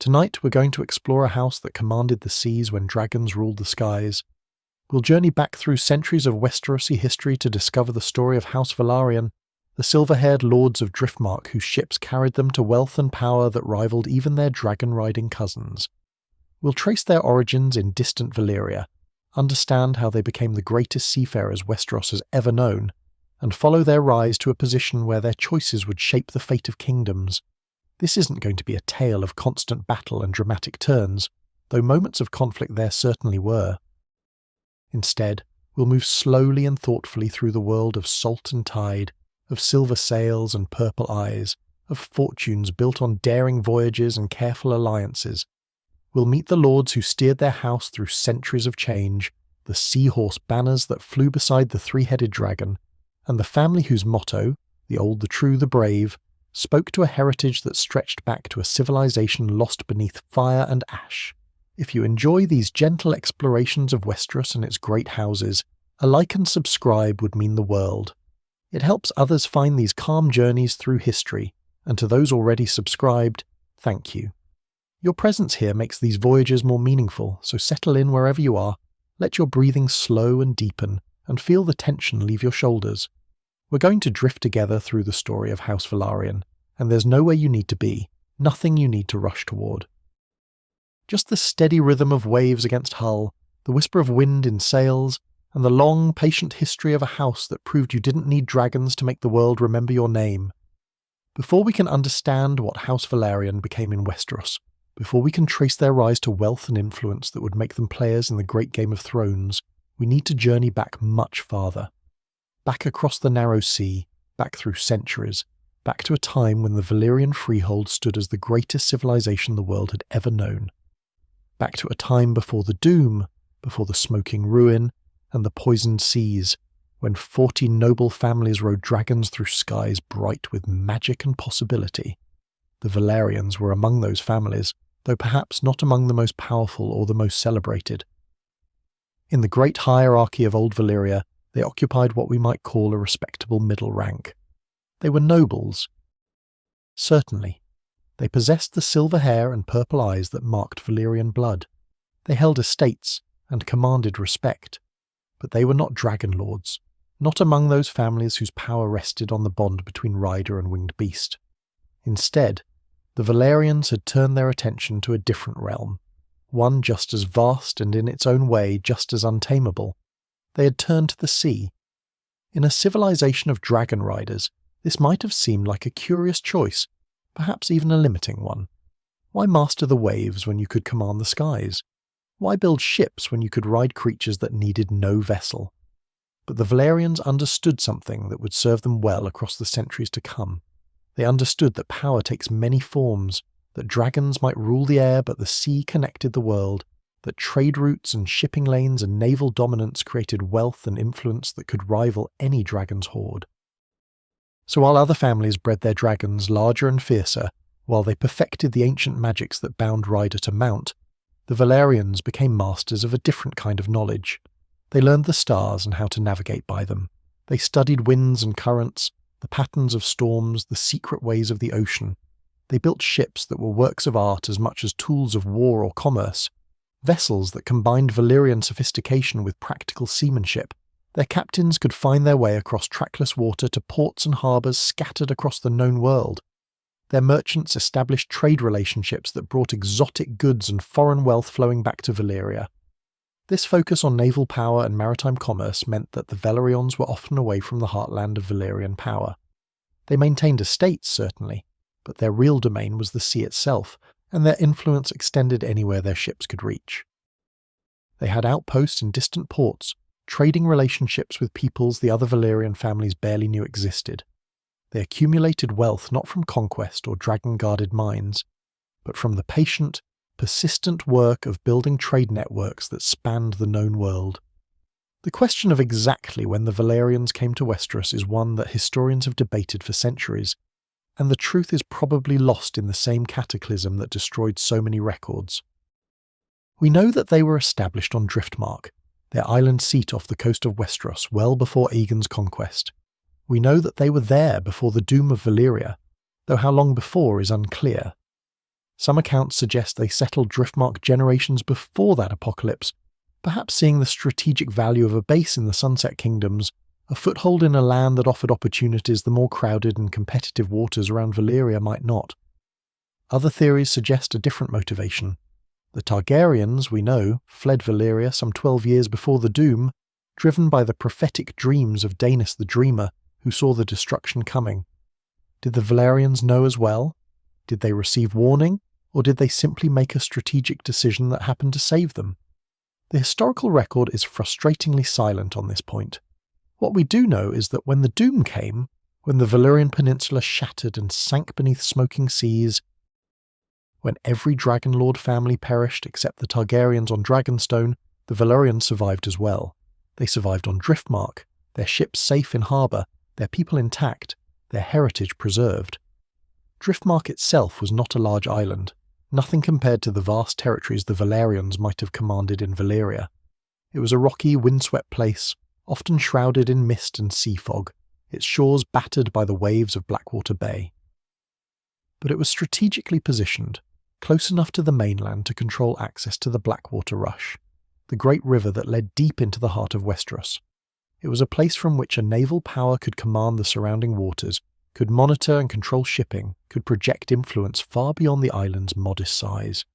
Tonight we're going to explore a house that commanded the seas when dragons ruled the skies. We'll journey back through centuries of Westerosi history to discover the story of House Velaryon, the silver-haired lords of Driftmark whose ships carried them to wealth and power that rivaled even their dragon-riding cousins. We'll trace their origins in distant Valyria, understand how they became the greatest seafarers Westeros has ever known, and follow their rise to a position where their choices would shape the fate of kingdoms. This isn't going to be a tale of constant battle and dramatic turns, though moments of conflict there certainly were. Instead, we'll move slowly and thoughtfully through the world of salt and tide, of silver sails and purple eyes, of fortunes built on daring voyages and careful alliances. We'll meet the lords who steered their house through centuries of change, the seahorse banners that flew beside the three-headed dragon, and the family whose motto, the old, the true, the brave, spoke to a heritage that stretched back to a civilization lost beneath fire and ash. If you enjoy these gentle explorations of Westeros and its great houses, a like and subscribe would mean the world. It helps others find these calm journeys through history, and to those already subscribed, thank you. Your presence here makes these voyages more meaningful, so settle in wherever you are, let your breathing slow and deepen, and feel the tension leave your shoulders. We're going to drift together through the story of House Velaryon, and there's nowhere you need to be, nothing you need to rush toward. Just the steady rhythm of waves against hull, the whisper of wind in sails, and the long, patient history of a house that proved you didn't need dragons to make the world remember your name. Before we can understand what House Velaryon became in Westeros, before we can trace their rise to wealth and influence that would make them players in the great Game of Thrones, we need to journey back much farther. Back across the narrow sea, back through centuries, back to a time when the Valyrian freehold stood as the greatest civilization the world had ever known. Back to a time before the Doom, before the smoking ruin, and the poisoned seas, when 40 noble families rode dragons through skies bright with magic and possibility. The Velaryons were among those families, though perhaps not among the most powerful or the most celebrated. In the great hierarchy of Old Valyria, they occupied what we might call a respectable middle rank. They were nobles. Certainly. They possessed the silver hair and purple eyes that marked Valyrian blood. They held estates and commanded respect. But they were not dragonlords, not among those families whose power rested on the bond between rider and winged beast. Instead, the Velaryons had turned their attention to a different realm, one just as vast and in its own way just as untamable. They had turned to the sea. In a civilization of dragon riders, this might have seemed like a curious choice, perhaps even a limiting one. Why master the waves when you could command the skies? Why build ships when you could ride creatures that needed no vessel? But the Velaryons understood something that would serve them well across the centuries to come. They understood that power takes many forms, that dragons might rule the air but the sea connected the world, that trade routes and shipping lanes and naval dominance created wealth and influence that could rival any dragon's horde. So while other families bred their dragons larger and fiercer, while they perfected the ancient magics that bound rider to mount, the Velaryons became masters of a different kind of knowledge. They learned the stars and how to navigate by them. They studied winds and currents, the patterns of storms, the secret ways of the ocean. They built ships that were works of art as much as tools of war or commerce, vessels that combined Valyrian sophistication with practical seamanship. Their captains could find their way across trackless water to ports and harbours scattered across the known world. Their merchants established trade relationships that brought exotic goods and foreign wealth flowing back to Valyria. This focus on naval power and maritime commerce meant that the Velaryons were often away from the heartland of Valyrian power. They maintained estates, certainly, but their real domain was the sea itself, and their influence extended anywhere their ships could reach. They had outposts in distant ports, trading relationships with peoples the other Valyrian families barely knew existed. They accumulated wealth not from conquest or dragon-guarded mines, but from the patient, persistent work of building trade networks that spanned the known world. The question of exactly when the Velaryons came to Westeros is one that historians have debated for centuries, and the truth is probably lost in the same cataclysm that destroyed so many records. We know that they were established on Driftmark, their island seat off the coast of Westeros well before Aegon's conquest. We know that they were there before the doom of Valyria, though how long before is unclear. Some accounts suggest they settled Driftmark generations before that apocalypse, perhaps seeing the strategic value of a base in the Sunset Kingdoms, a foothold in a land that offered opportunities the more crowded and competitive waters around Valyria might not. Other theories suggest a different motivation. The Targaryens, we know, fled Valyria some 12 years before the Doom, driven by the prophetic dreams of Daenerys the Dreamer, who saw the destruction coming. Did the Velaryons know as well? Did they receive warning, or did they simply make a strategic decision that happened to save them? The historical record is frustratingly silent on this point. What we do know is that when the Doom came, when the Valyrian Peninsula shattered and sank beneath smoking seas, when every dragonlord family perished except the Targaryens on Dragonstone, the Velaryons survived as well. They survived on Driftmark, their ships safe in harbour, their people intact, their heritage preserved. Driftmark itself was not a large island, nothing compared to the vast territories the Velaryons might have commanded in Valyria. It was a rocky, windswept place, often shrouded in mist and sea fog, its shores battered by the waves of Blackwater Bay. But it was strategically positioned, close enough to the mainland to control access to the Blackwater Rush, the great river that led deep into the heart of Westeros. It was a place from which a naval power could command the surrounding waters, could monitor and control shipping, could project influence far beyond the island's modest size.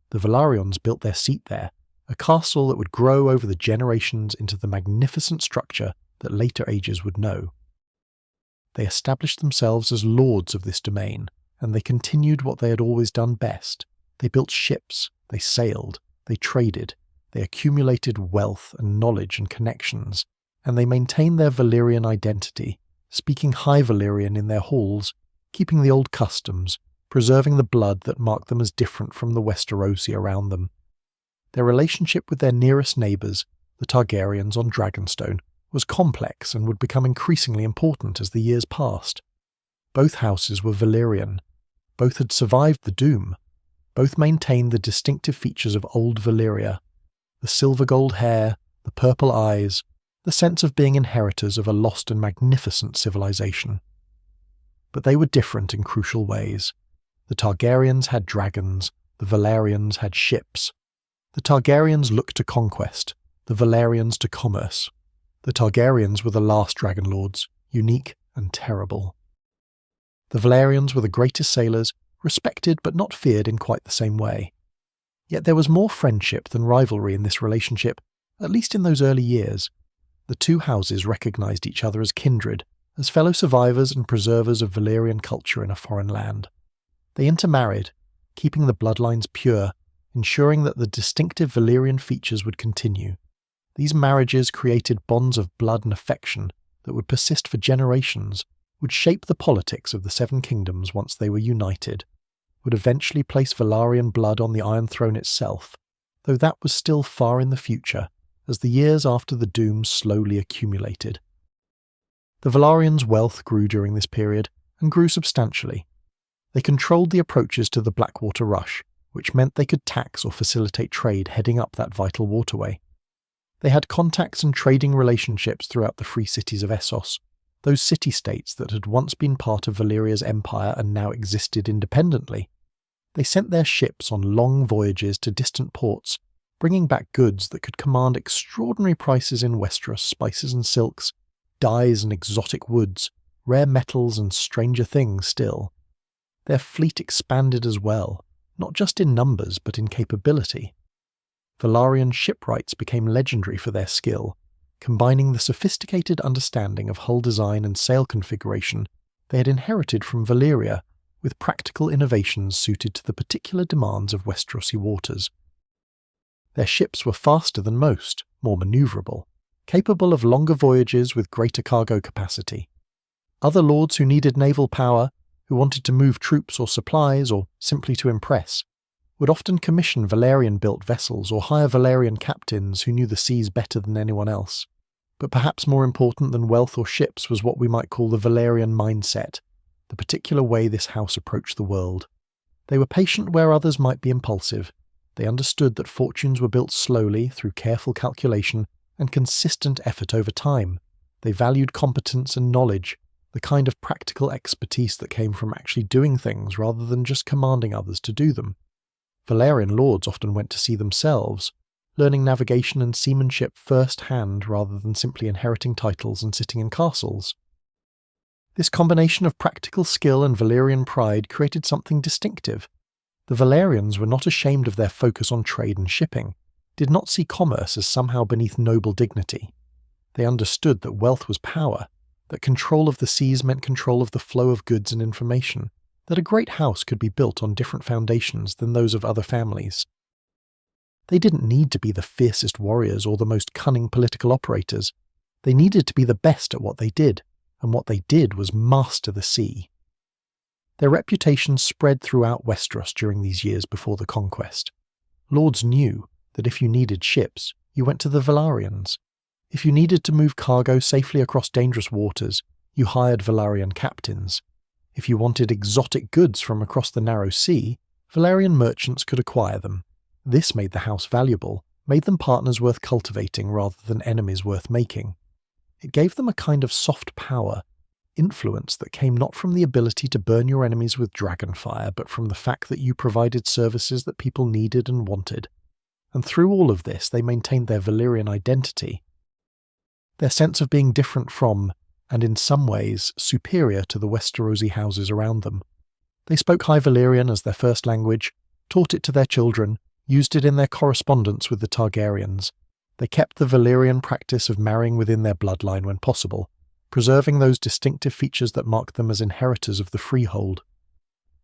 The Velaryons built their seat there, a castle that would grow over the generations into the magnificent structure that later ages would know. They established themselves as lords of this domain, and they continued what they had always done best. They built ships, they sailed, they traded, they accumulated wealth and knowledge and connections, and they maintained their Valyrian identity, speaking High Valyrian in their halls, keeping the old customs, preserving the blood that marked them as different from the Westerosi around them. Their relationship with their nearest neighbours, the Targaryens on Dragonstone, was complex and would become increasingly important as the years passed. Both houses were Valyrian. Both had survived the Doom. Both maintained the distinctive features of Old Valyria, the silver gold hair, the purple eyes, the sense of being inheritors of a lost and magnificent civilization. But they were different in crucial ways. The Targaryens had dragons, the Velaryons had ships. The Targaryens looked to conquest, the Velaryons to commerce. The Targaryens were the last dragonlords, unique and terrible. The Velaryons were the greatest sailors, respected but not feared in quite the same way. Yet there was more friendship than rivalry in this relationship, at least in those early years. The two houses recognised each other as kindred, as fellow survivors and preservers of Valyrian culture in a foreign land. They intermarried, keeping the bloodlines pure, ensuring that the distinctive Valyrian features would continue. These marriages created bonds of blood and affection that would persist for generations, would shape the politics of the Seven Kingdoms once they were united, would eventually place Velaryon blood on the Iron Throne itself, though that was still far in the future, as the years after the Doom slowly accumulated. The Velaryons' wealth grew during this period, and grew substantially. They controlled the approaches to the Blackwater Rush, which meant they could tax or facilitate trade heading up that vital waterway. They had contacts and trading relationships throughout the free cities of Essos, those city-states that had once been part of Valyria's empire and now existed independently. They sent their ships on long voyages to distant ports, bringing back goods that could command extraordinary prices in Westeros: spices and silks, dyes and exotic woods, rare metals and stranger things still. Their fleet expanded as well, not just in numbers but in capability. Velaryon shipwrights became legendary for their skill, combining the sophisticated understanding of hull design and sail configuration they had inherited from Valyria with practical innovations suited to the particular demands of Westerosi waters. Their ships were faster than most, more manoeuvrable, capable of longer voyages with greater cargo capacity. Other lords who needed naval power, who wanted to move troops or supplies or simply to impress, would often commission Valyrian-built vessels or hire Valyrian captains who knew the seas better than anyone else. But perhaps more important than wealth or ships was what we might call the Valyrian mindset, the particular way this house approached the world. They were patient where others might be impulsive. They understood that fortunes were built slowly through careful calculation and consistent effort over time. They valued competence and knowledge, the kind of practical expertise that came from actually doing things rather than just commanding others to do them. Velaryon lords often went to sea themselves, learning navigation and seamanship first-hand rather than simply inheriting titles and sitting in castles. This combination of practical skill and Valyrian pride created something distinctive. The Velaryons were not ashamed of their focus on trade and shipping, did not see commerce as somehow beneath noble dignity. They understood that wealth was power, that control of the seas meant control of the flow of goods and information, that a great house could be built on different foundations than those of other families. They didn't need to be the fiercest warriors or the most cunning political operators. They needed to be the best at what they did, and what they did was master the sea. Their reputation spread throughout Westeros during these years before the Conquest. Lords knew that if you needed ships, you went to the Velaryons. If you needed to move cargo safely across dangerous waters, you hired Velaryon captains. If you wanted exotic goods from across the narrow sea, Velaryon merchants could acquire them. This made the house valuable, made them partners worth cultivating rather than enemies worth making. It gave them a kind of soft power, influence that came not from the ability to burn your enemies with dragonfire, but from the fact that you provided services that people needed and wanted. And through all of this, they maintained their Valyrian identity, their sense of being different from, and in some ways, superior to the Westerosi houses around them. They spoke High Valyrian as their first language, taught it to their children, used it in their correspondence with the Targaryens. They kept the Valyrian practice of marrying within their bloodline when possible, preserving those distinctive features that marked them as inheritors of the freehold.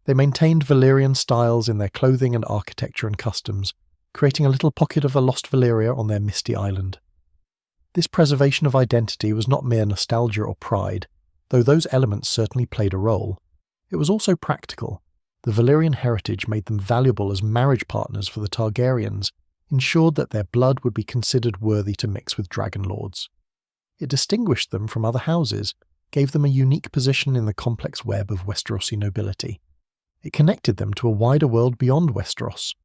They maintained Valyrian styles in their clothing and architecture and customs, creating a little pocket of a lost Valyria on their misty island. This preservation of identity was not mere nostalgia or pride, though those elements certainly played a role. It was also practical. The Valyrian heritage made them valuable as marriage partners for the Targaryens, ensured that their blood would be considered worthy to mix with dragonlords. It distinguished them from other houses, gave them a unique position in the complex web of Westerosi nobility. It connected them to a wider world beyond Westeros,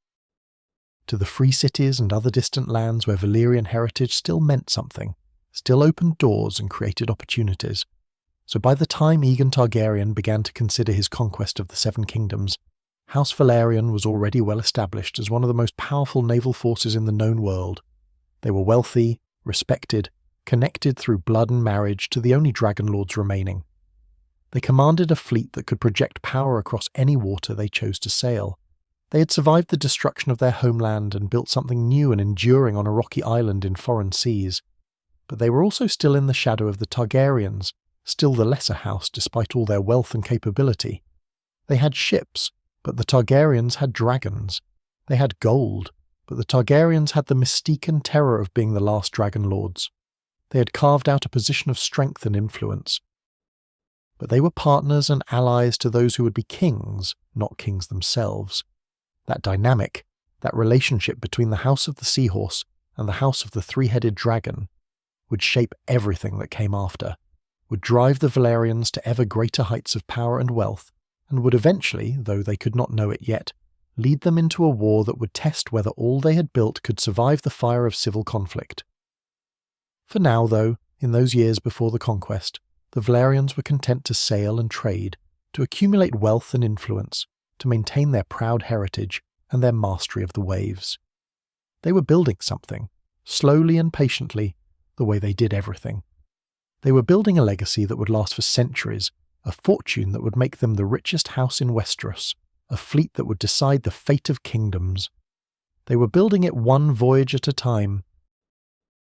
to the free cities and other distant lands where Valyrian heritage still meant something, still opened doors and created opportunities. So by the time Aegon Targaryen began to consider his conquest of the Seven Kingdoms, House Velaryon was already well established as one of the most powerful naval forces in the known world. They were wealthy, respected, connected through blood and marriage to the only dragonlords remaining. They commanded a fleet that could project power across any water they chose to sail. They had survived the destruction of their homeland and built something new and enduring on a rocky island in foreign seas. But they were also still in the shadow of the Targaryens, still the lesser house despite all their wealth and capability. They had ships, but the Targaryens had dragons. They had gold, but the Targaryens had the mystique and terror of being the last dragonlords. They had carved out a position of strength and influence. But they were partners and allies to those who would be kings, not kings themselves. That dynamic, that relationship between the House of the Seahorse and the House of the Three-Headed Dragon, would shape everything that came after, would drive the Velaryons to ever greater heights of power and wealth, and would eventually, though they could not know it yet, lead them into a war that would test whether all they had built could survive the fire of civil conflict. For now, though, in those years before the Conquest, the Velaryons were content to sail and trade, to accumulate wealth and influence, to maintain their proud heritage and their mastery of the waves. They were building something, slowly and patiently, the way they did everything. They were building a legacy that would last for centuries, a fortune that would make them the richest house in Westeros, a fleet that would decide the fate of kingdoms. They were building it one voyage at a time,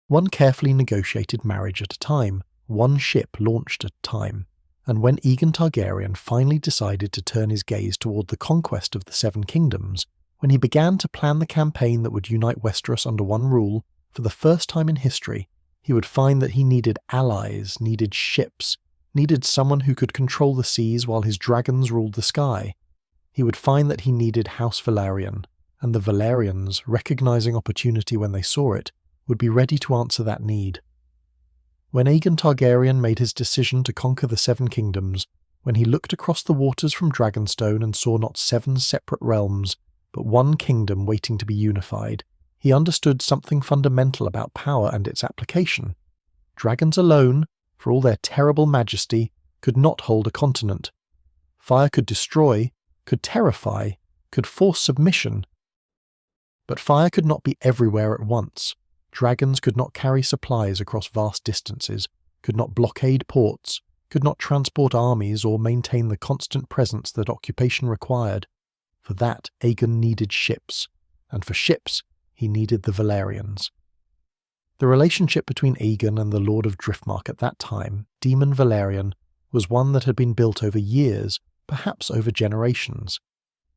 one carefully negotiated marriage at a time, one ship launched at a time. And when Aegon Targaryen finally decided to turn his gaze toward the conquest of the Seven Kingdoms, when he began to plan the campaign that would unite Westeros under one rule, for the first time in history, he would find that he needed allies, needed ships, needed someone who could control the seas while his dragons ruled the sky. He would find that he needed House Velaryon, and the Velaryons, recognizing opportunity when they saw it, would be ready to answer that need. When Aegon Targaryen made his decision to conquer the Seven Kingdoms, when he looked across the waters from Dragonstone and saw not 7 separate realms, but one kingdom waiting to be unified, he understood something fundamental about power and its application. Dragons alone, for all their terrible majesty, could not hold a continent. Fire could destroy, could terrify, could force submission. But fire could not be everywhere at once. Dragons could not carry supplies across vast distances, could not blockade ports, could not transport armies or maintain the constant presence that occupation required. For that, Aegon needed ships, and for ships, he needed the Velaryons. The relationship between Aegon and the Lord of Driftmark at that time, Daemon Velaryon, was one that had been built over years, perhaps over generations.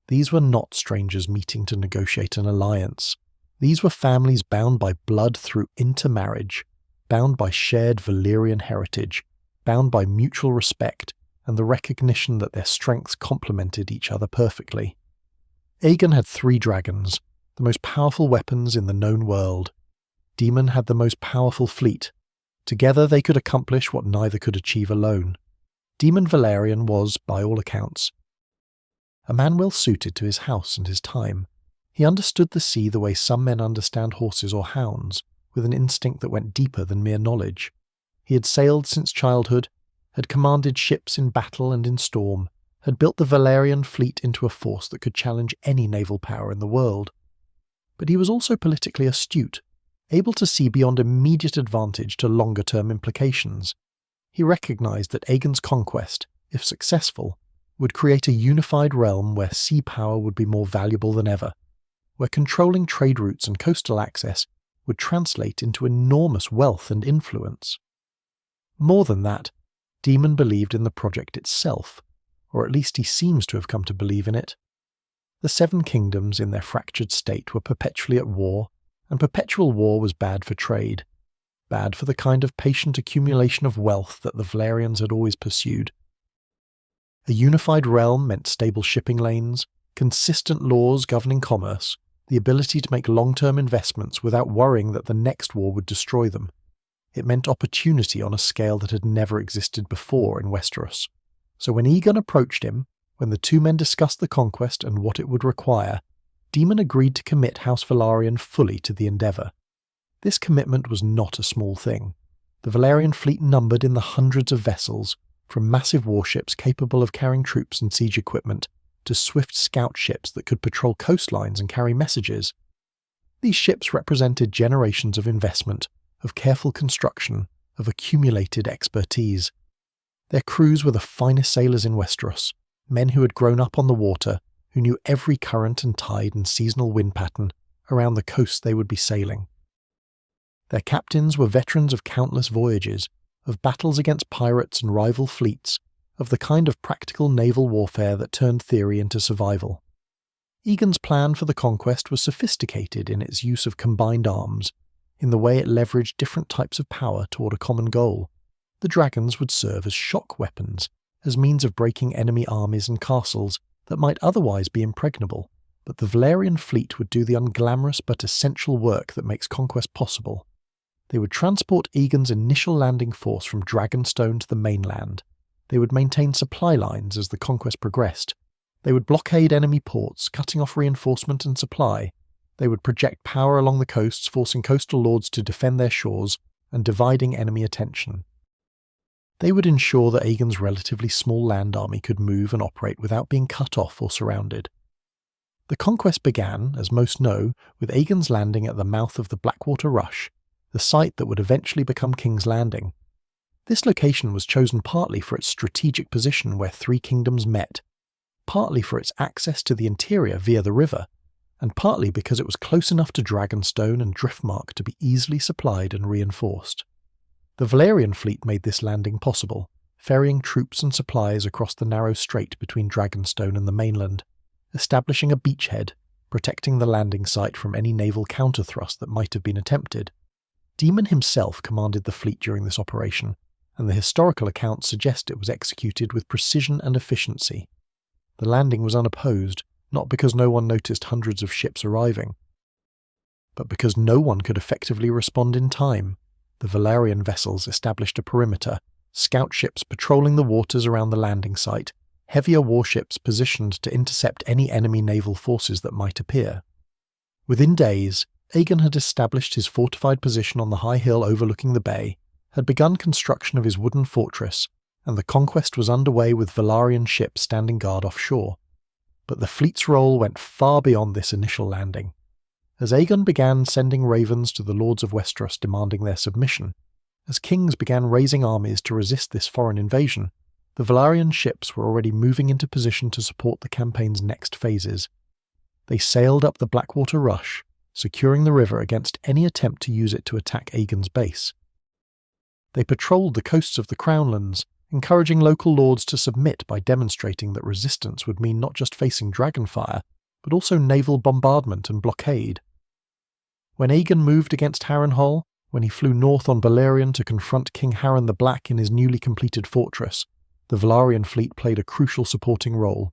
These were not strangers meeting to negotiate an alliance. These were families bound by blood through intermarriage, bound by shared Valyrian heritage, bound by mutual respect and the recognition that their strengths complemented each other perfectly. Aegon had 3 dragons, the most powerful weapons in the known world. Daemon had the most powerful fleet. Together they could accomplish what neither could achieve alone. Daemon Velaryon was, by all accounts, a man well suited to his house and his time. He understood the sea the way some men understand horses or hounds, with an instinct that went deeper than mere knowledge. He had sailed since childhood, had commanded ships in battle and in storm, had built the Velaryon fleet into a force that could challenge any naval power in the world. But he was also politically astute, able to see beyond immediate advantage to longer-term implications. He recognized that Aegon's conquest, if successful, would create a unified realm where sea power would be more valuable than ever, where controlling trade routes and coastal access would translate into enormous wealth and influence. More than that, Daemon believed in the project itself, or at least he seems to have come to believe in it. The 7 kingdoms in their fractured state were perpetually at war, and perpetual war was bad for trade, bad for the kind of patient accumulation of wealth that the Velaryons had always pursued. A unified realm meant stable shipping lanes, consistent laws governing commerce, the ability to make long-term investments without worrying that the next war would destroy them. It meant opportunity on a scale that had never existed before in Westeros. So when Aegon approached him, when the 2 men discussed the conquest and what it would require, Daemon agreed to commit House Velaryon fully to the endeavour. This commitment was not a small thing. The Velaryon fleet numbered in the hundreds of vessels, from massive warships capable of carrying troops and siege equipment, to swift scout ships that could patrol coastlines and carry messages. These ships represented generations of investment, of careful construction, of accumulated expertise. Their crews were the finest sailors in Westeros, men who had grown up on the water, who knew every current and tide and seasonal wind pattern around the coasts they would be sailing. Their captains were veterans of countless voyages, of battles against pirates and rival fleets, of the kind of practical naval warfare that turned theory into survival. Aegon's plan for the conquest was sophisticated in its use of combined arms, in the way it leveraged different types of power toward a common goal. The dragons would serve as shock weapons, as means of breaking enemy armies and castles that might otherwise be impregnable, but the Velaryon fleet would do the unglamorous but essential work that makes conquest possible. They would transport Aegon's initial landing force from Dragonstone to the mainland. They would maintain supply lines as the conquest progressed. They would blockade enemy ports, cutting off reinforcement and supply. They would project power along the coasts, forcing coastal lords to defend their shores and dividing enemy attention. They would ensure that Aegon's relatively small land army could move and operate without being cut off or surrounded. The conquest began, as most know, with Aegon's landing at the mouth of the Blackwater Rush, the site that would eventually become King's Landing. This location was chosen partly for its strategic position where 3 kingdoms met, partly for its access to the interior via the river, and partly because it was close enough to Dragonstone and Driftmark to be easily supplied and reinforced. The Velaryon fleet made this landing possible, ferrying troops and supplies across the narrow strait between Dragonstone and the mainland, establishing a beachhead, protecting the landing site from any naval counterthrust that might have been attempted. Daemon himself commanded the fleet during this operation, and the historical accounts suggest it was executed with precision and efficiency. The landing was unopposed, not because no one noticed hundreds of ships arriving, but because no one could effectively respond in time. The Velaryon vessels established a perimeter, scout ships patrolling the waters around the landing site, heavier warships positioned to intercept any enemy naval forces that might appear. Within days, Aegon had established his fortified position on the high hill overlooking the bay, had begun construction of his wooden fortress, and the Conquest was underway with Velaryon ships standing guard offshore. But the fleet's role went far beyond this initial landing. As Aegon began sending ravens to the lords of Westeros demanding their submission, as kings began raising armies to resist this foreign invasion, the Velaryon ships were already moving into position to support the campaign's next phases. They sailed up the Blackwater Rush, securing the river against any attempt to use it to attack Aegon's base. They patrolled the coasts of the Crownlands, encouraging local lords to submit by demonstrating that resistance would mean not just facing dragonfire, but also naval bombardment and blockade. When Aegon moved against Harrenhal, when he flew north on Balerion to confront King Harren the Black in his newly completed fortress, the Velaryon fleet played a crucial supporting role.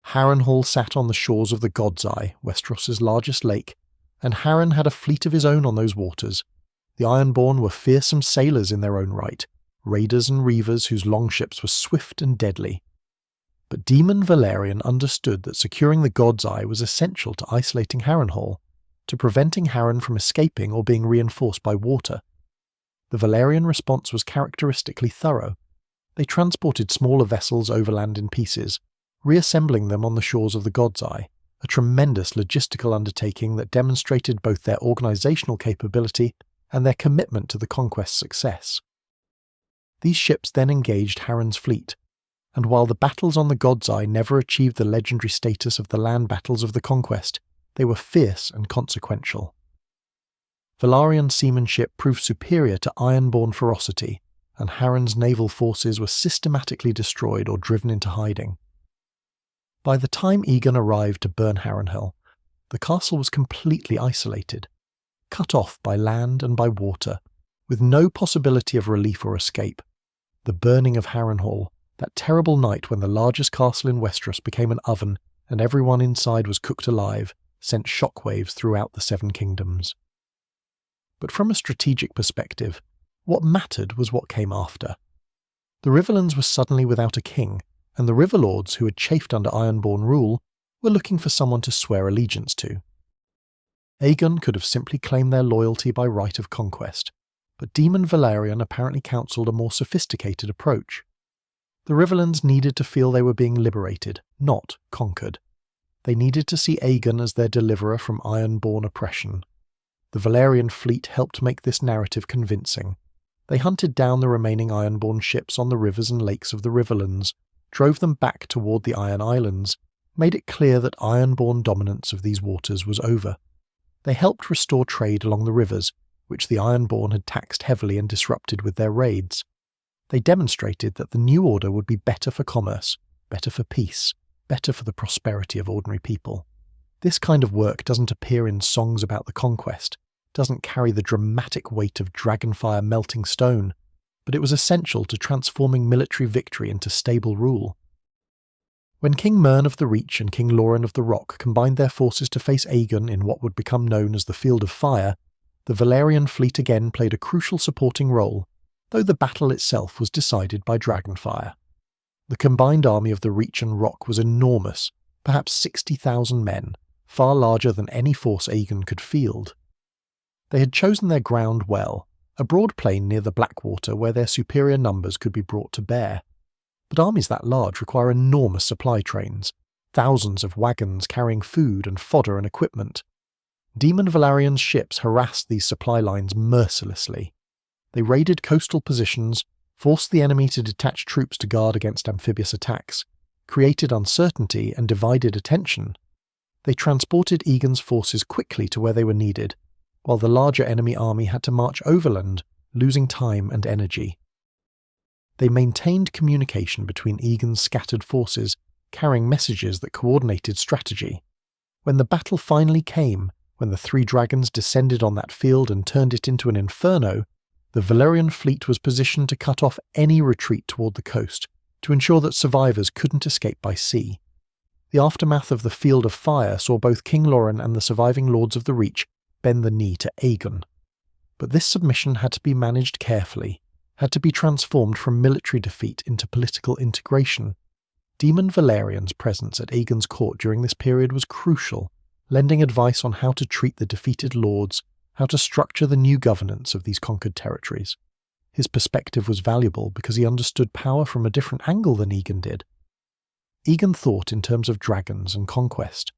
Harrenhal sat on the shores of the God's Eye, Westeros' largest lake, and Harren had a fleet of his own on those waters. The Ironborn were fearsome sailors in their own right, raiders and reavers whose longships were swift and deadly. But Demon Velaryon understood that securing the God's Eye was essential to isolating Harrenhal, to preventing Harren from escaping or being reinforced by water. The Velaryon response was characteristically thorough. They transported smaller vessels overland in pieces, reassembling them on the shores of the God's Eye, a tremendous logistical undertaking that demonstrated both their organisational capability and their commitment to the Conquest's success. These ships then engaged Harren's fleet, and while the battles on the God's Eye never achieved the legendary status of the land battles of the Conquest, they were fierce and consequential. Velaryon seamanship proved superior to Ironborn ferocity, and Harren's naval forces were systematically destroyed or driven into hiding. By the time Aegon arrived to burn Harrenhal, the castle was completely isolated, cut off by land and by water, with no possibility of relief or escape. The burning of Harrenhal, that terrible night when the largest castle in Westeros became an oven and everyone inside was cooked alive, sent shockwaves throughout the Seven Kingdoms. But from a strategic perspective, what mattered was what came after. The Riverlands were suddenly without a king, and the Riverlords, who had chafed under Ironborn rule, were looking for someone to swear allegiance to. Aegon could have simply claimed their loyalty by right of conquest, but Demon Velaryon apparently counselled a more sophisticated approach. The Riverlands needed to feel they were being liberated, not conquered. They needed to see Aegon as their deliverer from Ironborn oppression. The Velaryon fleet helped make this narrative convincing. They hunted down the remaining Ironborn ships on the rivers and lakes of the Riverlands, drove them back toward the Iron Islands, made it clear that Ironborn dominance of these waters was over. They helped restore trade along the rivers, which the Ironborn had taxed heavily and disrupted with their raids. They demonstrated that the new order would be better for commerce, better for peace, better for the prosperity of ordinary people. This kind of work doesn't appear in songs about the Conquest, doesn't carry the dramatic weight of dragonfire melting stone, but it was essential to transforming military victory into stable rule. When King Mern of the Reach and King Loren of the Rock combined their forces to face Aegon in what would become known as the Field of Fire, the Velaryon fleet again played a crucial supporting role, though the battle itself was decided by dragonfire. The combined army of the Reach and Rock was enormous, perhaps 60,000 men, far larger than any force Aegon could field. They had chosen their ground well, a broad plain near the Blackwater where their superior numbers could be brought to bear. But armies that large require enormous supply trains, thousands of wagons carrying food and fodder and equipment. Demon Velaryon's ships harassed these supply lines mercilessly. They raided coastal positions, forced the enemy to detach troops to guard against amphibious attacks, created uncertainty and divided attention. They transported Aegon's forces quickly to where they were needed, while the larger enemy army had to march overland, losing time and energy. They maintained communication between Aegon's scattered forces, carrying messages that coordinated strategy. When the battle finally came, when the three dragons descended on that field and turned it into an inferno, the Velaryon fleet was positioned to cut off any retreat toward the coast, to ensure that survivors couldn't escape by sea. The aftermath of the Field of Fire saw both King Loren and the surviving Lords of the Reach bend the knee to Aegon. But this submission had to be managed carefully, had to be transformed from military defeat into political integration. Demon Velaryon's presence at Aegon's court during this period was crucial, lending advice on how to treat the defeated lords, how to structure the new governance of these conquered territories. His perspective was valuable because he understood power from a different angle than Aegon did. Aegon thought in terms of dragons and conquest,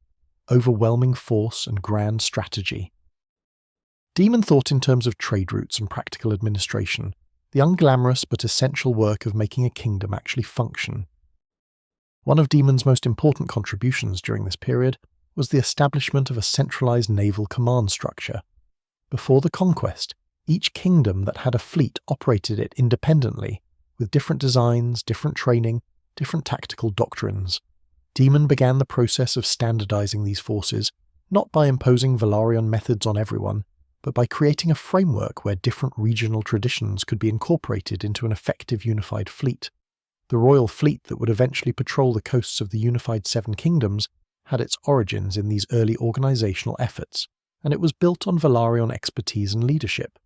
overwhelming force and grand strategy. Daemon thought in terms of trade routes and practical administration, the unglamorous but essential work of making a kingdom actually function. One of Daemon's most important contributions during this period was the establishment of a centralized naval command structure. Before the conquest, each kingdom that had a fleet operated it independently, with different designs, different training, different tactical doctrines. Daemon began the process of standardizing these forces, not by imposing Velaryon methods on everyone, but by creating a framework where different regional traditions could be incorporated into an effective unified fleet. The royal fleet that would eventually patrol the coasts of the unified Seven Kingdoms had its origins in these early organizational efforts, and it was built on Velaryon expertise and leadership.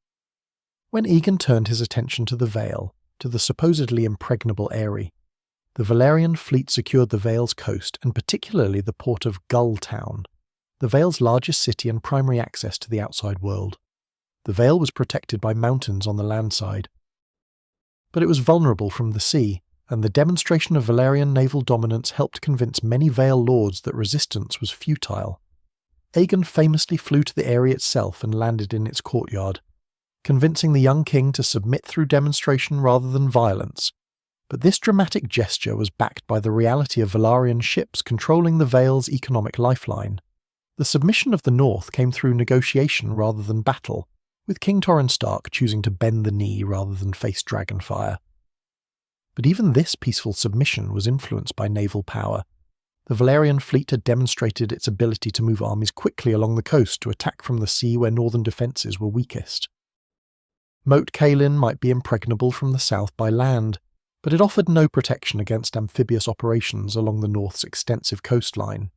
When Aegon turned his attention to the Vale, to the supposedly impregnable Eyrie, the Velaryon fleet secured the Vale's coast and particularly the port of Gull Town, the Vale's largest city and primary access to the outside world. The Vale was protected by mountains on the land side, but it was vulnerable from the sea, and the demonstration of Velaryon naval dominance helped convince many Vale lords that resistance was futile. Aegon famously flew to the area itself and landed in its courtyard, convincing the young king to submit through demonstration rather than violence. But this dramatic gesture was backed by the reality of Velaryon ships controlling the Vale's economic lifeline. The submission of the North came through negotiation rather than battle, with King Torrhen Stark choosing to bend the knee rather than face dragonfire. But even this peaceful submission was influenced by naval power. The Velaryon fleet had demonstrated its ability to move armies quickly along the coast to attack from the sea where northern defences were weakest. Moat Cailin might be impregnable from the south by land, but it offered no protection against amphibious operations along the north's extensive coastline.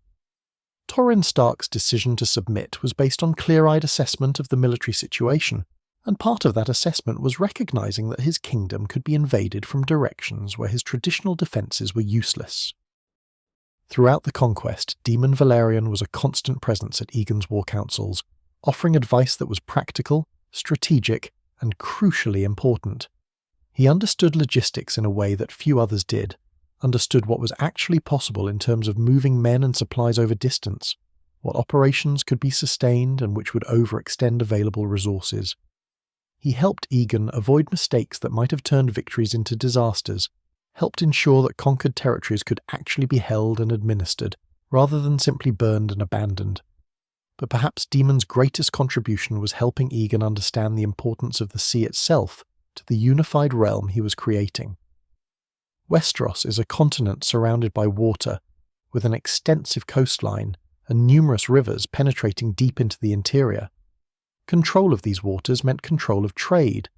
Torrhen Stark's decision to submit was based on clear-eyed assessment of the military situation, and part of that assessment was recognizing that his kingdom could be invaded from directions where his traditional defences were useless. Throughout the conquest, Daemon Velaryon was a constant presence at Aegon's war councils, offering advice that was practical, strategic, and crucially important. He understood logistics in a way that few others did, understood what was actually possible in terms of moving men and supplies over distance, what operations could be sustained and which would overextend available resources. He helped Aegon avoid mistakes that might have turned victories into disasters, helped ensure that conquered territories could actually be held and administered, rather than simply burned and abandoned. But perhaps Daemon's greatest contribution was helping Aegon understand the importance of the sea itself to the unified realm he was creating. Westeros is a continent surrounded by water, with an extensive coastline and numerous rivers penetrating deep into the interior. Control of these waters meant control of trade,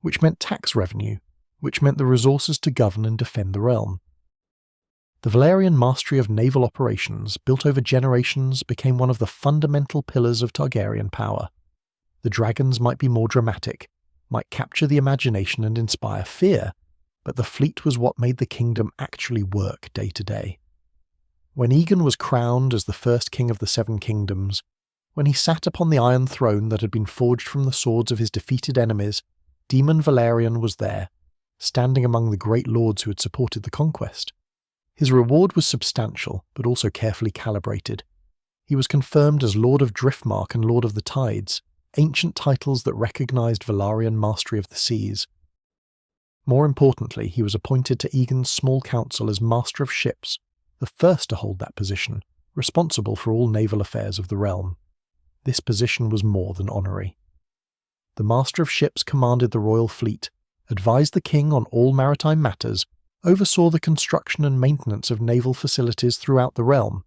which meant tax revenue, which meant the resources to govern and defend the realm. The Velaryon mastery of naval operations, built over generations, became one of the fundamental pillars of Targaryen power. The dragons might be more dramatic, might capture the imagination and inspire fear, but the fleet was what made the kingdom actually work day to day. When Aegon was crowned as the first king of the Seven Kingdoms, when he sat upon the iron throne that had been forged from the swords of his defeated enemies, Daemon Velaryon was there, standing among the great lords who had supported the conquest. His reward was substantial, but also carefully calibrated. He was confirmed as Lord of Driftmark and Lord of the Tides, ancient titles that recognized Velaryon mastery of the seas. More importantly, he was appointed to Aegon's small council as Master of Ships, the first to hold that position, responsible for all naval affairs of the realm. This position was more than honorary. The Master of Ships commanded the royal fleet, advised the king on all maritime matters, oversaw the construction and maintenance of naval facilities throughout the realm.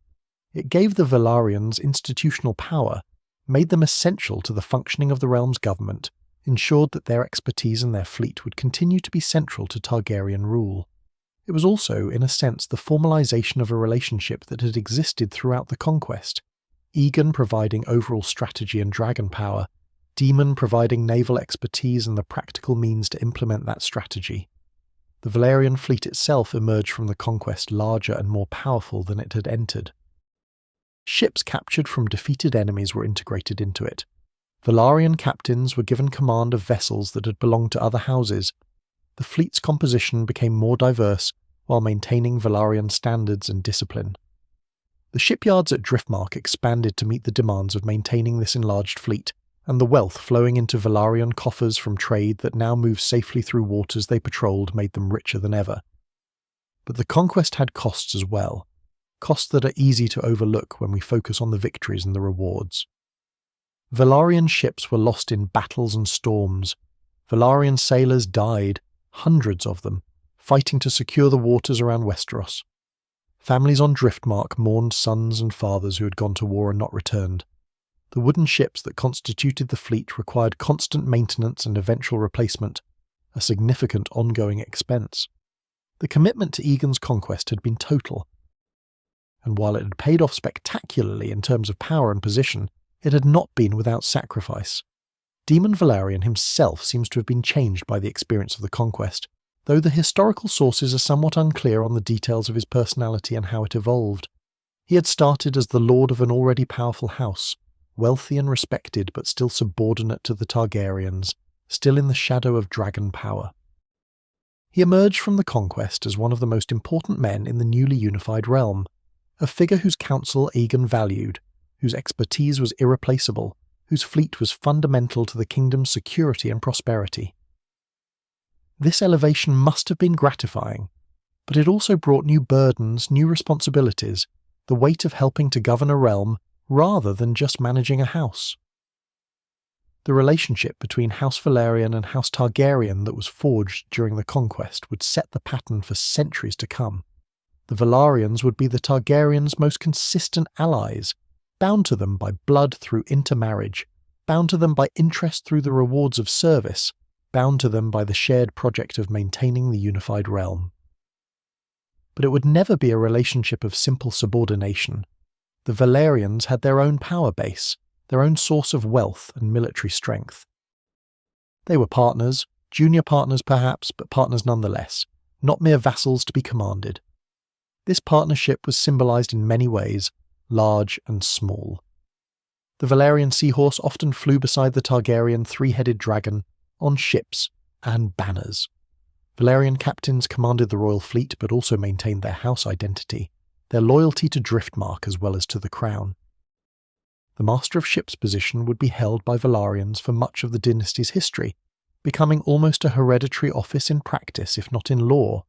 It gave the Velaryons institutional power, made them essential to the functioning of the realm's government, ensured that their expertise and their fleet would continue to be central to Targaryen rule. It was also, in a sense, the formalization of a relationship that had existed throughout the conquest, Aegon providing overall strategy and dragon power, Daemon providing naval expertise and the practical means to implement that strategy. The Velaryon fleet itself emerged from the conquest larger and more powerful than it had entered. Ships captured from defeated enemies were integrated into it. Velaryon captains were given command of vessels that had belonged to other houses. The fleet's composition became more diverse while maintaining Velaryon standards and discipline. The shipyards at Driftmark expanded to meet the demands of maintaining this enlarged fleet, and the wealth flowing into Velaryon coffers from trade that now moved safely through waters they patrolled made them richer than ever. But the conquest had costs as well, costs that are easy to overlook when we focus on the victories and the rewards. Velaryon ships were lost in battles and storms. Velaryon sailors died, hundreds of them, fighting to secure the waters around Westeros. Families on Driftmark mourned sons and fathers who had gone to war and not returned. The wooden ships that constituted the fleet required constant maintenance and eventual replacement, a significant ongoing expense. The commitment to Aegon's conquest had been total, and while it had paid off spectacularly in terms of power and position, it had not been without sacrifice. Daemon Velaryon himself seems to have been changed by the experience of the conquest, though the historical sources are somewhat unclear on the details of his personality and how it evolved. He had started as the lord of an already powerful house, wealthy and respected but still subordinate to the Targaryens, still in the shadow of dragon power. He emerged from the conquest as one of the most important men in the newly unified realm, a figure whose counsel Aegon valued, whose expertise was irreplaceable, whose fleet was fundamental to the kingdom's security and prosperity. This elevation must have been gratifying, but it also brought new burdens, new responsibilities, the weight of helping to govern a realm rather than just managing a house. The relationship between House Velaryon and House Targaryen that was forged during the conquest would set the pattern for centuries to come. The Velaryons would be the Targaryens' most consistent allies, bound to them by blood through intermarriage, bound to them by interest through the rewards of service, bound to them by the shared project of maintaining the unified realm. But it would never be a relationship of simple subordination. The Velaryons had their own power base, their own source of wealth and military strength. They were partners, junior partners perhaps, but partners nonetheless, not mere vassals to be commanded. This partnership was symbolized in many ways, large and small. The Velaryon seahorse often flew beside the Targaryen three-headed dragon, on ships and banners. Velaryon captains commanded the royal fleet but also maintained their house identity, their loyalty to Driftmark as well as to the crown. The Master of Ships position would be held by Velaryons for much of the dynasty's history, becoming almost a hereditary office in practice if not in law.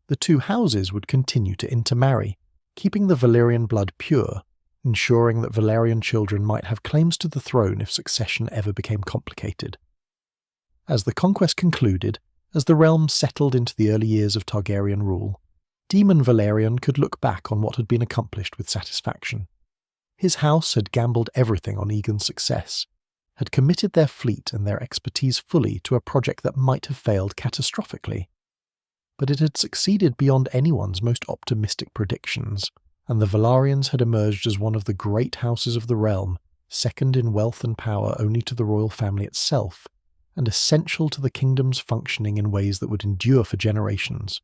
The two houses would continue to intermarry, keeping the Valyrian blood pure, ensuring that Velaryon children might have claims to the throne if succession ever became complicated. As the conquest concluded, as the realm settled into the early years of Targaryen rule, Daemon Velaryon could look back on what had been accomplished with satisfaction. His house had gambled everything on Aegon's success, had committed their fleet and their expertise fully to a project that might have failed catastrophically. But it had succeeded beyond anyone's most optimistic predictions, and the Velaryons had emerged as one of the great houses of the realm, second in wealth and power only to the royal family itself, and essential to the kingdom's functioning in ways that would endure for generations.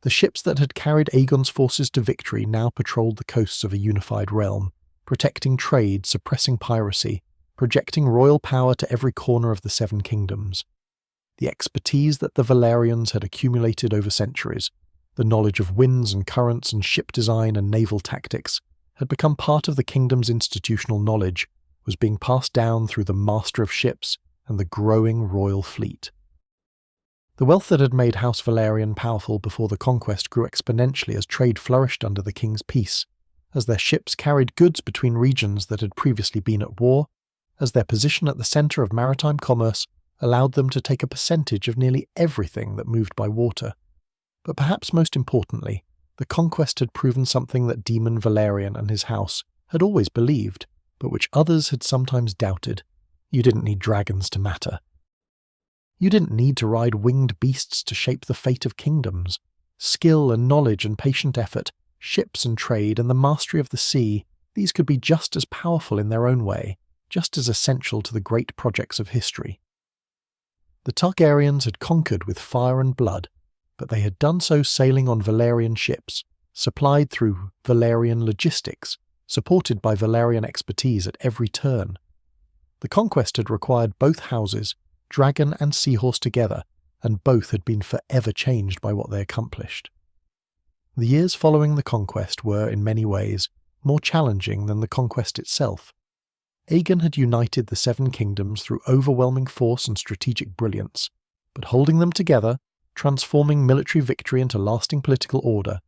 The ships that had carried Aegon's forces to victory now patrolled the coasts of a unified realm, protecting trade, suppressing piracy, projecting royal power to every corner of the Seven Kingdoms. The expertise that the Velaryons had accumulated over centuries, the knowledge of winds and currents and ship design and naval tactics, had become part of the kingdom's institutional knowledge, was being passed down through the Master of Ships and the growing royal fleet. The wealth that had made House Velaryon powerful before the conquest grew exponentially as trade flourished under the king's peace, as their ships carried goods between regions that had previously been at war, as their position at the centre of maritime commerce allowed them to take a percentage of nearly everything that moved by water. But perhaps most importantly, the conquest had proven something that Daemon Velaryon and his house had always believed, but which others had sometimes doubted. You didn't need dragons to matter. You didn't need to ride winged beasts to shape the fate of kingdoms. Skill and knowledge and patient effort, ships and trade and the mastery of the sea, these could be just as powerful in their own way, just as essential to the great projects of history. The Targaryens had conquered with fire and blood, but they had done so sailing on Velaryon ships, supplied through Velaryon logistics, supported by Velaryon expertise at every turn. The Conquest had required both houses, dragon and seahorse together, and both had been forever changed by what they accomplished. The years following the Conquest were, in many ways, more challenging than the Conquest itself. Aegon had united the Seven Kingdoms through overwhelming force and strategic brilliance, but holding them together, transforming military victory into lasting political order,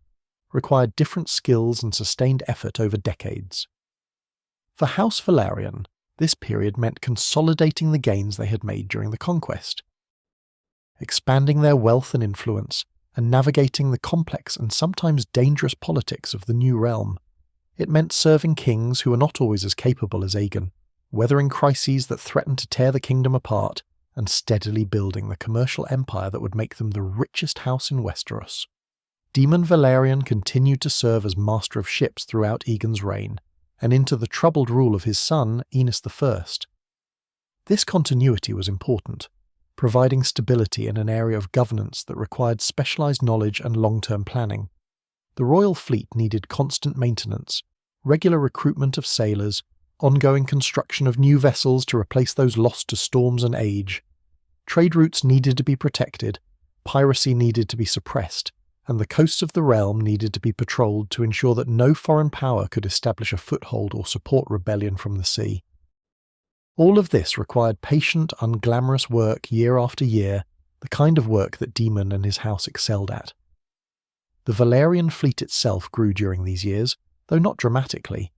required different skills and sustained effort over decades. For House Velaryon, this period meant consolidating the gains they had made during the Conquest, expanding their wealth and influence, and navigating the complex and sometimes dangerous politics of the new realm. It meant serving kings who were not always as capable as Aegon, weathering crises that threatened to tear the kingdom apart, and steadily building the commercial empire that would make them the richest house in Westeros. Daemon Velaryon continued to serve as master of ships throughout Aegon's reign, and into the troubled rule of his son, Aenys I. This continuity was important, providing stability in an area of governance that required specialized knowledge and long-term planning. The royal fleet needed constant maintenance, regular recruitment of sailors, ongoing construction of new vessels to replace those lost to storms and age. Trade routes needed to be protected, piracy needed to be suppressed, and the coasts of the realm needed to be patrolled to ensure that no foreign power could establish a foothold or support rebellion from the sea. All of this required patient, unglamorous work year after year, the kind of work that Daemon and his house excelled at. The Valyrian fleet itself grew during these years, though not dramatically.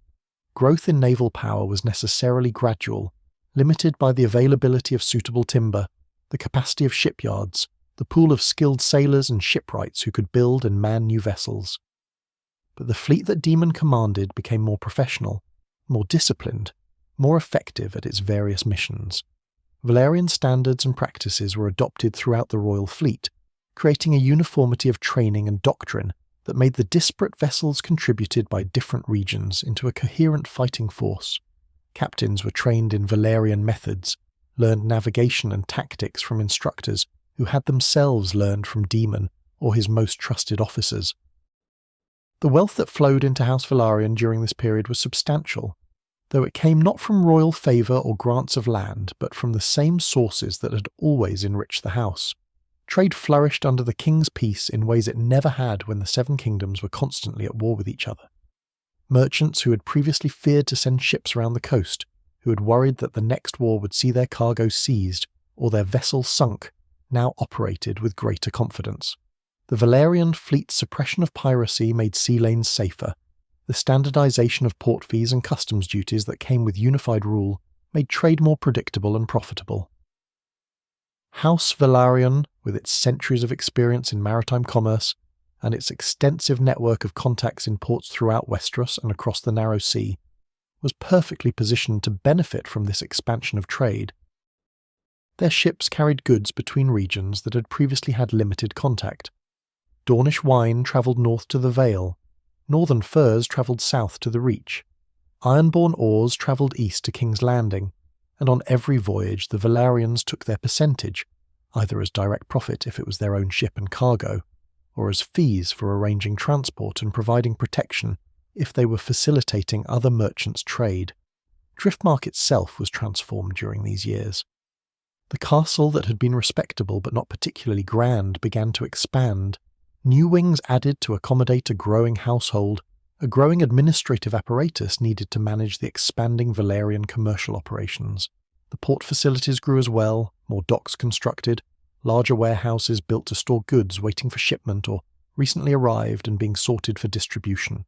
Growth in naval power was necessarily gradual, limited by the availability of suitable timber, the capacity of shipyards, the pool of skilled sailors and shipwrights who could build and man new vessels. But the fleet that Daemon commanded became more professional, more disciplined, more effective at its various missions. Valyrian standards and practices were adopted throughout the royal fleet, creating a uniformity of training and doctrine that made the disparate vessels contributed by different regions into a coherent fighting force. Captains were trained in Valyrian methods, learned navigation and tactics from instructors who had themselves learned from Daemon or his most trusted officers. The wealth that flowed into House Velaryon during this period was substantial, though it came not from royal favour or grants of land, but from the same sources that had always enriched the house. Trade flourished under the king's peace in ways it never had when the Seven Kingdoms were constantly at war with each other. Merchants who had previously feared to send ships around the coast, who had worried that the next war would see their cargo seized or their vessels sunk, now operated with greater confidence. The Valyrian fleet's suppression of piracy made sea lanes safer. The standardization of port fees and customs duties that came with unified rule made trade more predictable and profitable. House Velaryon, with its centuries of experience in maritime commerce and its extensive network of contacts in ports throughout Westeros and across the Narrow Sea, was perfectly positioned to benefit from this expansion of trade. Their ships carried goods between regions that had previously had limited contact. Dornish wine travelled north to the Vale, northern furs travelled south to the Reach, ironborne oars travelled east to King's Landing, and on every voyage the Velaryons took their percentage, either as direct profit if it was their own ship and cargo, or as fees for arranging transport and providing protection if they were facilitating other merchants' trade. Driftmark itself was transformed during these years. The castle that had been respectable but not particularly grand began to expand. New wings added to accommodate a growing household. A growing administrative apparatus needed to manage the expanding Valyrian commercial operations. The port facilities grew as well, more docks constructed, larger warehouses built to store goods waiting for shipment or recently arrived and being sorted for distribution.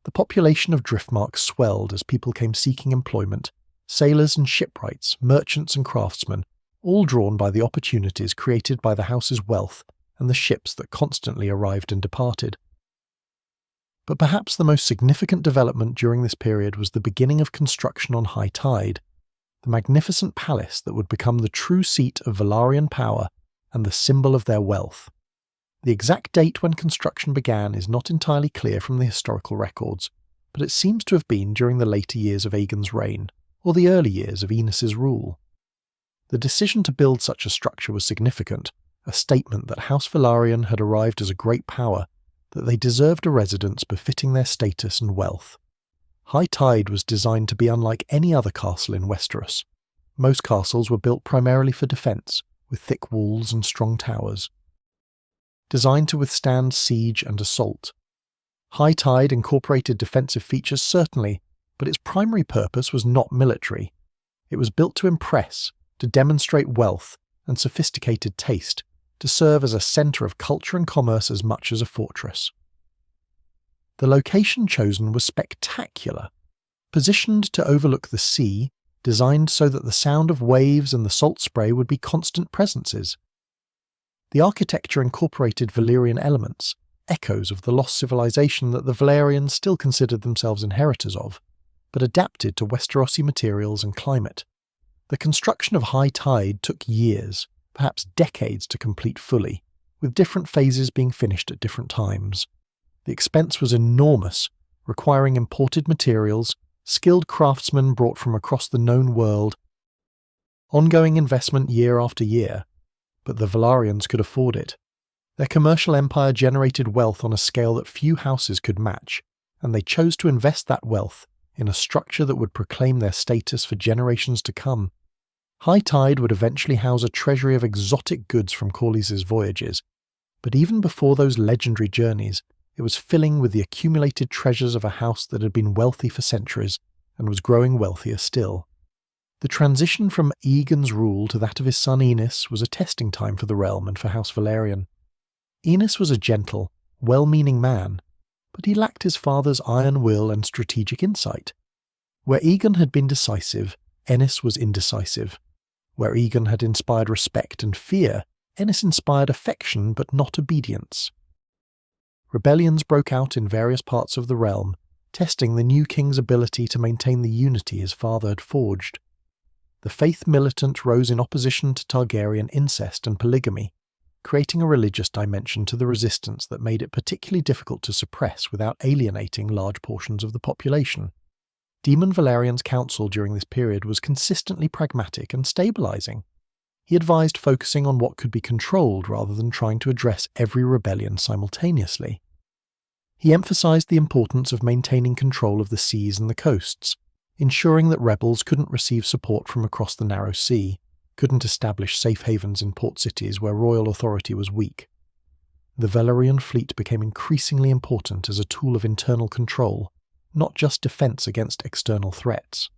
The population of Driftmark swelled as people came seeking employment, sailors and shipwrights, merchants and craftsmen, all drawn by the opportunities created by the house's wealth and the ships that constantly arrived and departed. But perhaps the most significant development during this period was the beginning of construction on high tide, the magnificent palace that would become the true seat of Velaryon power and the symbol of their wealth. The exact date when construction began is not entirely clear from the historical records, but it seems to have been during the later years of Aegon's reign, or the early years of Aenys's rule. The decision to build such a structure was significant, a statement that House Velaryon had arrived as a great power, that they deserved a residence befitting their status and wealth. High Tide was designed to be unlike any other castle in Westeros. Most castles were built primarily for defence, with thick walls and strong towers. Designed to withstand siege and assault, High Tide incorporated defensive features certainly, but its primary purpose was not military. It was built to impress, to demonstrate wealth and sophisticated taste, to serve as a centre of culture and commerce as much as a fortress. The location chosen was spectacular. Positioned to overlook the sea, designed so that the sound of waves and the salt spray would be constant presences. The architecture incorporated Valyrian elements, echoes of the lost civilization that the Velaryons still considered themselves inheritors of, but adapted to Westerosi materials and climate. The construction of High Tide took years, perhaps decades to complete fully, with different phases being finished at different times. The expense was enormous, requiring imported materials, skilled craftsmen brought from across the known world, ongoing investment year after year, but the Velaryons could afford it. Their commercial empire generated wealth on a scale that few houses could match, and they chose to invest that wealth in a structure that would proclaim their status for generations to come. High Tide would eventually house a treasury of exotic goods from Corlys's voyages, but even before those legendary journeys, it was filling with the accumulated treasures of a house that had been wealthy for centuries and was growing wealthier still. The transition from Aegon's rule to that of his son Aenys was a testing time for the realm and for House Velaryon. Aenys was a gentle, well-meaning man, but he lacked his father's iron will and strategic insight. Where Aegon had been decisive, Aenys was indecisive. Where Aegon had inspired respect and fear, Aenys inspired affection but not obedience. Rebellions broke out in various parts of the realm, testing the new king's ability to maintain the unity his father had forged. The faith militant rose in opposition to Targaryen incest and polygamy, creating a religious dimension to the resistance that made it particularly difficult to suppress without alienating large portions of the population. Daemon Velaryon's counsel during this period was consistently pragmatic and stabilizing. He advised focusing on what could be controlled rather than trying to address every rebellion simultaneously. He emphasized the importance of maintaining control of the seas and the coasts, ensuring that rebels couldn't receive support from across the narrow sea, couldn't establish safe havens in port cities where royal authority was weak. The Velaryon fleet became increasingly important as a tool of internal control, not just defense against external threats.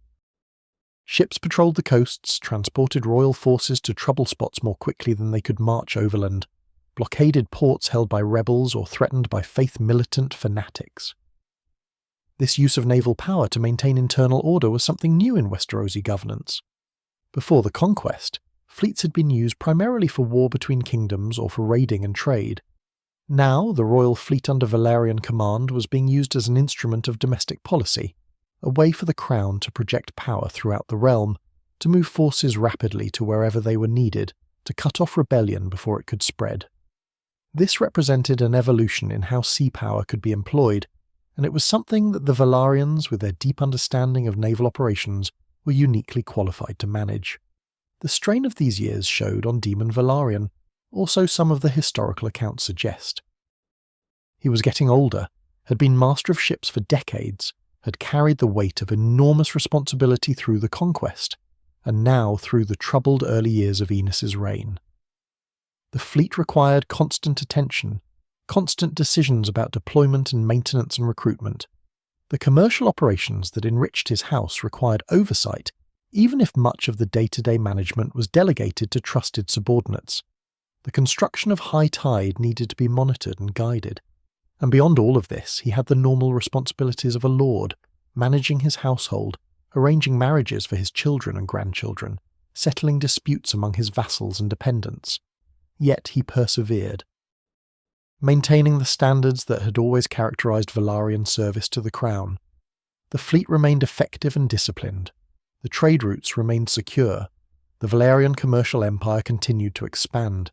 Ships patrolled the coasts, transported royal forces to trouble spots more quickly than they could march overland, blockaded ports held by rebels or threatened by faith-militant fanatics. This use of naval power to maintain internal order was something new in Westerosi governance. Before the Conquest, fleets had been used primarily for war between kingdoms or for raiding and trade. Now, the royal fleet under Velaryon command was being used as an instrument of domestic policy, a way for the crown to project power throughout the realm, to move forces rapidly to wherever they were needed, to cut off rebellion before it could spread. This represented an evolution in how sea power could be employed, and it was something that the Velaryons, with their deep understanding of naval operations, were uniquely qualified to manage. The strain of these years showed on Daemon Velaryon, also some of the historical accounts suggest. He was getting older, had been master of ships for decades, had carried the weight of enormous responsibility through the Conquest, and now through the troubled early years of Aenys's reign. The fleet required constant attention, constant decisions about deployment and maintenance and recruitment. The commercial operations that enriched his house required oversight, even if much of the day-to-day management was delegated to trusted subordinates. The construction of High Tide needed to be monitored and guided. And beyond all of this, he had the normal responsibilities of a lord, managing his household, arranging marriages for his children and grandchildren, settling disputes among his vassals and dependents. Yet he persevered. Maintaining the standards that had always characterized Velaryon's service to the crown. The fleet remained effective and disciplined. The trade routes remained secure. The Velaryon commercial empire continued to expand.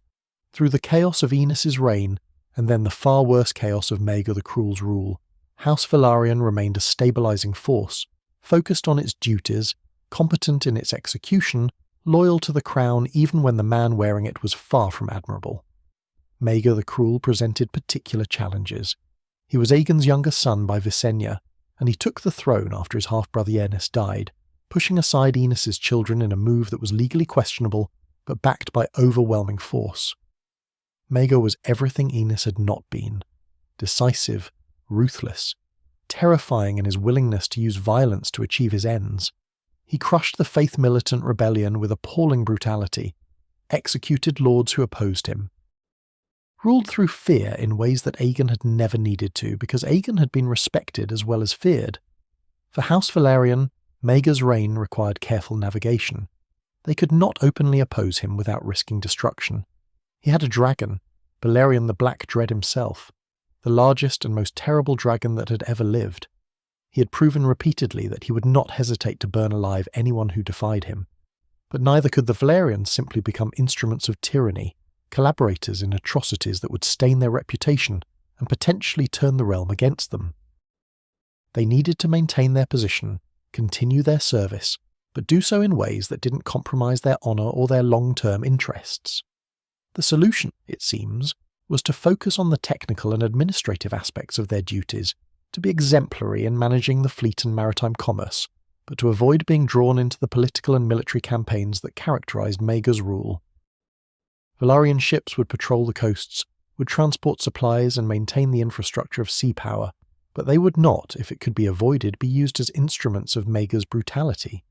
Through the chaos of Aenys's reign, and then the far worse chaos of Maegor the Cruel's rule, House Velaryon remained a stabilizing force, focused on its duties, competent in its execution, loyal to the crown even when the man wearing it was far from admirable. Maegor the Cruel presented particular challenges. He was Aegon's younger son by Visenya, and he took the throne after his half-brother Aenys died, pushing aside Aenys's children in a move that was legally questionable but backed by overwhelming force. Maegor was everything Aenys had not been: decisive, ruthless, terrifying in his willingness to use violence to achieve his ends. He crushed the faith-militant rebellion with appalling brutality, executed lords who opposed him, ruled through fear in ways that Aegon had never needed to, because Aegon had been respected as well as feared. For House Velaryon, Maegor's reign required careful navigation. They could not openly oppose him without risking destruction. He had a dragon, Balerion the Black Dread himself, the largest and most terrible dragon that had ever lived. He had proven repeatedly that he would not hesitate to burn alive anyone who defied him. But neither could the Velaryons simply become instruments of tyranny, collaborators in atrocities that would stain their reputation and potentially turn the realm against them. They needed to maintain their position, continue their service, but do so in ways that didn't compromise their honour or their long-term interests. The solution, it seems, was to focus on the technical and administrative aspects of their duties, to be exemplary in managing the fleet and maritime commerce, but to avoid being drawn into the political and military campaigns that characterised Maegor's rule. Velaryon ships would patrol the coasts, would transport supplies and maintain the infrastructure of sea power, but they would not, if it could be avoided, be used as instruments of Maegor's brutality.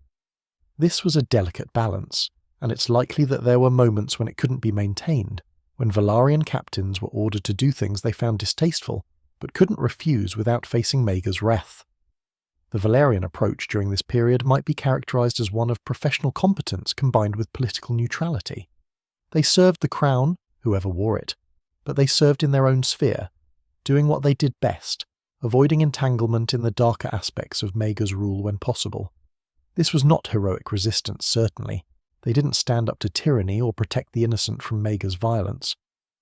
This was a delicate balance, and it's likely that there were moments when it couldn't be maintained, when Velaryon captains were ordered to do things they found distasteful, but couldn't refuse without facing Maegor's wrath. The Velaryon approach during this period might be characterised as one of professional competence combined with political neutrality. They served the crown, whoever wore it, but they served in their own sphere, doing what they did best, avoiding entanglement in the darker aspects of Maegor's rule when possible. This was not heroic resistance, certainly. They didn't stand up to tyranny or protect the innocent from Maegor's violence,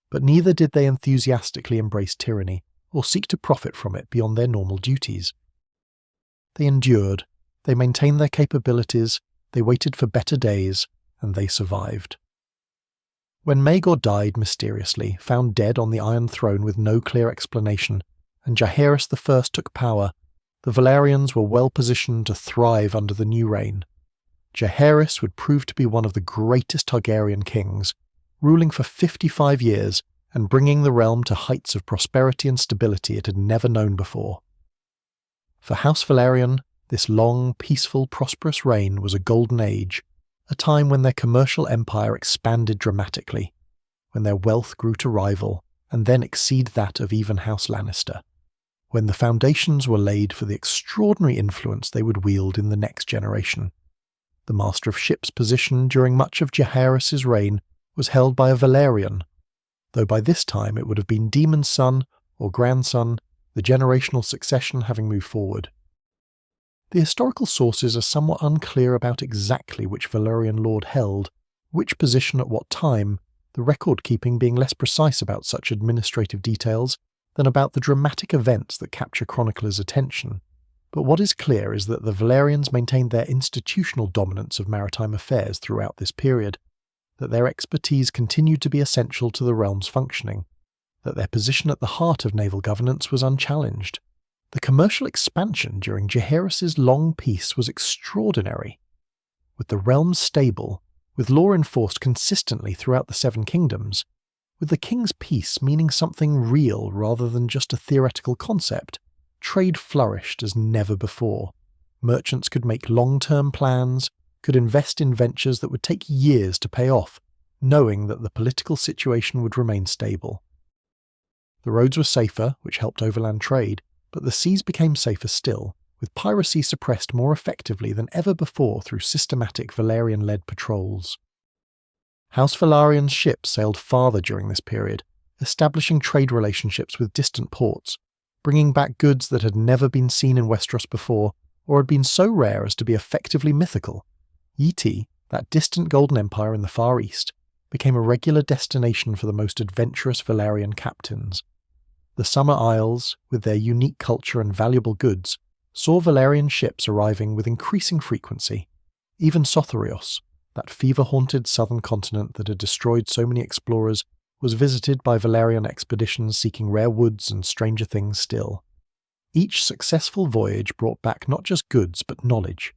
but neither did they enthusiastically embrace tyranny or seek to profit from it beyond their normal duties. They endured, they maintained their capabilities, they waited for better days, and they survived. When Maegor died mysteriously, found dead on the Iron Throne with no clear explanation, and Jaehaerys I took power, the Velaryons were well positioned to thrive under the new reign. Jaehaerys would prove to be one of the greatest Targaryen kings, ruling for 55 years and bringing the realm to heights of prosperity and stability it had never known before. For House Velaryon, this long, peaceful, prosperous reign was a golden age, a time when their commercial empire expanded dramatically, when their wealth grew to rival and then exceed that of even House Lannister, when the foundations were laid for the extraordinary influence they would wield in the next generation. The Master of Ships position during much of Jaehaerys' reign was held by a Velaryon, though by this time it would have been Daemon's son or grandson, the generational succession having moved forward. The historical sources are somewhat unclear about exactly which Velaryon lord held, which position at what time, the record-keeping being less precise about such administrative details than about the dramatic events that capture chroniclers' attention. But what is clear is that the Velaryons maintained their institutional dominance of maritime affairs throughout this period, that their expertise continued to be essential to the realm's functioning, that their position at the heart of naval governance was unchallenged. The commercial expansion during Jaehaerys' long peace was extraordinary. With the realm stable, with law enforced consistently throughout the Seven Kingdoms, with the king's peace meaning something real rather than just a theoretical concept, trade flourished as never before. Merchants could make long-term plans, could invest in ventures that would take years to pay off, knowing that the political situation would remain stable. The roads were safer, which helped overland trade, but the seas became safer still, with piracy suppressed more effectively than ever before through systematic Velaryon-led patrols. House Velaryon's ships sailed farther during this period, establishing trade relationships with distant ports, bringing back goods that had never been seen in Westeros before or had been so rare as to be effectively mythical. Yeti, that distant Golden Empire in the Far East, became a regular destination for the most adventurous Velaryon captains. The Summer Isles, with their unique culture and valuable goods, saw Velaryon ships arriving with increasing frequency. Even Sothorios, that fever-haunted southern continent that had destroyed so many explorers, was visited by Velaryon expeditions seeking rare woods and stranger things still. Each successful voyage brought back not just goods but knowledge.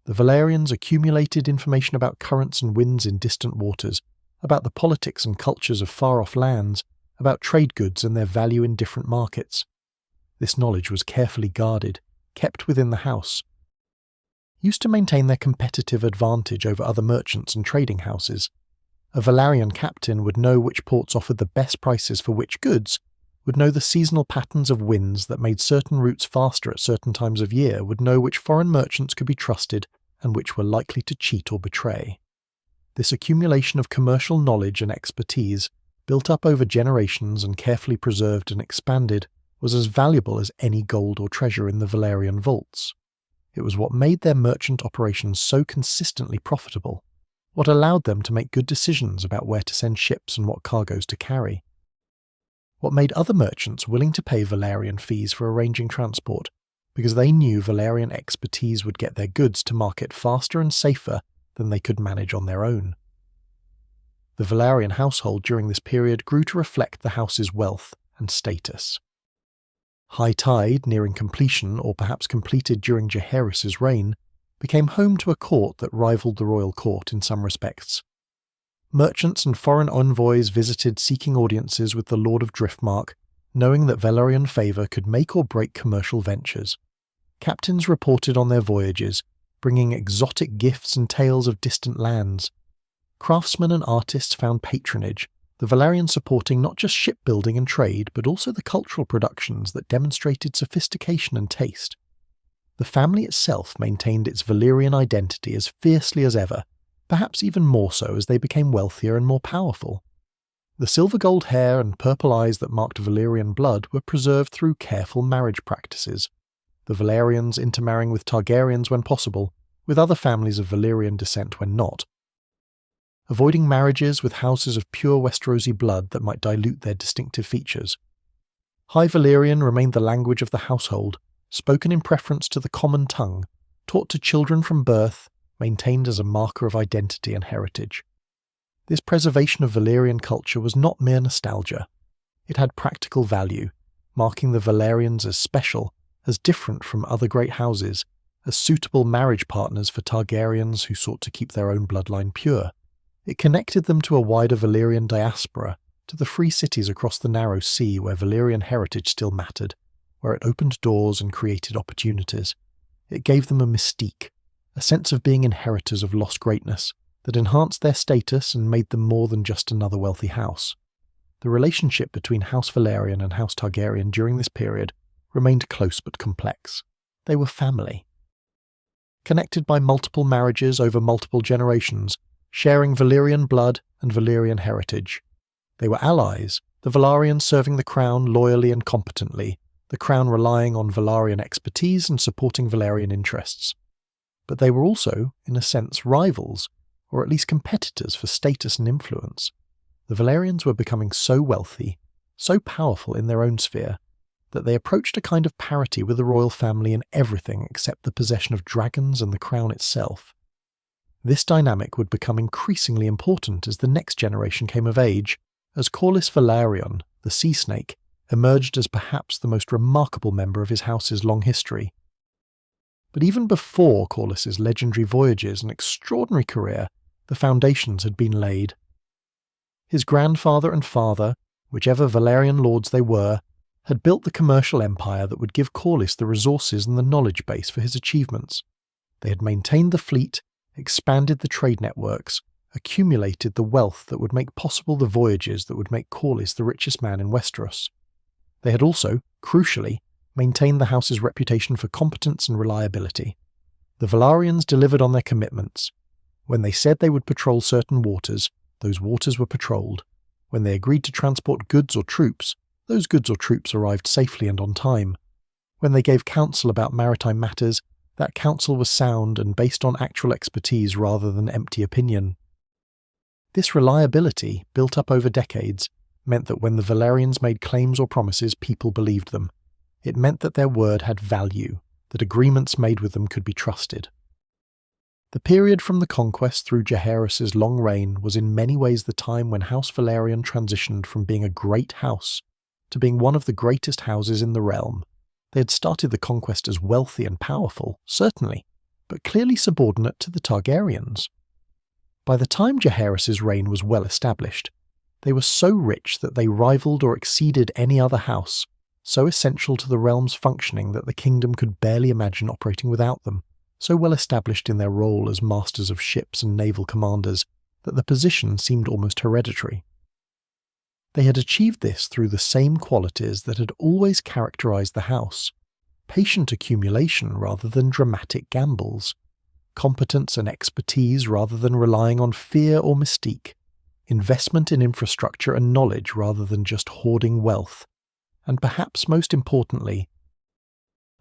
The Velaryons accumulated information about currents and winds in distant waters, about the politics and cultures of far-off lands, about trade goods and their value in different markets. This knowledge was carefully guarded, kept within the house, used to maintain their competitive advantage over other merchants and trading houses. A Velaryon captain would know which ports offered the best prices for which goods, would know the seasonal patterns of winds that made certain routes faster at certain times of year, would know which foreign merchants could be trusted and which were likely to cheat or betray. This accumulation of commercial knowledge and expertise, built up over generations and carefully preserved and expanded, was as valuable as any gold or treasure in the Velaryon vaults. It was what made their merchant operations so consistently profitable, what allowed them to make good decisions about where to send ships and what cargoes to carry, what made other merchants willing to pay Velaryon fees for arranging transport, because they knew Velaryon expertise would get their goods to market faster and safer than they could manage on their own. The Velaryon household during this period grew to reflect the house's wealth and status. High Tide, nearing completion or perhaps completed during Jaehaerys' reign, became home to a court that rivaled the royal court in some respects. Merchants and foreign envoys visited seeking audiences with the Lord of Driftmark, knowing that Velaryon favour could make or break commercial ventures. Captains reported on their voyages, bringing exotic gifts and tales of distant lands. Craftsmen and artists found patronage, the Velaryon supporting not just shipbuilding and trade, but also the cultural productions that demonstrated sophistication and taste. The family itself maintained its Valyrian identity as fiercely as ever, perhaps even more so as they became wealthier and more powerful. The silver-gold hair and purple eyes that marked Valyrian blood were preserved through careful marriage practices, the Velaryons intermarrying with Targaryens when possible, with other families of Valyrian descent when not, avoiding marriages with houses of pure Westerosi blood that might dilute their distinctive features. High Valyrian remained the language of the household, spoken in preference to the common tongue, taught to children from birth, maintained as a marker of identity and heritage. This preservation of Valyrian culture was not mere nostalgia. It had practical value, marking the Velaryons as special, as different from other great houses, as suitable marriage partners for Targaryens who sought to keep their own bloodline pure. It connected them to a wider Valyrian diaspora, to the free cities across the narrow sea where Valyrian heritage still mattered, where it opened doors and created opportunities. It gave them a mystique, a sense of being inheritors of lost greatness, that enhanced their status and made them more than just another wealthy house. The relationship between House Velaryon and House Targaryen during this period remained close but complex. They were family. Connected by multiple marriages over multiple generations, sharing Valyrian blood and Valyrian heritage. They were allies, the Velaryons serving the crown loyally and competently, the crown relying on Velaryon expertise and supporting Velaryon interests. But they were also, in a sense, rivals, or at least competitors for status and influence. The Velaryons were becoming so wealthy, so powerful in their own sphere, that they approached a kind of parity with the royal family in everything except the possession of dragons and the crown itself. This dynamic would become increasingly important as the next generation came of age, as Corlys Velaryon, the sea snake, emerged as perhaps the most remarkable member of his house's long history. But even before Corlys's legendary voyages and extraordinary career, the foundations had been laid. His grandfather and father, whichever Velaryon lords they were, had built the commercial empire that would give Corlys the resources and the knowledge base for his achievements. They had maintained the fleet, expanded the trade networks, accumulated the wealth that would make possible the voyages that would make Corlys the richest man in Westeros. They had also, crucially, maintained the house's reputation for competence and reliability. The Velaryons delivered on their commitments. When they said they would patrol certain waters, those waters were patrolled. When they agreed to transport goods or troops, those goods or troops arrived safely and on time. When they gave counsel about maritime matters, that counsel was sound and based on actual expertise rather than empty opinion. This reliability, built up over decades, meant that when the Velaryons made claims or promises, people believed them. It meant that their word had value, that agreements made with them could be trusted. The period from the Conquest through Jaehaerys' long reign was in many ways the time when House Velaryon transitioned from being a great house to being one of the greatest houses in the realm. They had started the Conquest as wealthy and powerful, certainly, but clearly subordinate to the Targaryens. By the time Jaehaerys' reign was well established, they were so rich that they rivaled or exceeded any other house, so essential to the realm's functioning that the kingdom could barely imagine operating without them, so well established in their role as masters of ships and naval commanders that the position seemed almost hereditary. They had achieved this through the same qualities that had always characterized the house: patient accumulation rather than dramatic gambles, competence and expertise rather than relying on fear or mystique, investment in infrastructure and knowledge rather than just hoarding wealth, and perhaps most importantly,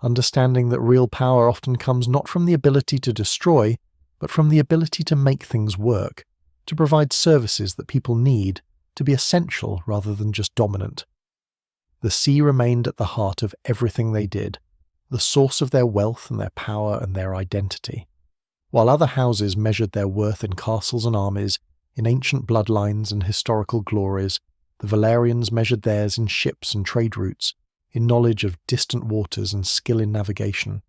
understanding that real power often comes not from the ability to destroy, but from the ability to make things work, to provide services that people need, to be essential rather than just dominant. The sea remained at the heart of everything they did, the source of their wealth and their power and their identity. While other houses measured their worth in castles and armies, in ancient bloodlines and historical glories, the Velaryons measured theirs in ships and trade routes, in knowledge of distant waters and skill in navigation.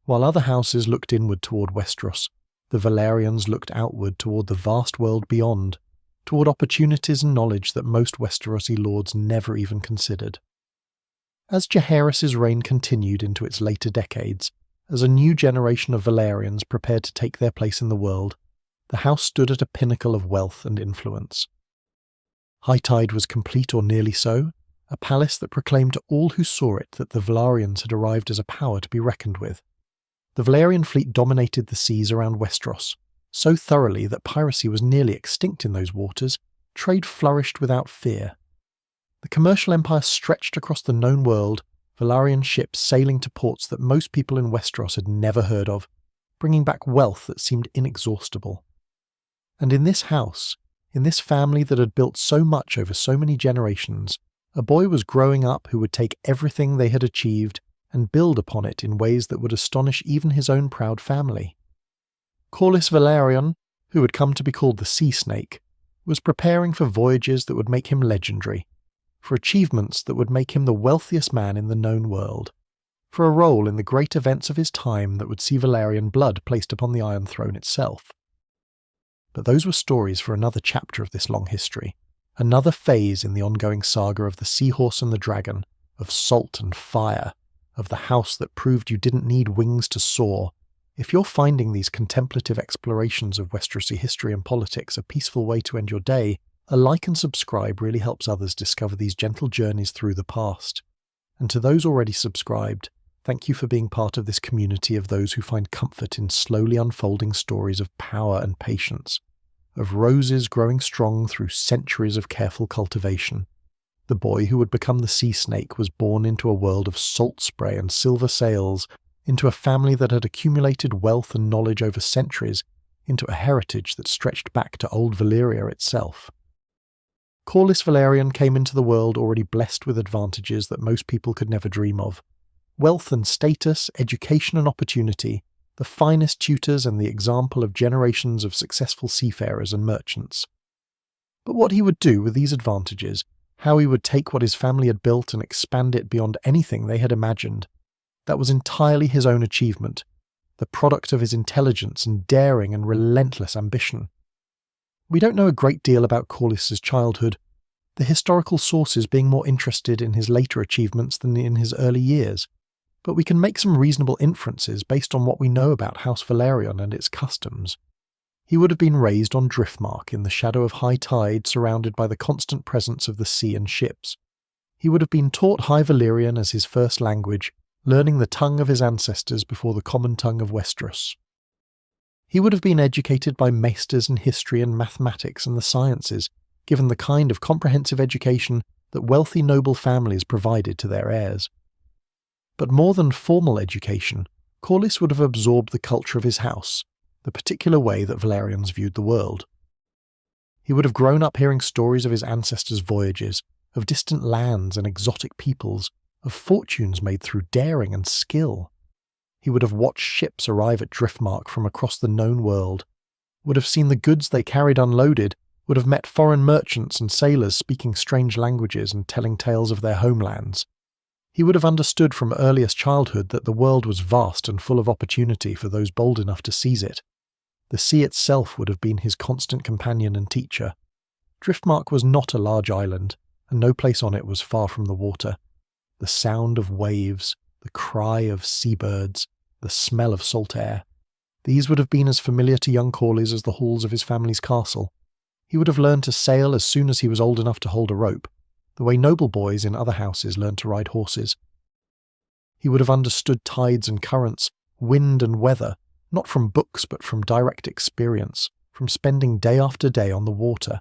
While other houses looked inward toward Westeros, the Velaryons looked outward toward the vast world beyond, toward opportunities and knowledge that most Westerosi lords never even considered. As Jaehaerys' reign continued into its later decades, as a new generation of Velaryons prepared to take their place in the world, the house stood at a pinnacle of wealth and influence. High tide was complete or nearly so, a palace that proclaimed to all who saw it that the Velaryons had arrived as a power to be reckoned with. The Velaryon fleet dominated the seas around Westeros, so thoroughly that piracy was nearly extinct in those waters, trade flourished without fear. The commercial empire stretched across the known world, Velaryon ships sailing to ports that most people in Westeros had never heard of, bringing back wealth that seemed inexhaustible. And in this house, in this family that had built so much over so many generations, a boy was growing up who would take everything they had achieved and build upon it in ways that would astonish even his own proud family. Corlys Velaryon, who had come to be called the Sea Snake, was preparing for voyages that would make him legendary, for achievements that would make him the wealthiest man in the known world, for a role in the great events of his time that would see Velaryon blood placed upon the Iron Throne itself. But those were stories for another chapter of this long history, another phase in the ongoing saga of the seahorse and the dragon, of salt and fire, of the house that proved you didn't need wings to soar. If you're finding these contemplative explorations of Westerosi history and politics a peaceful way to end your day, a like and subscribe really helps others discover these gentle journeys through the past. And to those already subscribed, thank you for being part of this community of those who find comfort in slowly unfolding stories of power and patience, of roses growing strong through centuries of careful cultivation. The boy who would become the sea snake was born into a world of salt spray and silver sails, into a family that had accumulated wealth and knowledge over centuries, into a heritage that stretched back to Old Valyria itself. Corlys Velaryon came into the world already blessed with advantages that most people could never dream of. Wealth and status, education and opportunity, the finest tutors and the example of generations of successful seafarers and merchants. But what he would do with these advantages, how he would take what his family had built and expand it beyond anything they had imagined, that was entirely his own achievement, the product of his intelligence and daring and relentless ambition. We don't know a great deal about Corlys' childhood, the historical sources being more interested in his later achievements than in his early years, but we can make some reasonable inferences based on what we know about House Velaryon and its customs. He would have been raised on Driftmark in the shadow of high tide, surrounded by the constant presence of the sea and ships. He would have been taught High Valyrian as his first language, learning the tongue of his ancestors before the common tongue of Westeros. He would have been educated by maesters in history and mathematics and the sciences, given the kind of comprehensive education that wealthy noble families provided to their heirs. But more than formal education, Corlys would have absorbed the culture of his house, the particular way that Velaryons viewed the world. He would have grown up hearing stories of his ancestors' voyages, of distant lands and exotic peoples, of fortunes made through daring and skill. He would have watched ships arrive at Driftmark from across the known world, would have seen the goods they carried unloaded, would have met foreign merchants and sailors speaking strange languages and telling tales of their homelands. He would have understood from earliest childhood that the world was vast and full of opportunity for those bold enough to seize it. The sea itself would have been his constant companion and teacher. Driftmark was not a large island, and no place on it was far from the water. The sound of waves, the cry of seabirds, the smell of salt air, these would have been as familiar to young Corlys as the halls of his family's castle. He would have learned to sail as soon as he was old enough to hold a rope, the way noble boys in other houses learn to ride horses. He would have understood tides and currents, wind and weather, not from books but from direct experience, from spending day after day on the water.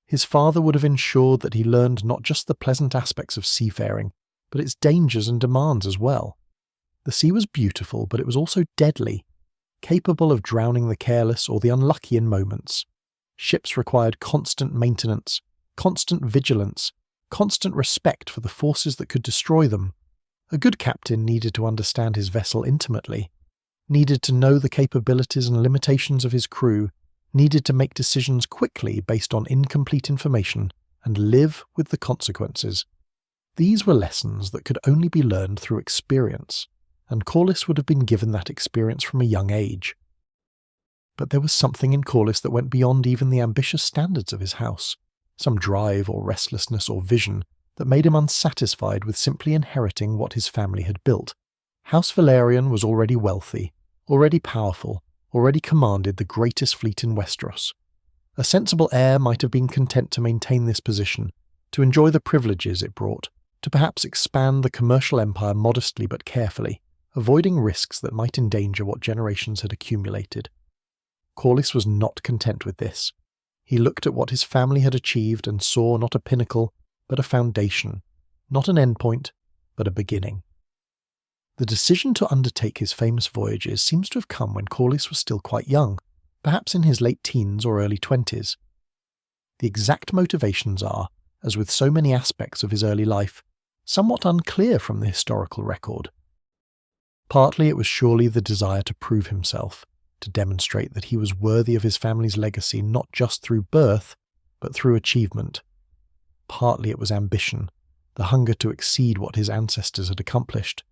His father would have ensured that he learned not just the pleasant aspects of seafaring, but its dangers and demands as well. The sea was beautiful, but it was also deadly, capable of drowning the careless or the unlucky in moments. Ships required constant maintenance, constant vigilance, constant respect for the forces that could destroy them. A good captain needed to understand his vessel intimately, needed to know the capabilities and limitations of his crew, needed to make decisions quickly based on incomplete information, and live with the consequences. These were lessons that could only be learned through experience, and Corlys would have been given that experience from a young age. But there was something in Corlys that went beyond even the ambitious standards of his house, some drive or restlessness or vision that made him unsatisfied with simply inheriting what his family had built. House Velaryon was already wealthy, already powerful, already commanded the greatest fleet in Westeros. A sensible heir might have been content to maintain this position, to enjoy the privileges it brought, to perhaps expand the commercial empire modestly but carefully, avoiding risks that might endanger what generations had accumulated. Corlys was not content with this. He looked at what his family had achieved and saw not a pinnacle, but a foundation, not an endpoint, but a beginning. The decision to undertake his famous voyages seems to have come when Corlys was still quite young, perhaps in his late teens or early 20s. The exact motivations are, as with so many aspects of his early life, somewhat unclear from the historical record. Partly it was surely the desire to prove himself, to demonstrate that he was worthy of his family's legacy not just through birth, but through achievement. Partly it was ambition, the hunger to exceed what his ancestors had accomplished,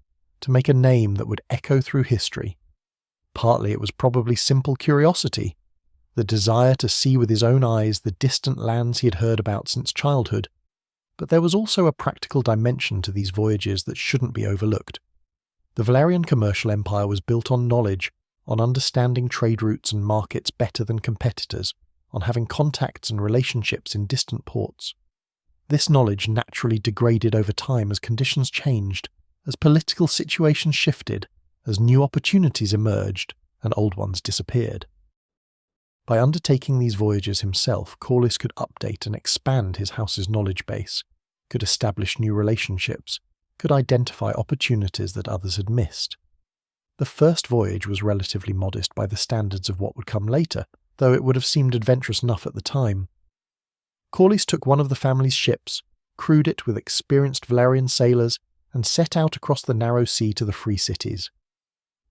to make a name that would echo through history. Partly it was probably simple curiosity, the desire to see with his own eyes the distant lands he had heard about since childhood. But there was also a practical dimension to these voyages that shouldn't be overlooked. The Velaryon commercial empire was built on knowledge, on understanding trade routes and markets better than competitors, on having contacts and relationships in distant ports. This knowledge naturally degraded over time as conditions changed, as political situations shifted, as new opportunities emerged and old ones disappeared. By undertaking these voyages himself, Corlys could update and expand his house's knowledge base, could establish new relationships, could identify opportunities that others had missed. The first voyage was relatively modest by the standards of what would come later, though it would have seemed adventurous enough at the time. Corlys took one of the family's ships, crewed it with experienced Velaryon sailors, and set out across the narrow sea to the free cities.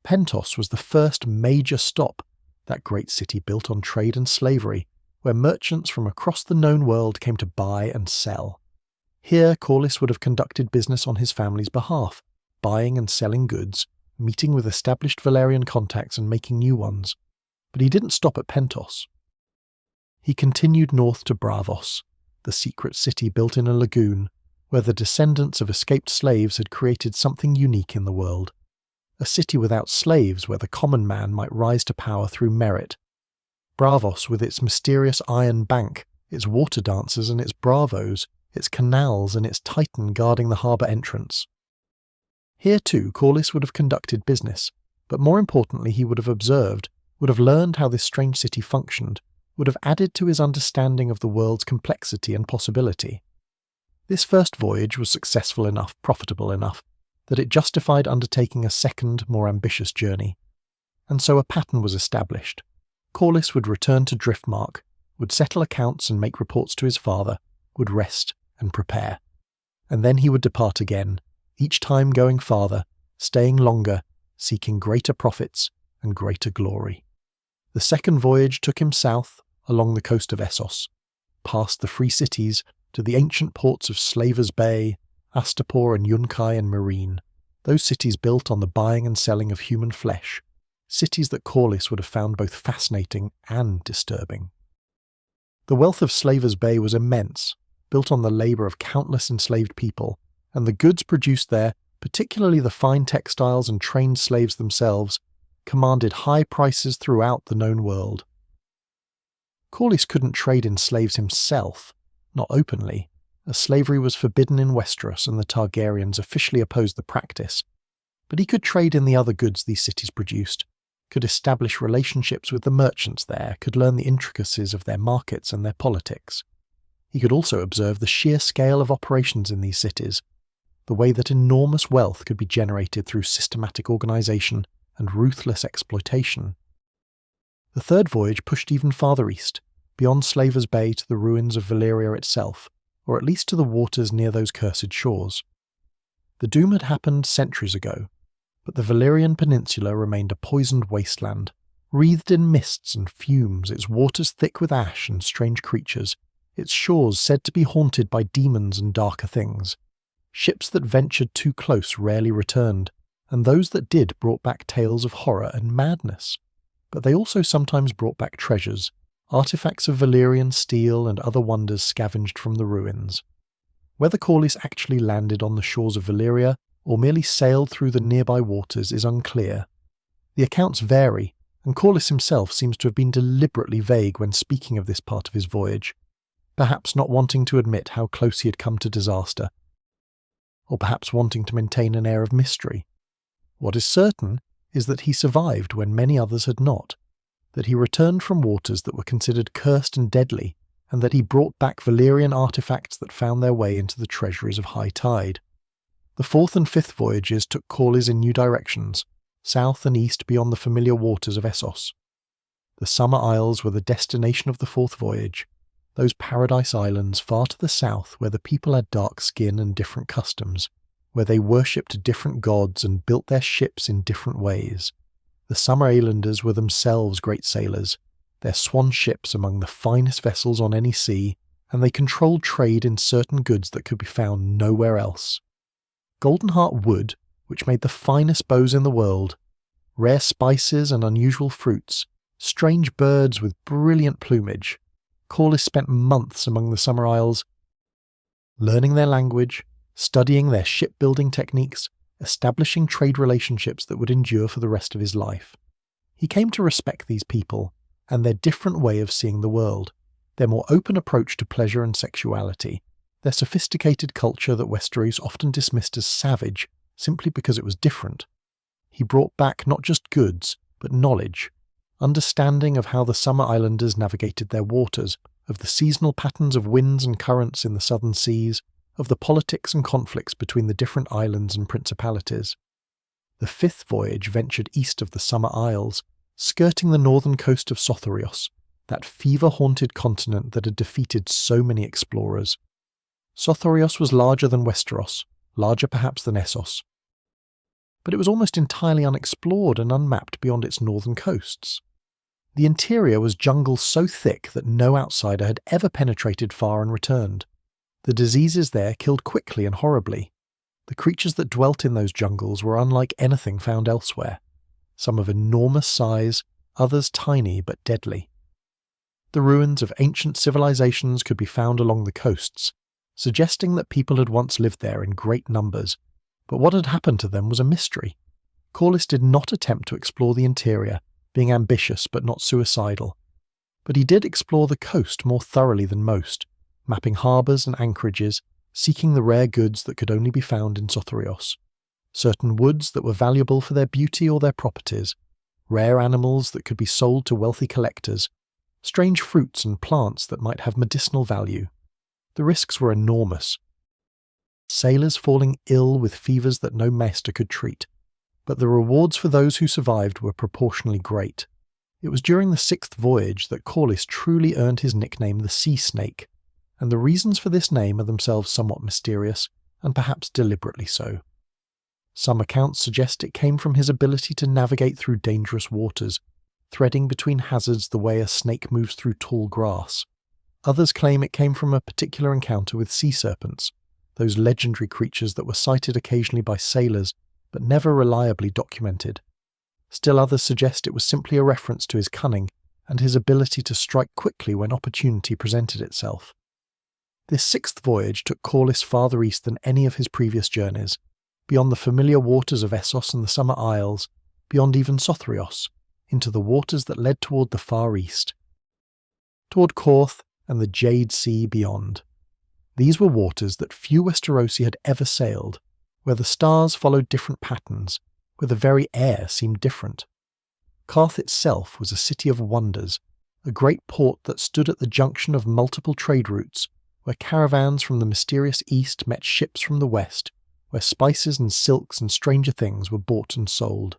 Pentos was the first major stop, that great city built on trade and slavery, where merchants from across the known world came to buy and sell. Here Corlys would have conducted business on his family's behalf, buying and selling goods, meeting with established Velaryon contacts and making new ones. But he didn't stop at Pentos. He continued north to Braavos, the secret city built in a lagoon, where the descendants of escaped slaves had created something unique in the world. A city without slaves where the common man might rise to power through merit. Braavos with its mysterious iron bank, its water dancers and its bravos, its canals and its titan guarding the harbour entrance. Here too Corlys would have conducted business, but more importantly he would have observed, would have learned how this strange city functioned, would have added to his understanding of the world's complexity and possibility. This first voyage was successful enough, profitable enough, that it justified undertaking a second, more ambitious journey. And so a pattern was established. Corlys would return to Driftmark, would settle accounts and make reports to his father, would rest and prepare. And then he would depart again, each time going farther, staying longer, seeking greater profits and greater glory. The second voyage took him south, along the coast of Essos, past the free cities to the ancient ports of Slavers Bay, Astapor and Yunkai and Meereen, those cities built on the buying and selling of human flesh, cities that Corlys would have found both fascinating and disturbing. The wealth of Slavers' Bay was immense, built on the labour of countless enslaved people, and the goods produced there, particularly the fine textiles and trained slaves themselves, commanded high prices throughout the known world. Corlys couldn't trade in slaves himself, not openly, as slavery was forbidden in Westeros and the Targaryens officially opposed the practice, but he could trade in the other goods these cities produced, could establish relationships with the merchants there, could learn the intricacies of their markets and their politics. He could also observe the sheer scale of operations in these cities, the way that enormous wealth could be generated through systematic organisation and ruthless exploitation. The third voyage pushed even farther east, beyond Slavers' Bay to the ruins of Valyria itself, or at least to the waters near those cursed shores. The doom had happened centuries ago, but the Valyrian peninsula remained a poisoned wasteland, wreathed in mists and fumes, its waters thick with ash and strange creatures, its shores said to be haunted by demons and darker things. Ships that ventured too close rarely returned, and those that did brought back tales of horror and madness. But they also sometimes brought back treasures, artifacts of Valyrian steel and other wonders scavenged from the ruins. Whether Corlys actually landed on the shores of Valyria or merely sailed through the nearby waters is unclear. The accounts vary, and Corlys himself seems to have been deliberately vague when speaking of this part of his voyage, perhaps not wanting to admit how close he had come to disaster, or perhaps wanting to maintain an air of mystery. What is certain is that he survived when many others had not, that he returned from waters that were considered cursed and deadly, and that he brought back Valyrian artifacts that found their way into the treasuries of high tide. The fourth and fifth voyages took Corlys in new directions, south and east beyond the familiar waters of Essos. The Summer Isles were the destination of the fourth voyage, those paradise islands far to the south where the people had dark skin and different customs, where they worshipped different gods and built their ships in different ways. The Summer Islanders were themselves great sailors, their swan ships among the finest vessels on any sea, and they controlled trade in certain goods that could be found nowhere else. Goldenheart wood, which made the finest bows in the world, rare spices and unusual fruits, strange birds with brilliant plumage. Corlys spent months among the Summer Isles, learning their language, studying their shipbuilding techniques, establishing trade relationships that would endure for the rest of his life. He came to respect these people and their different way of seeing the world, their more open approach to pleasure and sexuality, their sophisticated culture that Westeros often dismissed as savage simply because it was different. He brought back not just goods, but knowledge, understanding of how the Summer Islanders navigated their waters, of the seasonal patterns of winds and currents in the southern seas, of the politics and conflicts between the different islands and principalities. The fifth voyage ventured east of the Summer Isles, skirting the northern coast of Sothorios, that fever-haunted continent that had defeated so many explorers. Sothorios was larger than Westeros, larger perhaps than Essos, but it was almost entirely unexplored and unmapped beyond its northern coasts. The interior was jungle so thick that no outsider had ever penetrated far and returned. The diseases there killed quickly and horribly. The creatures that dwelt in those jungles were unlike anything found elsewhere, some of enormous size, others tiny but deadly. The ruins of ancient civilizations could be found along the coasts, suggesting that people had once lived there in great numbers, but what had happened to them was a mystery. Corlys did not attempt to explore the interior, being ambitious but not suicidal, but he did explore the coast more thoroughly than most, mapping harbours and anchorages, seeking the rare goods that could only be found in Sothorios, certain woods that were valuable for their beauty or their properties, rare animals that could be sold to wealthy collectors, strange fruits and plants that might have medicinal value. The risks were enormous. Sailors falling ill with fevers that no maester could treat, but the rewards for those who survived were proportionally great. It was during the sixth voyage that Corlys truly earned his nickname the Sea Snake, and the reasons for this name are themselves somewhat mysterious, and perhaps deliberately so. Some accounts suggest it came from his ability to navigate through dangerous waters, threading between hazards the way a snake moves through tall grass. Others claim it came from a particular encounter with sea serpents, those legendary creatures that were sighted occasionally by sailors but never reliably documented. Still others suggest it was simply a reference to his cunning and his ability to strike quickly when opportunity presented itself. This sixth voyage took Corlys farther east than any of his previous journeys, beyond the familiar waters of Essos and the Summer Isles, beyond even Sothrios, into the waters that led toward the far east, toward Korth and the Jade Sea beyond. These were waters that few Westerosi had ever sailed, where the stars followed different patterns, where the very air seemed different. Qarth itself was a city of wonders, a great port that stood at the junction of multiple trade routes, where caravans from the mysterious east met ships from the west, where spices and silks and stranger things were bought and sold.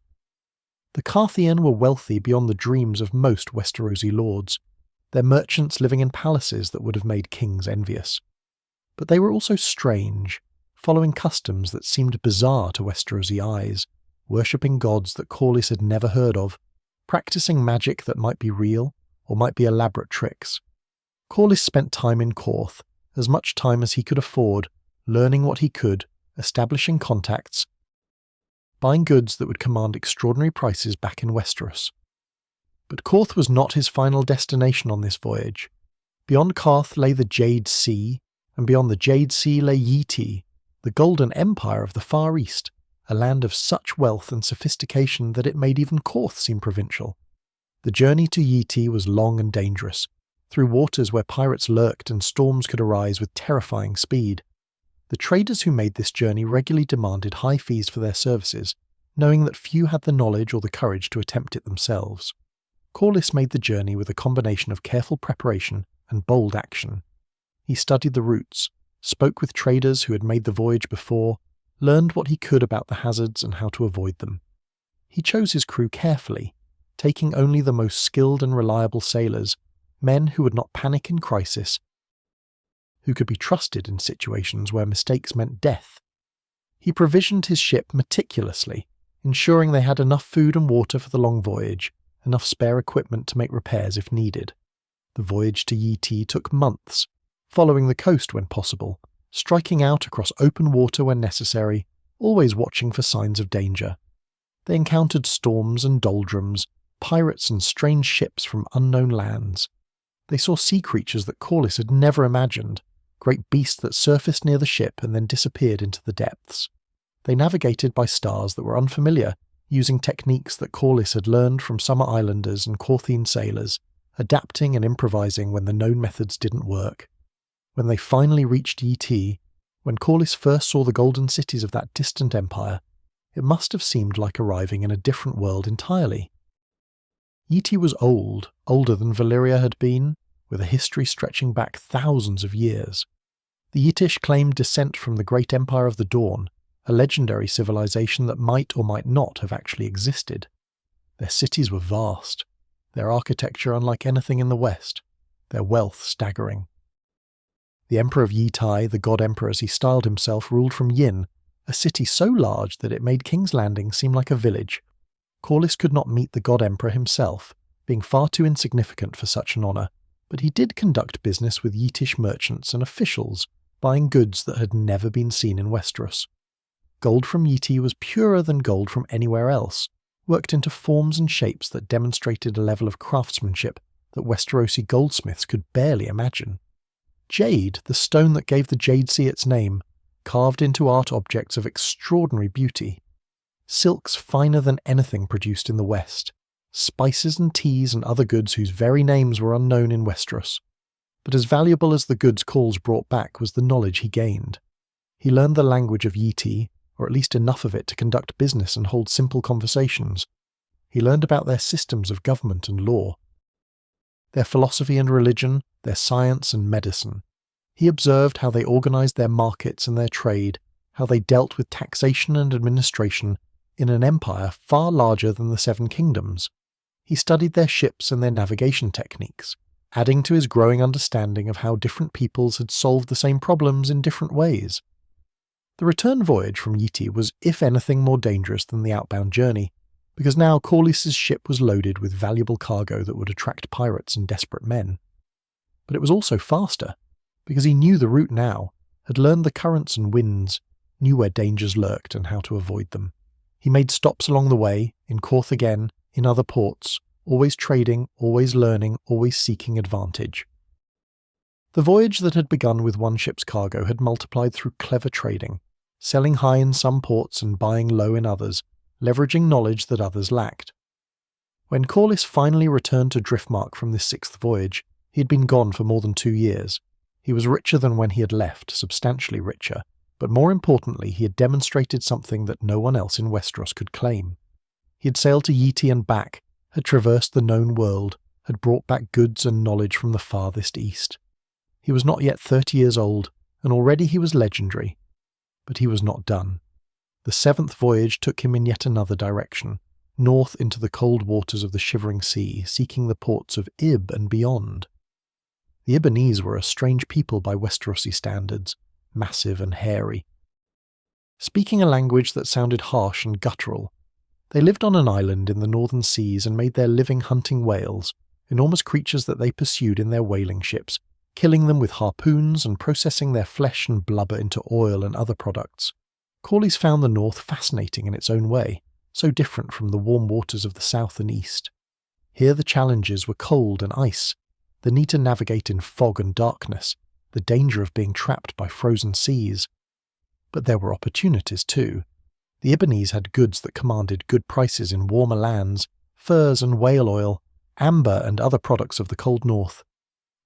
The Qarthian were wealthy beyond the dreams of most Westerosi lords, their merchants living in palaces that would have made kings envious. But they were also strange, following customs that seemed bizarre to Westerosi eyes, worshipping gods that Corlys had never heard of, practicing magic that might be real or might be elaborate tricks. Corlys spent time in Korth, as much time as he could afford, learning what he could, establishing contacts, buying goods that would command extraordinary prices back in Westeros. But Korth was not his final destination on this voyage. Beyond Qarth lay the Jade Sea, and beyond the Jade Sea lay Yiti, the golden empire of the Far East, a land of such wealth and sophistication that it made even Korth seem provincial. The journey to Yiti was long and dangerous, through waters where pirates lurked and storms could arise with terrifying speed. The traders who made this journey regularly demanded high fees for their services, knowing that few had the knowledge or the courage to attempt it themselves. Corlys made the journey with a combination of careful preparation and bold action. He studied the routes, spoke with traders who had made the voyage before, learned what he could about the hazards and how to avoid them. He chose his crew carefully, taking only the most skilled and reliable sailors, men who would not panic in crisis, who could be trusted in situations where mistakes meant death. He provisioned his ship meticulously, ensuring they had enough food and water for the long voyage, enough spare equipment to make repairs if needed. The voyage to Yiti took months, following the coast when possible, striking out across open water when necessary, always watching for signs of danger. They encountered storms and doldrums, pirates and strange ships from unknown lands. They saw sea creatures that Corlys had never imagined, great beasts that surfaced near the ship and then disappeared into the depths. They navigated by stars that were unfamiliar, using techniques that Corlys had learned from Summer Islanders and Korthian sailors, adapting and improvising when the known methods didn't work. When they finally reached Yiti, when Corlys first saw the golden cities of that distant empire, it must have seemed like arriving in a different world entirely. Yiti was old, older than Valyria had been, with a history stretching back thousands of years. The Yitish claimed descent from the great Empire of the Dawn, a legendary civilization that might or might not have actually existed. Their cities were vast, their architecture unlike anything in the West, their wealth staggering. The Emperor of Yitai, the God Emperor as he styled himself, ruled from Yin, a city so large that it made King's Landing seem like a village. Corlys could not meet the God Emperor himself, being far too insignificant for such an honour, but he did conduct business with Yitish merchants and officials, buying goods that had never been seen in Westeros. Gold from Yiti was purer than gold from anywhere else, worked into forms and shapes that demonstrated a level of craftsmanship that Westerosi goldsmiths could barely imagine. Jade, the stone that gave the Jade Sea its name, carved into art objects of extraordinary beauty. Silks finer than anything produced in the West. Spices and teas and other goods whose very names were unknown in Westeros. But as valuable as the goods calls brought back was the knowledge he gained. He learned the language of Yiti, or at least enough of it to conduct business and hold simple conversations. He learned about their systems of government and law, their philosophy and religion, their science and medicine. He observed how they organized their markets and their trade, how they dealt with taxation and administration in an empire far larger than the Seven Kingdoms. He studied their ships and their navigation techniques, adding to his growing understanding of how different peoples had solved the same problems in different ways. The return voyage from Yiti was, if anything, more dangerous than the outbound journey, because now Corlys's ship was loaded with valuable cargo that would attract pirates and desperate men. But it was also faster, because he knew the route now, had learned the currents and winds, knew where dangers lurked and how to avoid them. He made stops along the way, in Carthagena, in other ports, always trading, always learning, always seeking advantage. The voyage that had begun with one ship's cargo had multiplied through clever trading, selling high in some ports and buying low in others, leveraging knowledge that others lacked. When Corlys finally returned to Driftmark from this sixth voyage, he had been gone for more than 2 years. He was richer than when he had left, substantially richer, but more importantly he had demonstrated something that no one else in Westeros could claim. He had sailed to Yeti and back, had traversed the known world, had brought back goods and knowledge from the farthest east. He was not yet 30 years old, and already he was legendary. But he was not done. The 7th voyage took him in yet another direction, north into the cold waters of the Shivering Sea, seeking the ports of Ib and beyond. The Ibbenese were a strange people by Westerosi standards, massive and hairy. Speaking a language that sounded harsh and guttural, they lived on an island in the northern seas and made their living hunting whales, enormous creatures that they pursued in their whaling ships, killing them with harpoons and processing their flesh and blubber into oil and other products. Corlys found the north fascinating in its own way, so different from the warm waters of the south and east. Here the challenges were cold and ice, the need to navigate in fog and darkness, the danger of being trapped by frozen seas. But there were opportunities too. The Ibbenese had goods that commanded good prices in warmer lands, furs and whale oil, amber and other products of the cold north.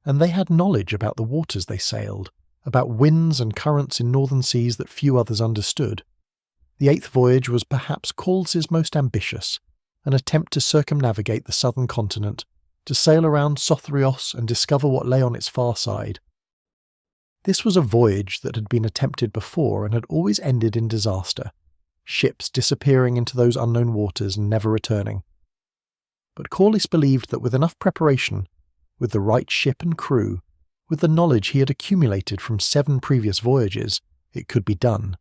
And they had knowledge about the waters they sailed, about winds and currents in northern seas that few others understood. The 8th voyage was perhaps Corlys's most ambitious, an attempt to circumnavigate the southern continent, to sail around Sothrios and discover what lay on its far side. This was a voyage that had been attempted before and had always ended in disaster, ships disappearing into those unknown waters and never returning. But Corlys believed that with enough preparation, with the right ship and crew, with the knowledge he had accumulated from 7 previous voyages, it could be done.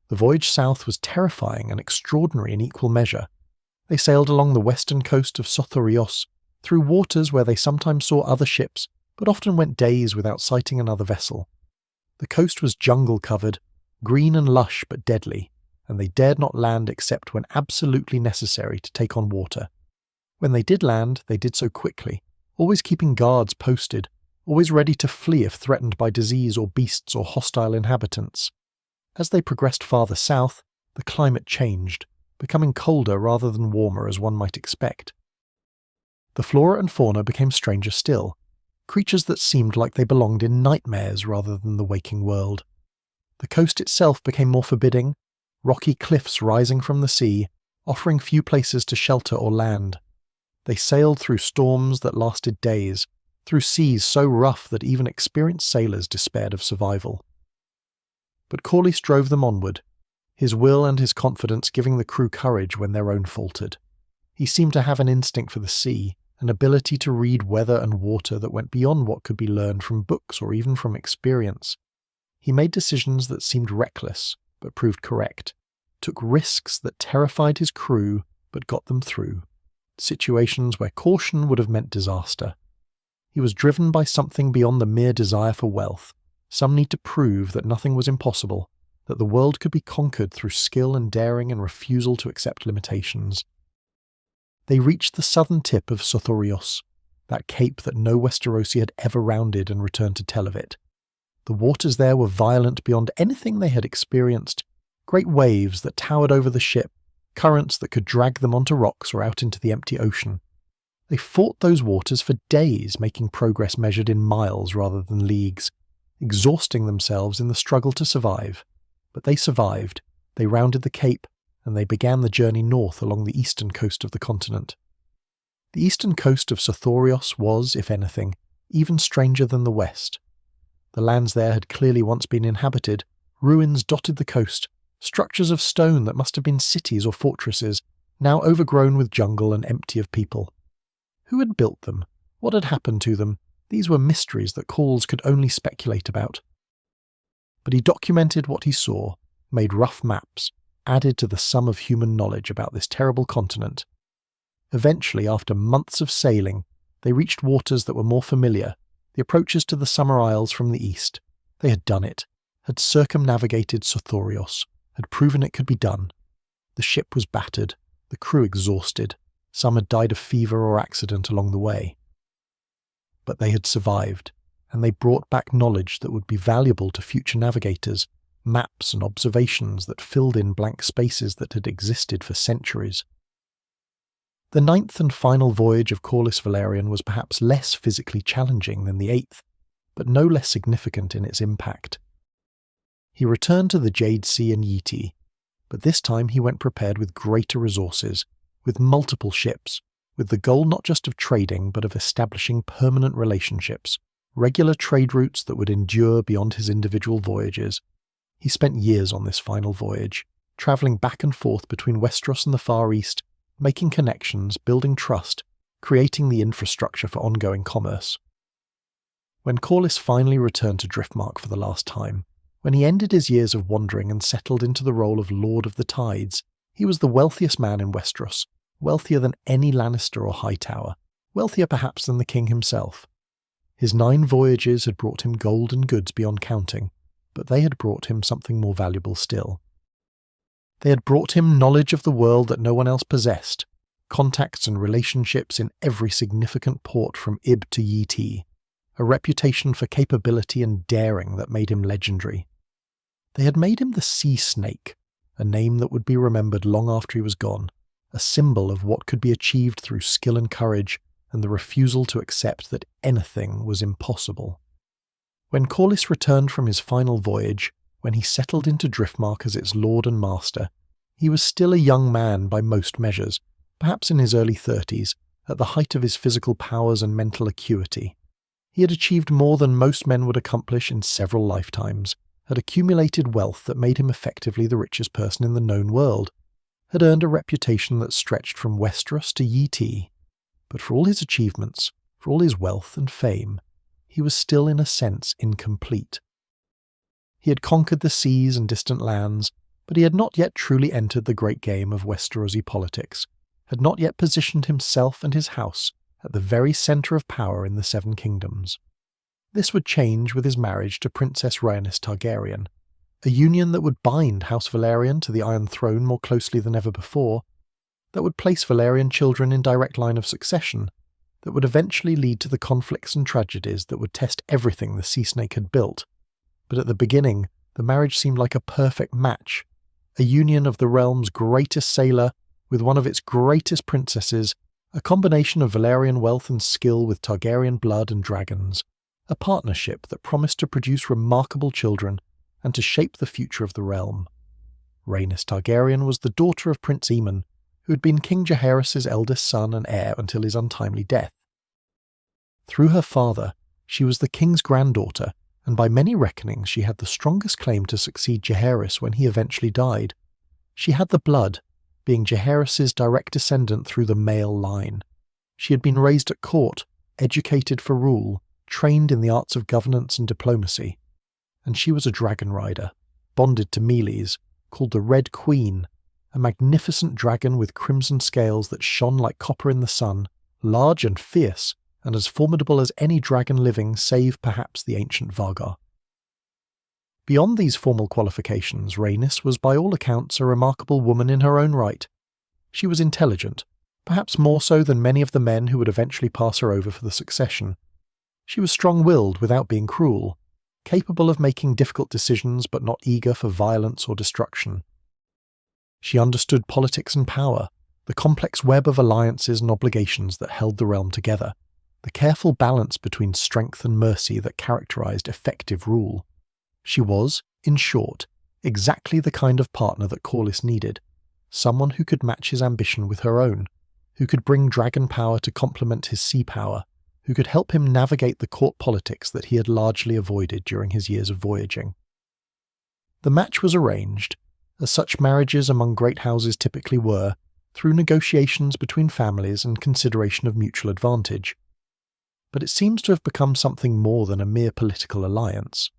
The voyage south was terrifying and extraordinary in equal measure. They sailed along the western coast of Sothrios, through waters where they sometimes saw other ships, but often went days without sighting another vessel. The coast was jungle-covered, green and lush but deadly, and they dared not land except when absolutely necessary to take on water. When they did land, they did so quickly, always keeping guards posted, always ready to flee if threatened by disease or beasts or hostile inhabitants. As they progressed farther south, the climate changed, becoming colder rather than warmer as one might expect. The flora and fauna became stranger still, creatures that seemed like they belonged in nightmares rather than the waking world. The coast itself became more forbidding, rocky cliffs rising from the sea, offering few places to shelter or land. They sailed through storms that lasted days, through seas so rough that even experienced sailors despaired of survival. But Corlys drove them onward, his will and his confidence giving the crew courage when their own faltered. He seemed to have an instinct for the sea, an ability to read weather and water that went beyond what could be learned from books or even from experience. He made decisions that seemed reckless, but proved correct, took risks that terrified his crew, but got them through. Situations where caution would have meant disaster. He was driven by something beyond the mere desire for wealth, some need to prove that nothing was impossible, that the world could be conquered through skill and daring and refusal to accept limitations. They reached the southern tip of Sothrios, that cape that no Westerosi had ever rounded, and returned to tell of it. The waters there were violent beyond anything they had experienced, great waves that towered over the ship, currents that could drag them onto rocks or out into the empty ocean. They fought those waters for days, making progress measured in miles rather than leagues, exhausting themselves in the struggle to survive. But they survived, they rounded the cape, and they began the journey north along the eastern coast of the continent. The eastern coast of Sothrios was, if anything, even stranger than the west. The lands there had clearly once been inhabited, ruins dotted the coast, structures of stone that must have been cities or fortresses, now overgrown with jungle and empty of people. Who had built them? What had happened to them? These were mysteries that Corlys could only speculate about. But he documented what he saw, made rough maps, added to the sum of human knowledge about this terrible continent. Eventually, after months of sailing, they reached waters that were more familiar, the approaches to the Summer Isles from the east. They had done it. had circumnavigated Sothorios, had proven it could be done. The ship was battered, the crew exhausted, some had died of fever or accident along the way. But they had survived, and they brought back knowledge that would be valuable to future navigators, maps and observations that filled in blank spaces that had existed for centuries. The 9th and final voyage of Corlys Velaryon was perhaps less physically challenging than the 8th, but no less significant in its impact. He returned to the Jade Sea and Yiti, but this time he went prepared with greater resources, with multiple ships, with the goal not just of trading but of establishing permanent relationships, regular trade routes that would endure beyond his individual voyages. He spent years on this final voyage, travelling back and forth between Westeros and the Far East, making connections, building trust, creating the infrastructure for ongoing commerce. When Corlys finally returned to Driftmark for the last time, when he ended his years of wandering and settled into the role of Lord of the Tides, he was the wealthiest man in Westeros, wealthier than any Lannister or Hightower, wealthier perhaps than the king himself. His 9 voyages had brought him gold and goods beyond counting, but they had brought him something more valuable still. They had brought him knowledge of the world that no one else possessed, contacts and relationships in every significant port from Ib to Yiti, a reputation for capability and daring that made him legendary. They had made him the Sea Snake, a name that would be remembered long after he was gone, a symbol of what could be achieved through skill and courage and the refusal to accept that anything was impossible. When Corlys returned from his final voyage, when he settled into Driftmark as its lord and master, he was still a young man by most measures, perhaps in his early 30s, at the height of his physical powers and mental acuity. He had achieved more than most men would accomplish in several lifetimes, had accumulated wealth that made him effectively the richest person in the known world, had earned a reputation that stretched from Westeros to Yiti. But for all his achievements, for all his wealth and fame, he was still in a sense incomplete. He had conquered the seas and distant lands, but he had not yet truly entered the great game of Westerosi politics, had not yet positioned himself and his house at the very centre of power in the Seven Kingdoms. This would change with his marriage to Princess Rhaenys Targaryen, a union that would bind House Velaryon to the Iron Throne more closely than ever before, that would place Velaryon children in direct line of succession, that would eventually lead to the conflicts and tragedies that would test everything the Sea Snake had built. But at the beginning, the marriage seemed like a perfect match, a union of the realm's greatest sailor with one of its greatest princesses, a combination of Velaryon wealth and skill with Targaryen blood and dragons, a partnership that promised to produce remarkable children and to shape the future of the realm. Rhaenys Targaryen was the daughter of Prince Aemon, who had been King Jaehaerys' eldest son and heir until his untimely death. Through her father, she was the king's granddaughter, and by many reckonings she had the strongest claim to succeed Jaehaerys when he eventually died. She had the blood, being Jaehaerys' direct descendant through the male line. She had been raised at court, educated for rule, trained in the arts of governance and diplomacy. And she was a dragon rider, bonded to Meleys, called the Red Queen, a magnificent dragon with crimson scales that shone like copper in the sun, large and fierce, and as formidable as any dragon living save perhaps the ancient Vargar. Beyond these formal qualifications, Rhaenys was by all accounts a remarkable woman in her own right. She was intelligent, perhaps more so than many of the men who would eventually pass her over for the succession. She was strong-willed without being cruel, capable of making difficult decisions but not eager for violence or destruction. She understood politics and power, the complex web of alliances and obligations that held the realm together, the careful balance between strength and mercy that characterized effective rule. She was, in short, exactly the kind of partner that Corlys needed, someone who could match his ambition with her own, who could bring dragon power to complement his sea power, who could help him navigate the court politics that he had largely avoided during his years of voyaging. The match was arranged, as such marriages among great houses typically were, through negotiations between families and consideration of mutual advantage. But it seems to have become something more than a mere political alliance.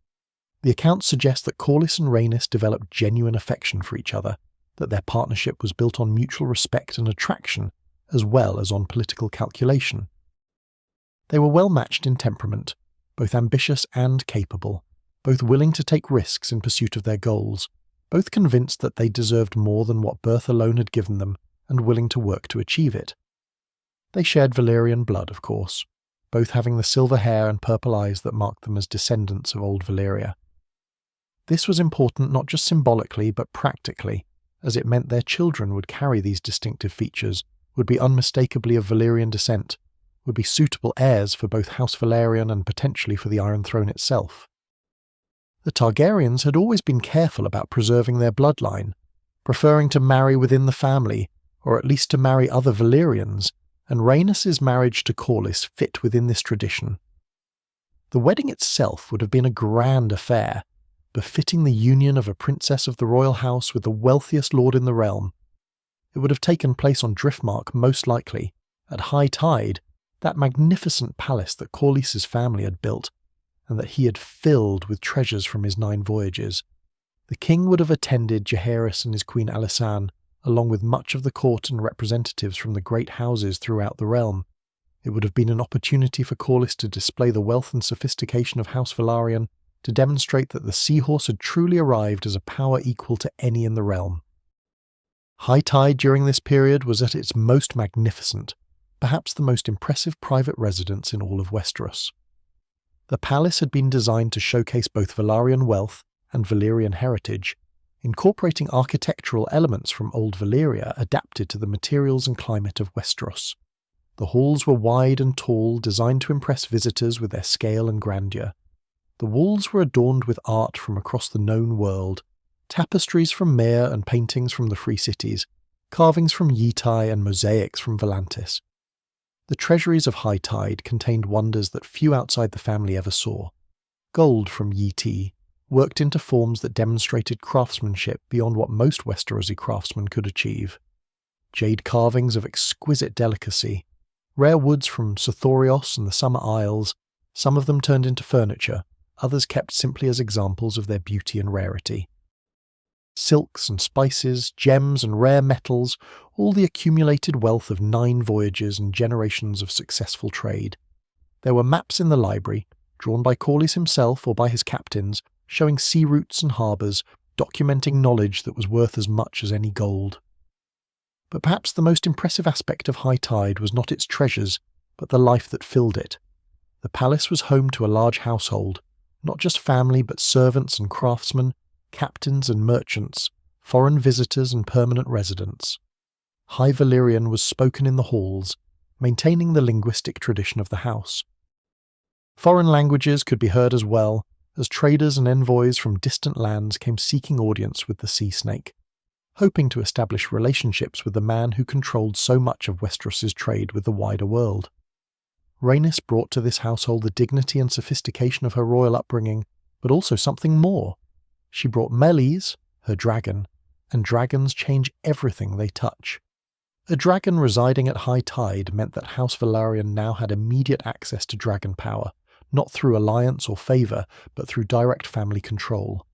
The accounts suggest that Corlys and Rhaenys developed genuine affection for each other, that their partnership was built on mutual respect and attraction, as well as on political calculation. They were well matched in temperament, both ambitious and capable, both willing to take risks in pursuit of their goals, both convinced that they deserved more than what birth alone had given them, and willing to work to achieve it. They shared Valyrian blood, of course, both having the silver hair and purple eyes that marked them as descendants of Old Valyria. This was important not just symbolically but practically, as it meant their children would carry these distinctive features, would be unmistakably of Valyrian descent, would be suitable heirs for both House Velaryon and potentially for the Iron Throne itself. The Targaryens had always been careful about preserving their bloodline, preferring to marry within the family, or at least to marry other Valyrians, and Rhaenys's marriage to Corlys fit within this tradition. The wedding itself would have been a grand affair, befitting the union of a princess of the royal house with the wealthiest lord in the realm. It would have taken place on Driftmark most likely, at high tide, that magnificent palace that Corlys's family had built, and that he had filled with treasures from his 9 voyages. The king would have attended Jaehaerys and his queen Alysanne, along with much of the court and representatives from the great houses throughout the realm. It would have been an opportunity for Corlys to display the wealth and sophistication of House Velaryon, to demonstrate that the seahorse had truly arrived as a power equal to any in the realm. High tide during this period was at its most magnificent, perhaps the most impressive private residence in all of Westeros. The palace had been designed to showcase both Velaryon wealth and Valyrian heritage, incorporating architectural elements from Old Valyria adapted to the materials and climate of Westeros. The halls were wide and tall, designed to impress visitors with their scale and grandeur. The walls were adorned with art from across the known world, tapestries from Myr and paintings from the Free Cities, carvings from Yitai and mosaics from Volantis. The treasuries of High Tide contained wonders that few outside the family ever saw. Gold from Yitai, worked into forms that demonstrated craftsmanship beyond what most Westerosi craftsmen could achieve. Jade carvings of exquisite delicacy, rare woods from Sothorios and the Summer Isles, some of them turned into furniture, others kept simply as examples of their beauty and rarity. Silks and spices, gems and rare metals, all the accumulated wealth of 9 voyages and generations of successful trade. There were maps in the library, drawn by Corlys himself or by his captains, showing sea routes and harbours, documenting knowledge that was worth as much as any gold. But perhaps the most impressive aspect of High Tide was not its treasures, but the life that filled it. The palace was home to a large household, not just family but servants and craftsmen, captains and merchants, foreign visitors and permanent residents. High Valyrian was spoken in the halls, maintaining the linguistic tradition of the house. Foreign languages could be heard as well, as traders and envoys from distant lands came seeking audience with the sea snake, hoping to establish relationships with the man who controlled so much of Westeros's trade with the wider world. Rhaenys brought to this household the dignity and sophistication of her royal upbringing, but also something more. She brought Meleys, her dragon, and dragons change everything they touch. A dragon residing at high tide meant that House Velaryon now had immediate access to dragon power, not through alliance or favour, but through direct family control.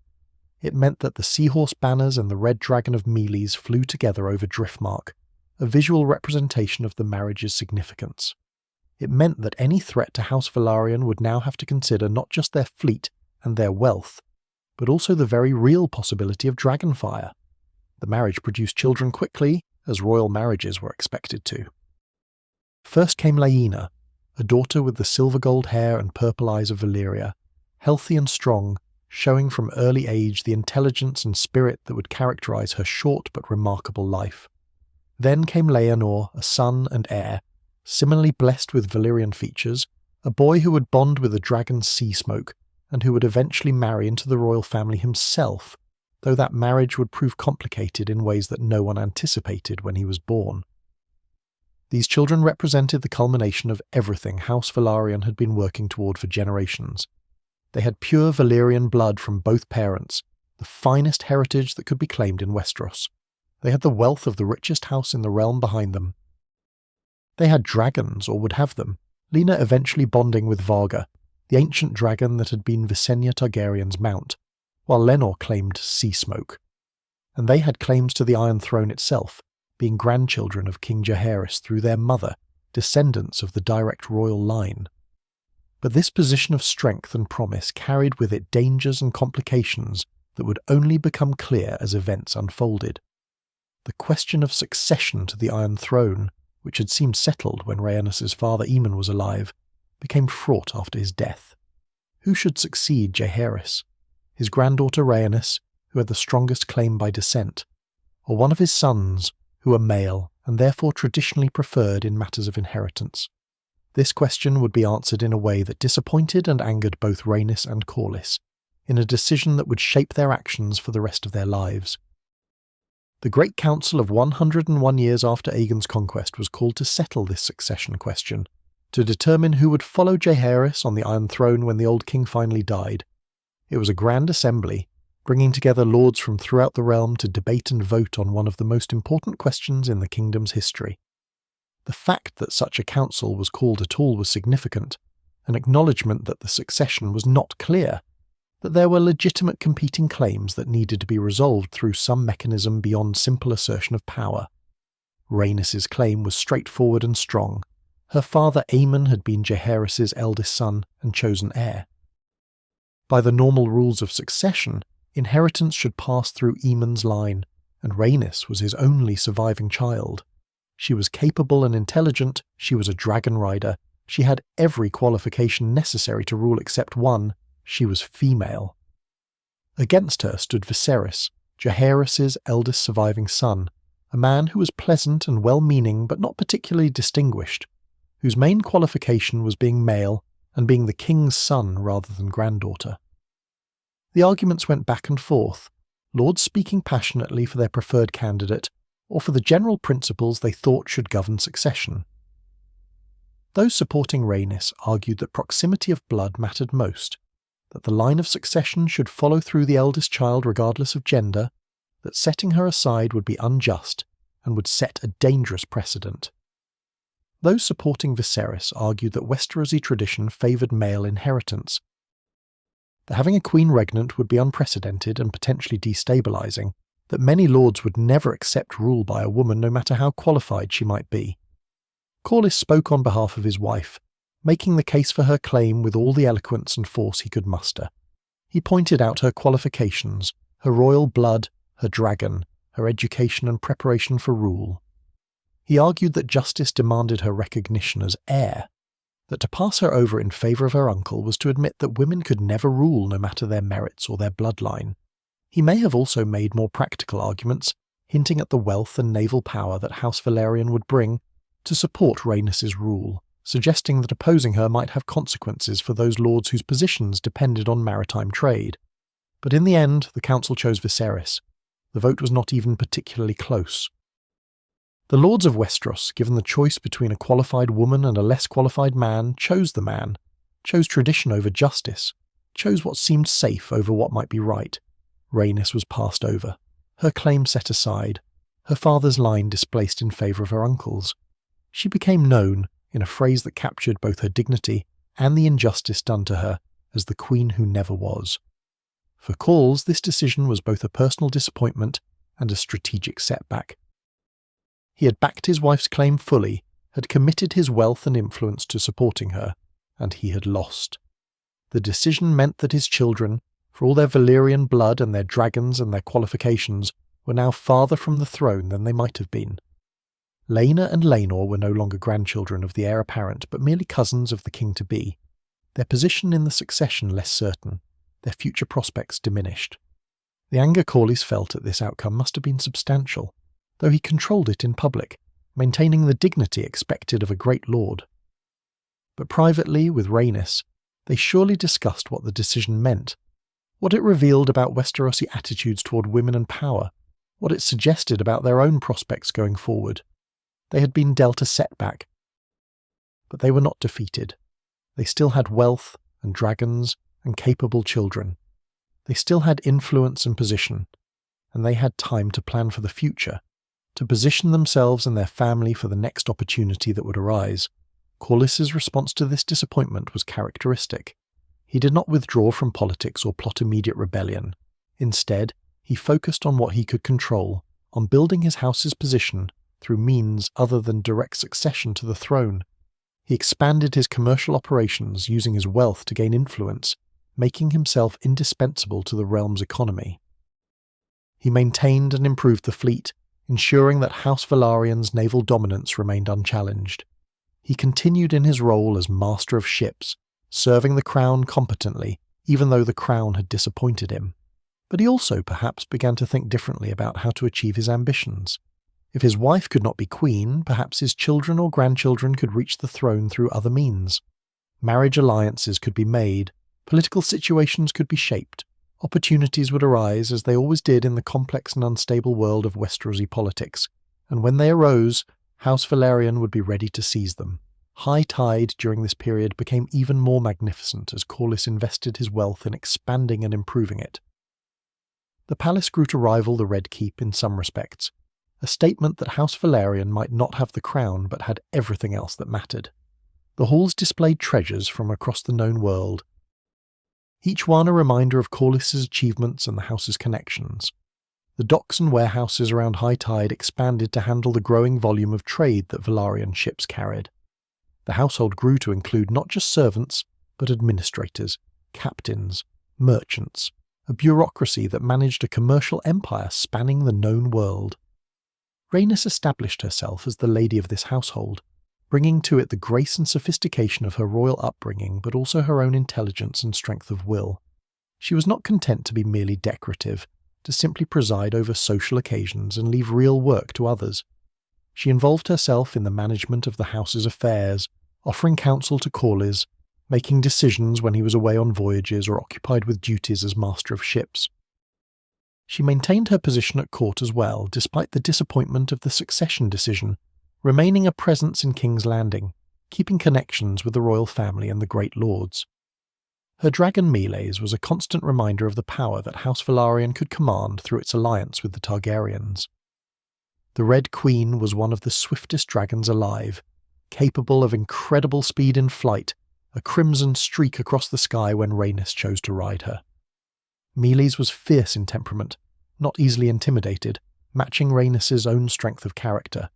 It meant that the seahorse banners and the red dragon of Meleys flew together over Driftmark, a visual representation of the marriage's significance. It meant that any threat to House Velaryon would now have to consider not just their fleet and their wealth, but also the very real possibility of dragonfire. The marriage produced children quickly, as royal marriages were expected to. First came Laena, a daughter with the silver-gold hair and purple eyes of Valyria, healthy and strong, showing from early age the intelligence and spirit that would characterize her short but remarkable life. Then came Laenor, a son and heir, similarly blessed with Valyrian features, a boy who would bond with the dragon's sea smoke, and who would eventually marry into the royal family himself, though that marriage would prove complicated in ways that no one anticipated when he was born. These children represented the culmination of everything House Velaryon had been working toward for generations. They had pure Valyrian blood from both parents, the finest heritage that could be claimed in Westeros. They had the wealth of the richest house in the realm behind them. They had dragons, or would have them, Lena eventually bonding with Varga, the ancient dragon that had been Visenya Targaryen's mount, while Lenor claimed sea smoke. And they had claims to the Iron Throne itself, being grandchildren of King Jaehaerys through their mother, descendants of the direct royal line. But this position of strength and promise carried with it dangers and complications that would only become clear as events unfolded. The question of succession to the Iron Throne, which had seemed settled when Rhaenys' father Aemon was alive, became fraught after his death. Who should succeed Jaehaerys? His granddaughter Rhaenys, who had the strongest claim by descent, or one of his sons, who were male and therefore traditionally preferred in matters of inheritance? This question would be answered in a way that disappointed and angered both Rhaenys and Corlys, in a decision that would shape their actions for the rest of their lives. The Great Council of 101 years after Aegon's conquest was called to settle this succession question, to determine who would follow Jaehaerys on the Iron Throne when the old king finally died. It was a grand assembly, bringing together lords from throughout the realm to debate and vote on one of the most important questions in the kingdom's history. The fact that such a council was called at all was significant, an acknowledgement that the succession was not clear, that there were legitimate competing claims that needed to be resolved through some mechanism beyond simple assertion of power. Rhaenys' claim was straightforward and strong. Her father Aemon had been Jaehaerys' eldest son and chosen heir. By the normal rules of succession, inheritance should pass through Aemon's line, and Rhaenys was his only surviving child. She was capable and intelligent, she was a dragon rider, she had every qualification necessary to rule except one: she was female. Against her stood Viserys, Jaehaerys' eldest surviving son, a man who was pleasant and well-meaning but not particularly distinguished, whose main qualification was being male and being the king's son rather than granddaughter. The arguments went back and forth, lords speaking passionately for their preferred candidate, or for the general principles they thought should govern succession. Those supporting Rhaenys argued that proximity of blood mattered most, that the line of succession should follow through the eldest child regardless of gender, that setting her aside would be unjust and would set a dangerous precedent. Those supporting Viserys argued that Westerosi tradition favoured male inheritance, that having a queen regnant would be unprecedented and potentially destabilising, that many lords would never accept rule by a woman no matter how qualified she might be. Corlys spoke on behalf of his wife, making the case for her claim with all the eloquence and force he could muster. He pointed out her qualifications, her royal blood, her dragon, her education and preparation for rule. He argued that justice demanded her recognition as heir, that to pass her over in favour of her uncle was to admit that women could never rule no matter their merits or their bloodline. He may have also made more practical arguments, hinting at the wealth and naval power that House Velaryon would bring to support Rhaenys' rule, suggesting that opposing her might have consequences for those lords whose positions depended on maritime trade. But in the end, the council chose Viserys. The vote was not even particularly close. The lords of Westeros, given the choice between a qualified woman and a less qualified man, chose the man, chose tradition over justice, chose what seemed safe over what might be right. Rhaenys was passed over, her claim set aside, her father's line displaced in favour of her uncle's. She became known, in a phrase that captured both her dignity and the injustice done to her, as the queen who never was. For Corlys, this decision was both a personal disappointment and a strategic setback. He had backed his wife's claim fully, had committed his wealth and influence to supporting her, and he had lost. The decision meant that his children, for all their Valyrian blood and their dragons and their qualifications, were now farther from the throne than they might have been. Laena and Laenor were no longer grandchildren of the heir apparent, but merely cousins of the king-to-be, their position in the succession less certain, their future prospects diminished. The anger Corlys felt at this outcome must have been substantial, though he controlled it in public, maintaining the dignity expected of a great lord. But privately, with Rhaenys, they surely discussed what the decision meant, what it revealed about Westerosi attitudes toward women and power, what it suggested about their own prospects going forward. They had been dealt a setback, but they were not defeated. They still had wealth and dragons and capable children. They still had influence and position, and they had time to plan for the future, to position themselves and their family for the next opportunity that would arise. Corlys's response to this disappointment was characteristic. He did not withdraw from politics or plot immediate rebellion. Instead, he focused on what he could control, on building his house's position through means other than direct succession to the throne. He expanded his commercial operations using his wealth to gain influence, making himself indispensable to the realm's economy. He maintained and improved the fleet, ensuring that House Velaryon's naval dominance remained unchallenged. He continued in his role as master of ships, serving the crown competently, even though the crown had disappointed him. But he also perhaps began to think differently about how to achieve his ambitions. If his wife could not be queen, perhaps his children or grandchildren could reach the throne through other means. Marriage alliances could be made, political situations could be shaped, opportunities would arise as they always did in the complex and unstable world of Westerosi politics, and when they arose, House Velaryon would be ready to seize them. High tide during this period became even more magnificent as Corlys invested his wealth in expanding and improving it. The palace grew to rival the Red Keep in some respects, a statement that House Velaryon might not have the crown but had everything else that mattered. The halls displayed treasures from across the known world, each one a reminder of Corlys's achievements and the house's connections. The docks and warehouses around high tide expanded to handle the growing volume of trade that Velaryon ships carried. The household grew to include not just servants, but administrators, captains, merchants, a bureaucracy that managed a commercial empire spanning the known world. Rhaenys established herself as the lady of this household, bringing to it the grace and sophistication of her royal upbringing, but also her own intelligence and strength of will. She was not content to be merely decorative, to simply preside over social occasions and leave real work to others. She involved herself in the management of the house's affairs, offering counsel to Corlys, making decisions when he was away on voyages or occupied with duties as master of ships. She maintained her position at court as well, despite the disappointment of the succession decision, remaining a presence in King's Landing, keeping connections with the royal family and the great lords. Her dragon melees was a constant reminder of the power that House Velaryon could command through its alliance with the Targaryens. The Red Queen was one of the swiftest dragons alive, capable of incredible speed in flight, a crimson streak across the sky when Rhaenys chose to ride her. Melees was fierce in temperament, not easily intimidated, matching Rhaenys's own strength of character.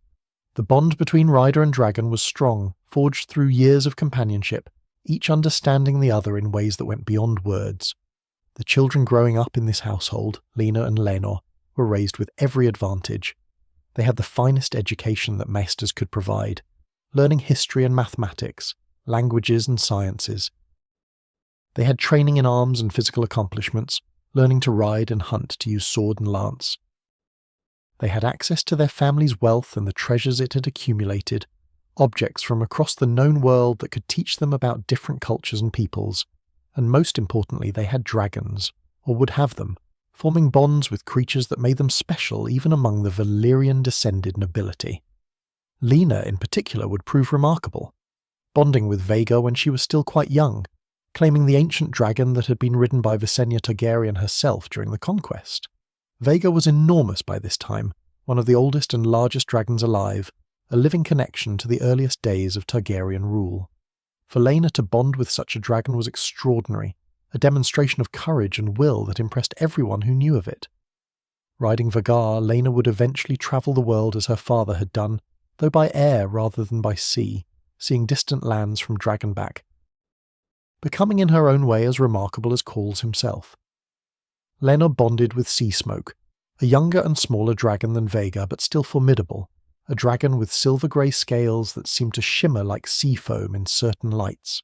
The bond between rider and dragon was strong, forged through years of companionship, each understanding the other in ways that went beyond words. The children growing up in this household, Lena and Laenor, were raised with every advantage. They had the finest education that maesters could provide, learning history and mathematics, languages and sciences. They had training in arms and physical accomplishments, learning to ride and hunt to use sword and lance. They had access to their family's wealth and the treasures it had accumulated, objects from across the known world that could teach them about different cultures and peoples, and most importantly they had dragons, or would have them, forming bonds with creatures that made them special even among the Valyrian-descended nobility. Lena in particular would prove remarkable, bonding with Vhagar when she was still quite young, claiming the ancient dragon that had been ridden by Visenya Targaryen herself during the Conquest. Vhagar was enormous by this time, one of the oldest and largest dragons alive, a living connection to the earliest days of Targaryen rule. For Lena to bond with such a dragon was extraordinary, a demonstration of courage and will that impressed everyone who knew of it. Riding Vhagar, Lena would eventually travel the world as her father had done, though by air rather than by sea, seeing distant lands from Dragonback, becoming in her own way as remarkable as Corlys himself. Lena bonded with Seasmoke, a younger and smaller dragon than Vhagar but still formidable, a dragon with silver-grey scales that seemed to shimmer like sea foam in certain lights.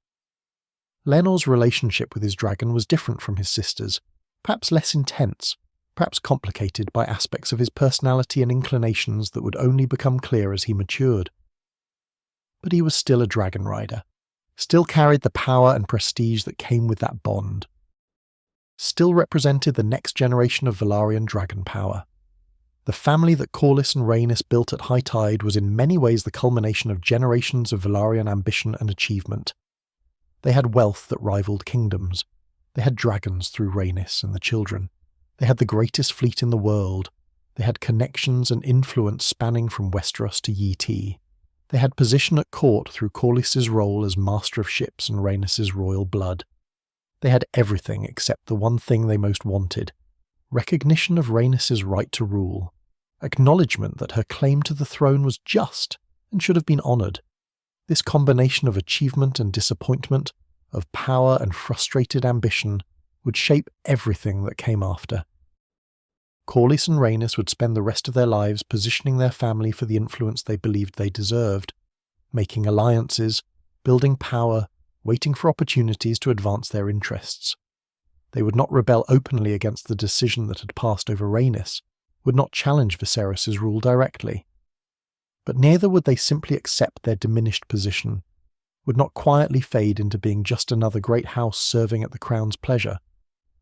Lenor's relationship with his dragon was different from his sister's, perhaps less intense, perhaps complicated by aspects of his personality and inclinations that would only become clear as he matured. But he was still a dragon rider, still carried the power and prestige that came with that bond, still represented the next generation of Velaryon dragon power. The family that Corlys and Rhaenys built at high tide was in many ways the culmination of generations of Velaryon ambition and achievement. They had wealth that rivaled kingdoms. They had dragons through Rhaenys and the children. They had the greatest fleet in the world. They had connections and influence spanning from Westeros to Yi Ti. They had position at court through Corlys's role as master of ships and Rhaenys's royal blood. They had everything except the one thing they most wanted: recognition of Rhaenys's right to rule, acknowledgement that her claim to the throne was just and should have been honoured. This combination of achievement and disappointment, of power and frustrated ambition, would shape everything that came after. Corlys and Rhaenys would spend the rest of their lives positioning their family for the influence they believed they deserved, making alliances, building power, waiting for opportunities to advance their interests. They would not rebel openly against the decision that had passed over Rhaenys, would not challenge Viserys' rule directly. But neither would they simply accept their diminished position, would not quietly fade into being just another great house serving at the crown's pleasure.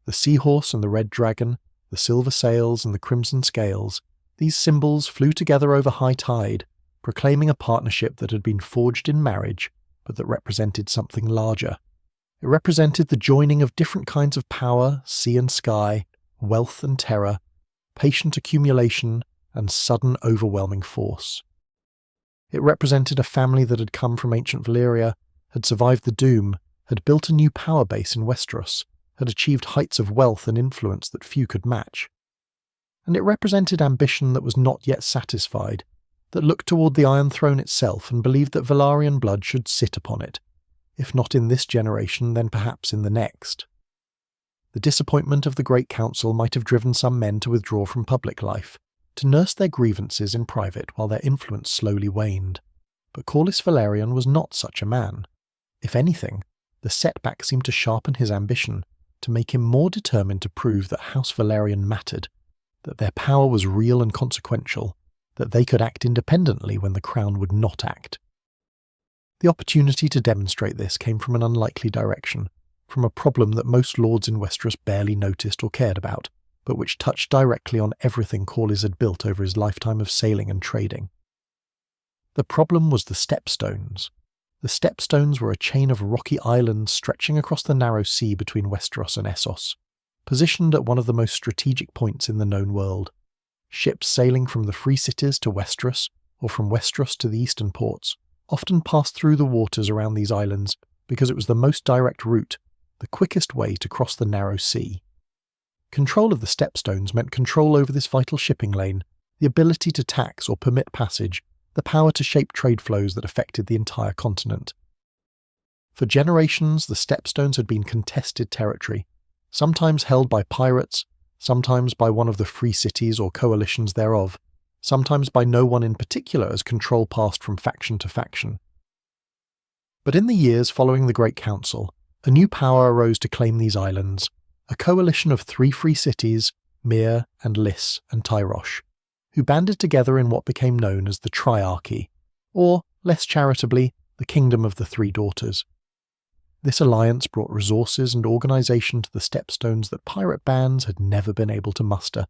The seahorse and the red dragon, the silver sails and the crimson scales, these symbols flew together over high tide, proclaiming a partnership that had been forged in marriage, but that represented something larger. It represented the joining of different kinds of power, sea and sky, wealth and terror, patient accumulation, and sudden overwhelming force. It represented a family that had come from ancient Valyria, had survived the Doom, had built a new power base in Westeros, had achieved heights of wealth and influence that few could match. And it represented ambition that was not yet satisfied, that looked toward the Iron Throne itself and believed that Velaryon blood should sit upon it, if not in this generation, then perhaps in the next. The disappointment of the Great Council might have driven some men to withdraw from public life, to nurse their grievances in private while their influence slowly waned. But Corlys Velaryon was not such a man. If anything, the setback seemed to sharpen his ambition, to make him more determined to prove that House Velaryon mattered, that their power was real and consequential, that they could act independently when the crown would not act. The opportunity to demonstrate this came from an unlikely direction, from a problem that most lords in Westeros barely noticed or cared about, but which touched directly on everything Corlys had built over his lifetime of sailing and trading. The problem was the Stepstones. The Stepstones were a chain of rocky islands stretching across the narrow sea between Westeros and Essos, positioned at one of the most strategic points in the known world. Ships sailing from the Free Cities to Westeros, or from Westeros to the eastern ports, often passed through the waters around these islands because it was the most direct route, the quickest way to cross the narrow sea. Control of the Stepstones meant control over this vital shipping lane, the ability to tax or permit passage, the power to shape trade flows that affected the entire continent. For generations, the Stepstones had been contested territory, sometimes held by pirates, sometimes by one of the free cities or coalitions thereof, sometimes by no one in particular as control passed from faction to faction. But in the years following the Great Council, a new power arose to claim these islands, a coalition of 3 free cities, Myr and Lys and Tyrosh, who banded together in what became known as the Triarchy, or, less charitably, the Kingdom of the Three Daughters. This alliance brought resources and organisation to the Stepstones that pirate bands had never been able to muster,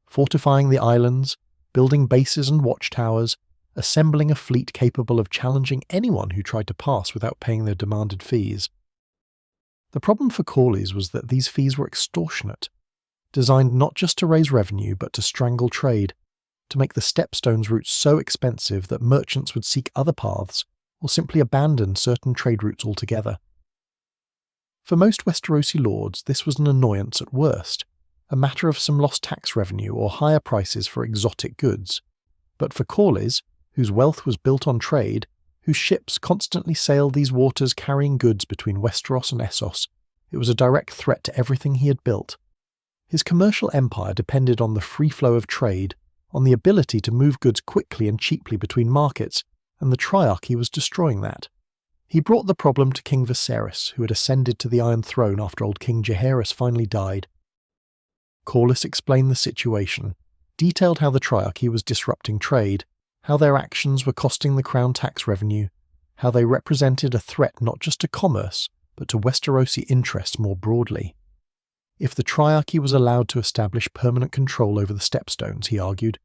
fortifying the islands, building bases and watchtowers, assembling a fleet capable of challenging anyone who tried to pass without paying their demanded fees. The problem for Corlys was that these fees were extortionate, designed not just to raise revenue but to strangle trade, to make the Stepstones routes so expensive that merchants would seek other paths or simply abandon certain trade routes altogether. For most Westerosi lords, this was an annoyance at worst, a matter of some lost tax revenue or higher prices for exotic goods. But for Corlys, whose wealth was built on trade, whose ships constantly sailed these waters carrying goods between Westeros and Essos, it was a direct threat to everything he had built. His commercial empire depended on the free flow of trade, on the ability to move goods quickly and cheaply between markets, and the Triarchy was destroying that. He brought the problem to King Viserys, who had ascended to the Iron Throne after old King Jaehaerys finally died. Corlys explained the situation, detailed how the Triarchy was disrupting trade, how their actions were costing the crown tax revenue, how they represented a threat not just to commerce, but to Westerosi interests more broadly. If the Triarchy was allowed to establish permanent control over the Stepstones, he argued,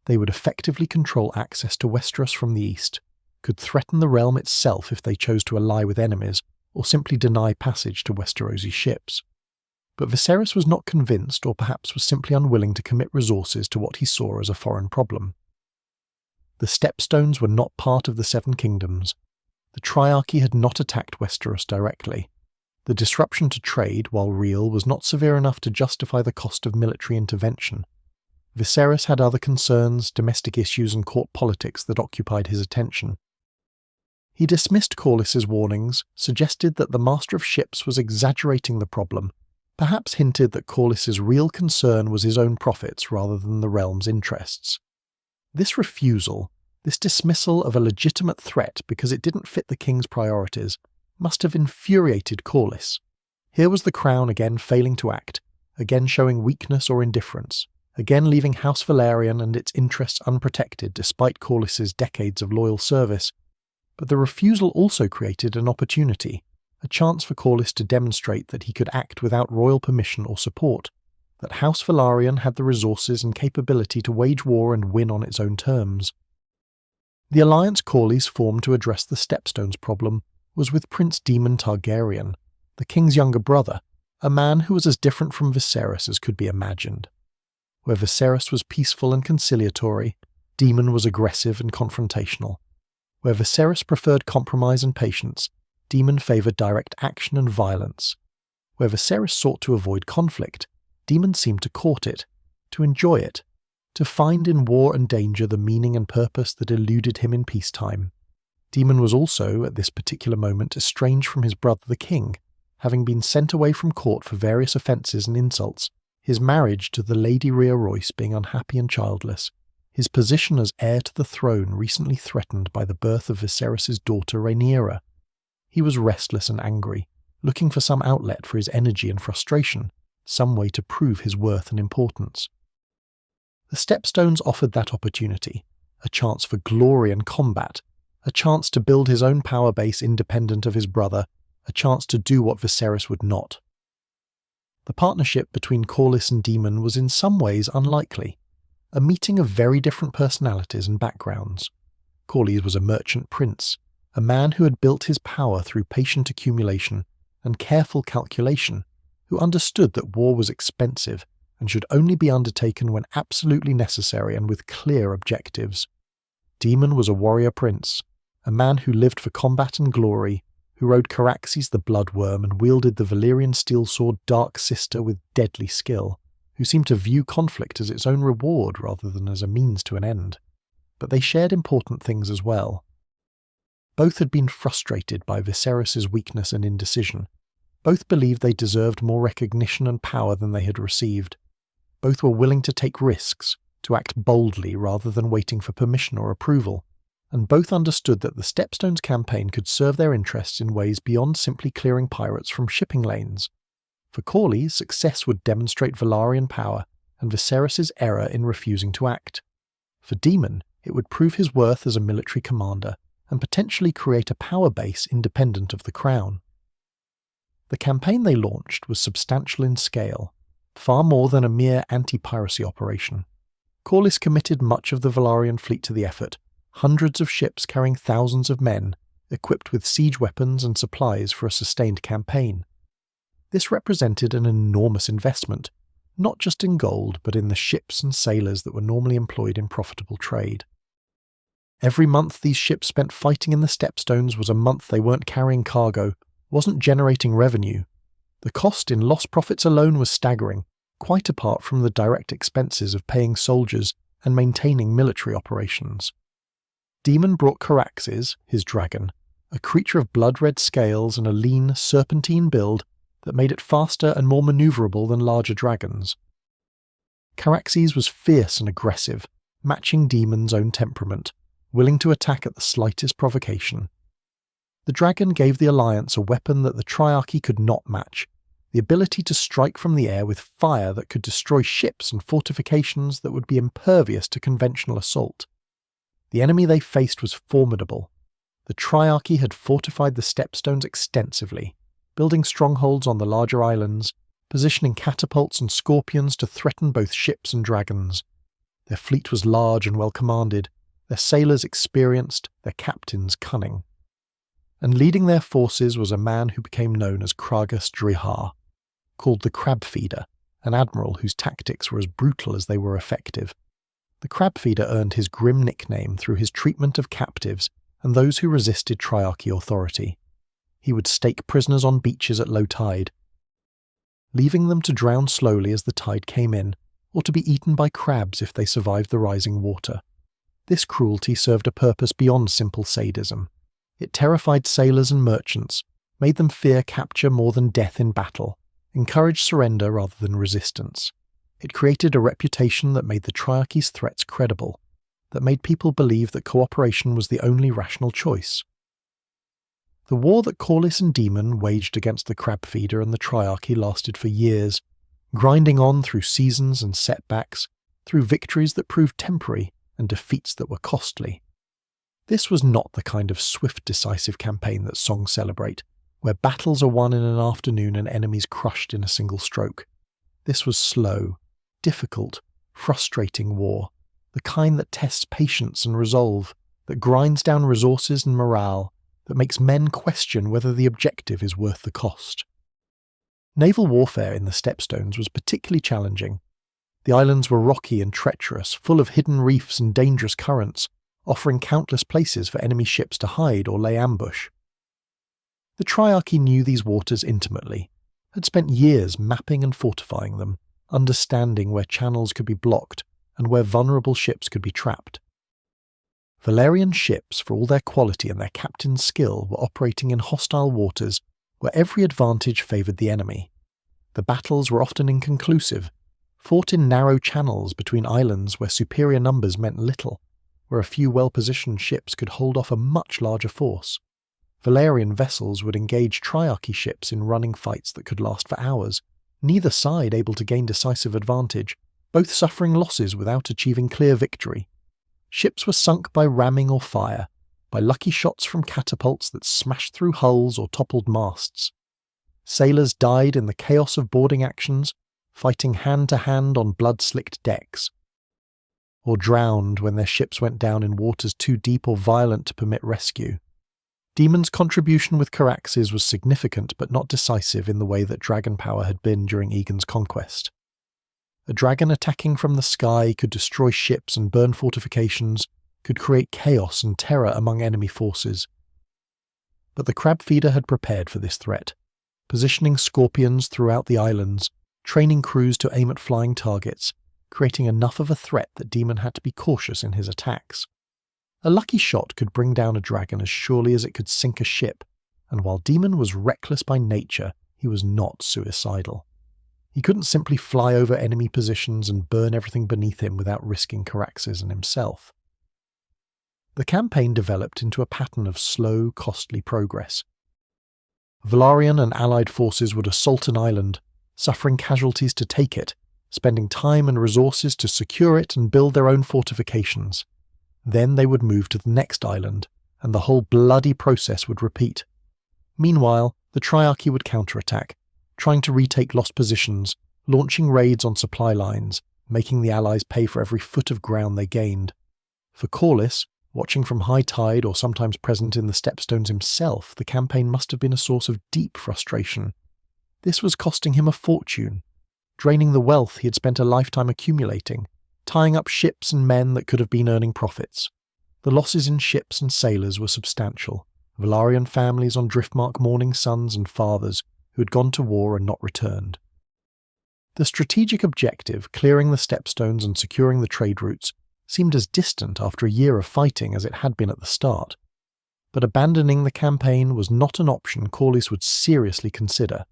they would effectively control access to Westeros from the east, could threaten the realm itself if they chose to ally with enemies, or simply deny passage to Westerosi ships. But Viserys was not convinced, or perhaps was simply unwilling to commit resources to what he saw as a foreign problem. The Stepstones were not part of the Seven Kingdoms. The Triarchy had not attacked Westeros directly. The disruption to trade, while real, was not severe enough to justify the cost of military intervention. Viserys had other concerns, domestic issues and court politics that occupied his attention. He dismissed Corlys's warnings, suggested that the Master of Ships was exaggerating the problem, perhaps hinted that Corlys's real concern was his own profits rather than the realm's interests. This refusal, this dismissal of a legitimate threat because it didn't fit the king's priorities, must have infuriated Corlys. Here was the crown again failing to act, again showing weakness or indifference, again leaving House Velaryon and its interests unprotected despite Corlys's decades of loyal service. But the refusal also created an opportunity, a chance for Corlys to demonstrate that he could act without royal permission or support, that House Velaryon had the resources and capability to wage war and win on its own terms. The alliance Corlys formed to address the Stepstones problem was with Prince Daemon Targaryen, the king's younger brother, a man who was as different from Viserys as could be imagined. Where Viserys was peaceful and conciliatory, Daemon was aggressive and confrontational. Where Viserys preferred compromise and patience, Daemon favoured direct action and violence. Where Viserys sought to avoid conflict, Daemon seemed to court it, to enjoy it, to find in war and danger the meaning and purpose that eluded him in peacetime. Daemon was also, at this particular moment, estranged from his brother the king, having been sent away from court for various offences and insults, his marriage to the Lady Rhea Royce being unhappy and childless, his position as heir to the throne recently threatened by the birth of Viserys' daughter Rhaenyra. He was restless and angry, looking for some outlet for his energy and frustration, some way to prove his worth and importance. The Stepstones offered that opportunity, a chance for glory and combat, a chance to build his own power base independent of his brother, a chance to do what Viserys would not. The partnership between Corlys and Daemon was in some ways unlikely, a meeting of very different personalities and backgrounds. Corlys was a merchant prince, a man who had built his power through patient accumulation and careful calculation, who understood that war was expensive and should only be undertaken when absolutely necessary and with clear objectives. Daemon was a warrior prince, a man who lived for combat and glory, who rode Caraxes the Bloodworm and wielded the Valyrian steel sword Dark Sister with deadly skill, who seemed to view conflict as its own reward rather than as a means to an end. But they shared important things as well. Both had been frustrated by Viserys' weakness and indecision. Both believed they deserved more recognition and power than they had received. Both were willing to take risks, to act boldly rather than waiting for permission or approval. And both understood that the Stepstones campaign could serve their interests in ways beyond simply clearing pirates from shipping lanes. For Corlys, success would demonstrate Velaryon power, and Viserys' error in refusing to act. For Daemon, it would prove his worth as a military commander, and potentially create a power base independent of the crown. The campaign they launched was substantial in scale, far more than a mere anti-piracy operation. Corlys committed much of the Velaryon fleet to the effort, hundreds of ships carrying thousands of men, equipped with siege weapons and supplies for a sustained campaign. This represented an enormous investment, not just in gold but in the ships and sailors that were normally employed in profitable trade. Every month these ships spent fighting in the Stepstones was a month they weren't carrying cargo, wasn't generating revenue. The cost in lost profits alone was staggering, quite apart from the direct expenses of paying soldiers and maintaining military operations. Daemon brought Caraxes, his dragon, a creature of blood-red scales and a lean, serpentine build that made it faster and more maneuverable than larger dragons. Caraxes was fierce and aggressive, matching Daemon's own temperament, willing to attack at the slightest provocation. The dragon gave the Alliance a weapon that the Triarchy could not match, the ability to strike from the air with fire that could destroy ships and fortifications that would be impervious to conventional assault. The enemy they faced was formidable. The Triarchy had fortified the Stepstones extensively, building strongholds on the larger islands, positioning catapults and scorpions to threaten both ships and dragons. Their fleet was large and well commanded, their sailors experienced, their captains cunning. And leading their forces was a man who became known as Kragas Drihar, called the Crab Feeder, an admiral whose tactics were as brutal as they were effective. The Crab Feeder earned his grim nickname through his treatment of captives and those who resisted Triarchy authority. He would stake prisoners on beaches at low tide, leaving them to drown slowly as the tide came in, or to be eaten by crabs if they survived the rising water. This cruelty served a purpose beyond simple sadism. It terrified sailors and merchants, made them fear capture more than death in battle, encouraged surrender rather than resistance. It created a reputation that made the Triarchy's threats credible, that made people believe that cooperation was the only rational choice. The war that Corlys and Daemon waged against the Crab Feeder and the Triarchy lasted for years, grinding on through seasons and setbacks, through victories that proved temporary and defeats that were costly. This was not the kind of swift, decisive campaign that songs celebrate, where battles are won in an afternoon and enemies crushed in a single stroke. This was slow, difficult, frustrating war, the kind that tests patience and resolve, that grinds down resources and morale, that makes men question whether the objective is worth the cost. Naval warfare in the Stepstones was particularly challenging. The islands were rocky and treacherous, full of hidden reefs and dangerous currents, offering countless places for enemy ships to hide or lay ambush. The Triarchy knew these waters intimately, had spent years mapping and fortifying them, understanding where channels could be blocked and where vulnerable ships could be trapped. Velaryon ships, for all their quality and their captain's skill, were operating in hostile waters where every advantage favoured the enemy. The battles were often inconclusive, fought in narrow channels between islands where superior numbers meant little, where a few well-positioned ships could hold off a much larger force. Velaryon vessels would engage Triarchy ships in running fights that could last for hours, neither side able to gain decisive advantage, both suffering losses without achieving clear victory. Ships were sunk by ramming or fire, by lucky shots from catapults that smashed through hulls or toppled masts. Sailors died in the chaos of boarding actions, fighting hand-to-hand on blood-slicked decks, or drowned when their ships went down in waters too deep or violent to permit rescue. Daemon's contribution with Caraxes was significant but not decisive in the way that dragon power had been during Aegon's conquest. A dragon attacking from the sky could destroy ships and burn fortifications, could create chaos and terror among enemy forces. But the Crab Feeder had prepared for this threat, positioning scorpions throughout the islands, training crews to aim at flying targets, creating enough of a threat that Daemon had to be cautious in his attacks. A lucky shot could bring down a dragon as surely as it could sink a ship, and while Daemon was reckless by nature, he was not suicidal. He couldn't simply fly over enemy positions and burn everything beneath him without risking Caraxes and himself. The campaign developed into a pattern of slow, costly progress. Velaryon and allied forces would assault an island, suffering casualties to take it, spending time and resources to secure it and build their own fortifications. Then they would move to the next island, and the whole bloody process would repeat. Meanwhile, the Triarchy would counterattack, trying to retake lost positions, launching raids on supply lines, making the allies pay for every foot of ground they gained. For Corlys, watching from high tide or sometimes present in the Stepstones himself, the campaign must have been a source of deep frustration. This was costing him a fortune, draining the wealth he had spent a lifetime accumulating, tying up ships and men that could have been earning profits. The losses in ships and sailors were substantial. Velaryon families on Driftmark mourning sons and fathers who had gone to war and not returned. The strategic objective, clearing the Stepstones and securing the trade routes, seemed as distant after a year of fighting as it had been at the start. But abandoning the campaign was not an option Corlys would seriously consider.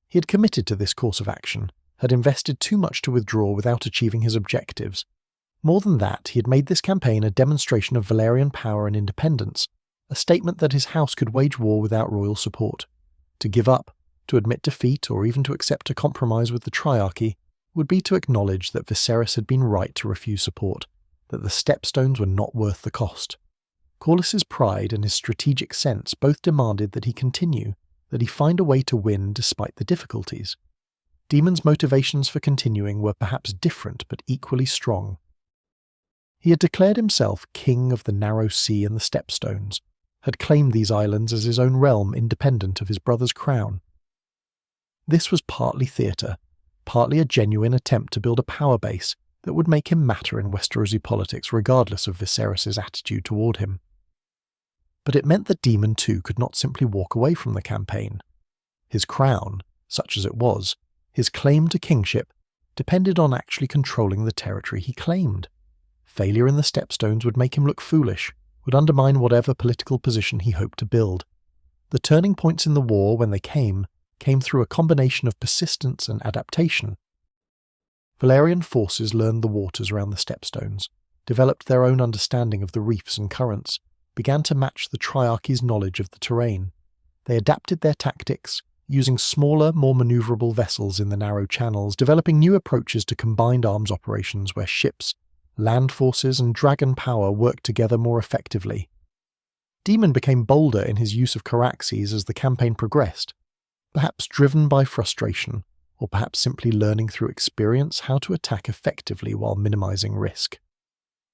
He had committed to this course of action, had invested too much to withdraw without achieving his objectives. More than that, he had made this campaign a demonstration of Velaryon power and independence, a statement that his house could wage war without royal support. To give up, to admit defeat, or even to accept a compromise with the Triarchy, would be to acknowledge that Viserys had been right to refuse support, that the Stepstones were not worth the cost. Corlys's pride and his strategic sense both demanded that he continue, that he find a way to win despite the difficulties. Daemon's motivations for continuing were perhaps different but equally strong. He had declared himself king of the narrow sea and the Stepstones, had claimed these islands as his own realm independent of his brother's crown. This was partly theatre, partly a genuine attempt to build a power base that would make him matter in Westerosi politics regardless of Viserys' attitude toward him. But it meant that Daemon too could not simply walk away from the campaign. His crown, such as it was, his claim to kingship, depended on actually controlling the territory he claimed. Failure in the Stepstones would make him look foolish, would undermine whatever political position he hoped to build. The turning points in the war, when they came through a combination of persistence and adaptation. Velaryon forces learned the waters around the Stepstones, developed their own understanding of the reefs and currents, began to match the Triarchy's knowledge of the terrain. They adapted their tactics, using smaller, more maneuverable vessels in the narrow channels, developing new approaches to combined arms operations where ships, land forces, and dragon power worked together more effectively. Daemon became bolder in his use of Caraxes as the campaign progressed, perhaps driven by frustration, or perhaps simply learning through experience how to attack effectively while minimizing risk.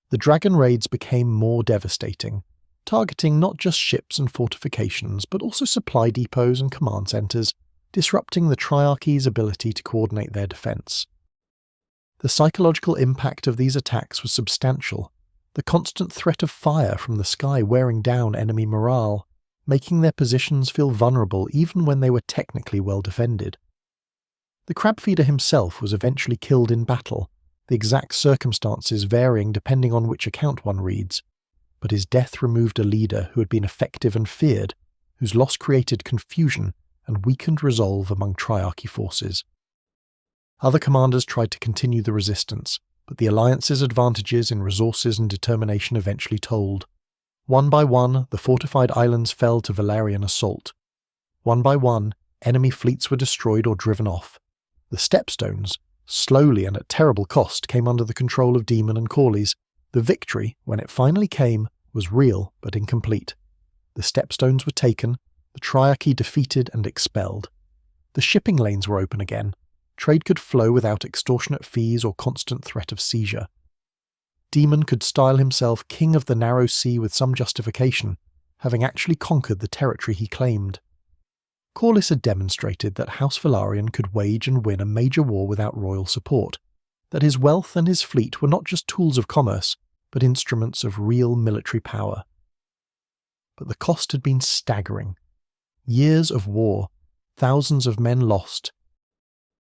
The dragon raids became more devastating, targeting not just ships and fortifications, but also supply depots and command centers, disrupting the Triarchy's ability to coordinate their defense. The psychological impact of these attacks was substantial, the constant threat of fire from the sky wearing down enemy morale, making their positions feel vulnerable even when they were technically well defended. The crabfeeder himself was eventually killed in battle, the exact circumstances varying depending on which account one reads, but his death removed a leader who had been effective and feared, whose loss created confusion and weakened resolve among Triarchy forces. Other commanders tried to continue the resistance, but the Alliance's advantages in resources and determination eventually told. One by one, the fortified islands fell to Velaryon assault. One by one, enemy fleets were destroyed or driven off. The Stepstones, slowly and at terrible cost, came under the control of Daemon and Corlys. The victory, when it finally came, was real but incomplete. The Stepstones were taken, the Triarchy defeated and expelled. The shipping lanes were open again. Trade could flow without extortionate fees or constant threat of seizure. Daemon could style himself king of the narrow sea with some justification, having actually conquered the territory he claimed. Corlys had demonstrated that House Velaryon could wage and win a major war without royal support, that his wealth and his fleet were not just tools of commerce, but instruments of real military power. But the cost had been staggering. Years of war, thousands of men lost,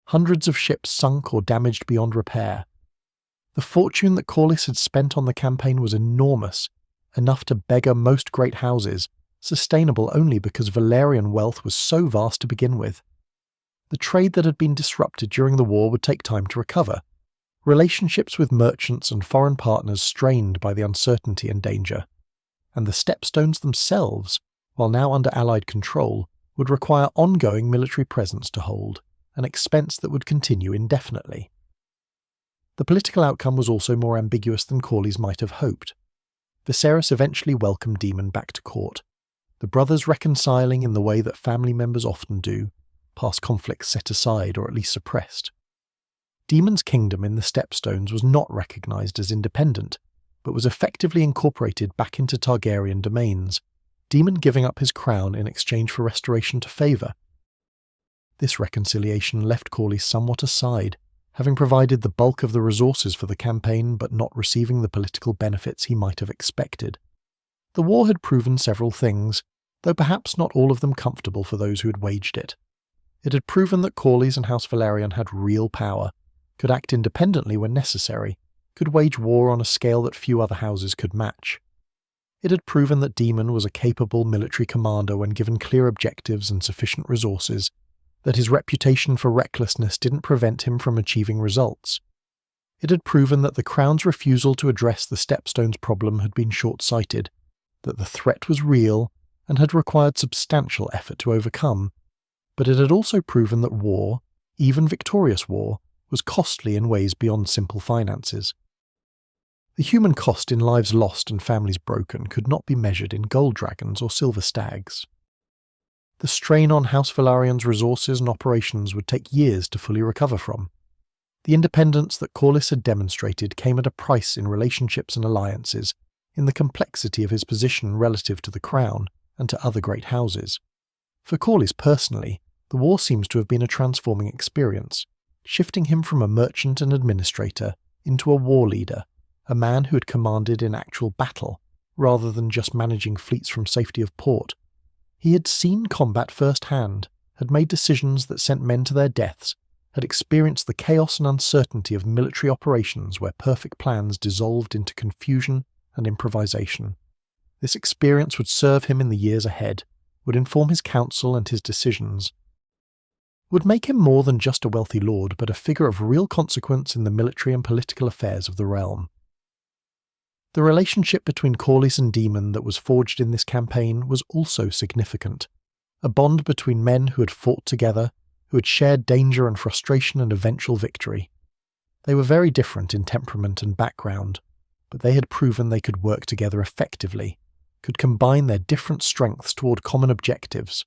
hundreds of ships sunk or damaged beyond repair. The fortune that Corlys had spent on the campaign was enormous, enough to beggar most great houses, sustainable only because Velaryon wealth was so vast to begin with. The trade that had been disrupted during the war would take time to recover, relationships with merchants and foreign partners strained by the uncertainty and danger, and the Stepstones themselves, while now under Allied control, would require ongoing military presence to hold, an expense that would continue indefinitely. The political outcome was also more ambiguous than Corlys might have hoped. Viserys eventually welcomed Daemon back to court, the brothers reconciling in the way that family members often do, past conflicts set aside or at least suppressed. Daemon's kingdom in the Stepstones was not recognised as independent, but was effectively incorporated back into Targaryen domains, Daemon giving up his crown in exchange for restoration to favour. This reconciliation left Corlys somewhat aside, having provided the bulk of the resources for the campaign but not receiving the political benefits he might have expected. The war had proven several things, though perhaps not all of them comfortable for those who had waged it. It had proven that Corlys and House Velaryon had real power, could act independently when necessary, could wage war on a scale that few other houses could match. It had proven that Daemon was a capable military commander when given clear objectives and sufficient resources, that his reputation for recklessness didn't prevent him from achieving results. It had proven that the Crown's refusal to address the Stepstones problem had been short-sighted, that the threat was real and had required substantial effort to overcome, but it had also proven that war, even victorious war, was costly in ways beyond simple finances. The human cost in lives lost and families broken could not be measured in gold dragons or silver stags. The strain on House Velaryon's resources and operations would take years to fully recover from. The independence that Corlys had demonstrated came at a price in relationships and alliances, in the complexity of his position relative to the crown and to other great houses. For Corlys personally, the war seems to have been a transforming experience, shifting him from a merchant and administrator into a war leader, a man who had commanded in actual battle, rather than just managing fleets from safety of port. He had seen combat firsthand, had made decisions that sent men to their deaths, had experienced the chaos and uncertainty of military operations where perfect plans dissolved into confusion and improvisation. This experience would serve him in the years ahead, would inform his counsel and his decisions, would make him more than just a wealthy lord, but a figure of real consequence in the military and political affairs of the realm. The relationship between Corlys and Daemon that was forged in this campaign was also significant, a bond between men who had fought together, who had shared danger and frustration and eventual victory. They were very different in temperament and background, but they had proven they could work together effectively, could combine their different strengths toward common objectives.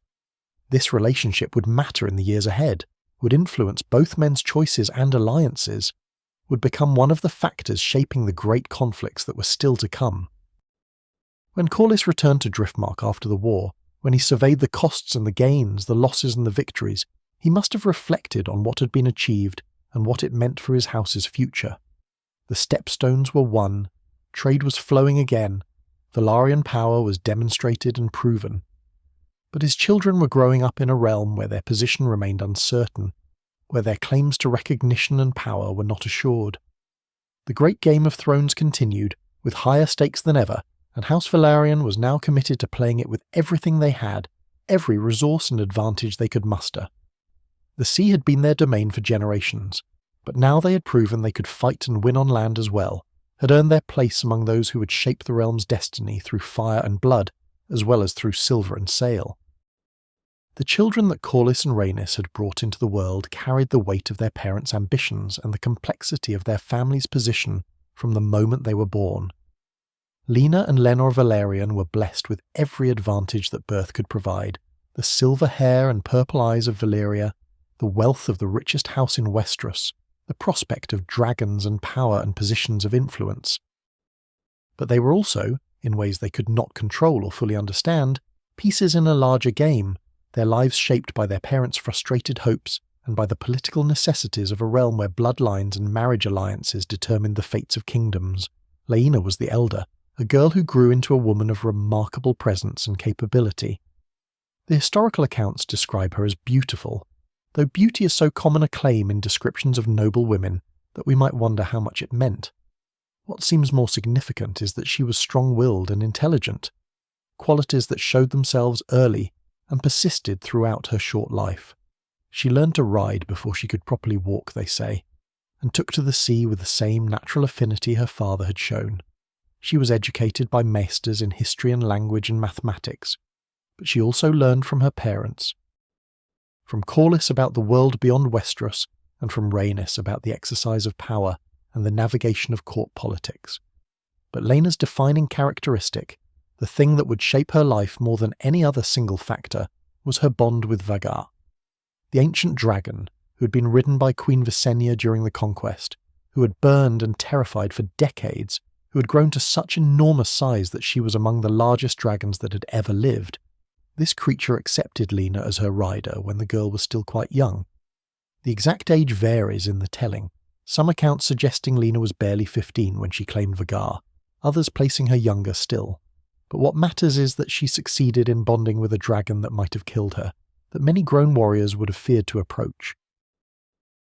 This relationship would matter in the years ahead, would influence both men's choices and alliances, would become one of the factors shaping the great conflicts that were still to come. When Corlys returned to Driftmark after the war, when he surveyed the costs and the gains, the losses and the victories, he must have reflected on what had been achieved and what it meant for his house's future. The Stepstones were won, trade was flowing again, Velaryon power was demonstrated and proven. But his children were growing up in a realm where their position remained uncertain, where their claims to recognition and power were not assured. The great Game of Thrones continued, with higher stakes than ever, and House Velaryon was now committed to playing it with everything they had, every resource and advantage they could muster. The sea had been their domain for generations, but now they had proven they could fight and win on land as well, had earned their place among those who would shape the realm's destiny through fire and blood, as well as through silver and sail. The children that Corlys and Rhaenys had brought into the world carried the weight of their parents' ambitions and the complexity of their family's position from the moment they were born. Lena and Lenor Velaryon were blessed with every advantage that birth could provide: the silver hair and purple eyes of Valyria, the wealth of the richest house in Westeros, the prospect of dragons and power and positions of influence. But they were also, in ways they could not control or fully understand, pieces in a larger game, their lives shaped by their parents' frustrated hopes and by the political necessities of a realm where bloodlines and marriage alliances determined the fates of kingdoms. Laena was the elder, a girl who grew into a woman of remarkable presence and capability. The historical accounts describe her as beautiful, though beauty is so common a claim in descriptions of noble women that we might wonder how much it meant. What seems more significant is that she was strong-willed and intelligent, qualities that showed themselves early and persisted throughout her short life. She learned to ride before she could properly walk, they say, and took to the sea with the same natural affinity her father had shown. She was educated by maesters in history and language and mathematics, but she also learned from her parents, from Corlys about the world beyond Westeros, and from Rhaenys about the exercise of power and the navigation of court politics. But Laena's defining characteristic, the thing that would shape her life more than any other single factor, was her bond with Vhagar, the ancient dragon who had been ridden by Queen Visenya during the Conquest, who had burned and terrified for decades, who had grown to such enormous size that she was among the largest dragons that had ever lived. This creature accepted Lena as her rider when the girl was still quite young. The exact age varies in the telling, some accounts suggesting Lena was barely 15 when she claimed Vhagar, others placing her younger still. But what matters is that she succeeded in bonding with a dragon that might have killed her, that many grown warriors would have feared to approach.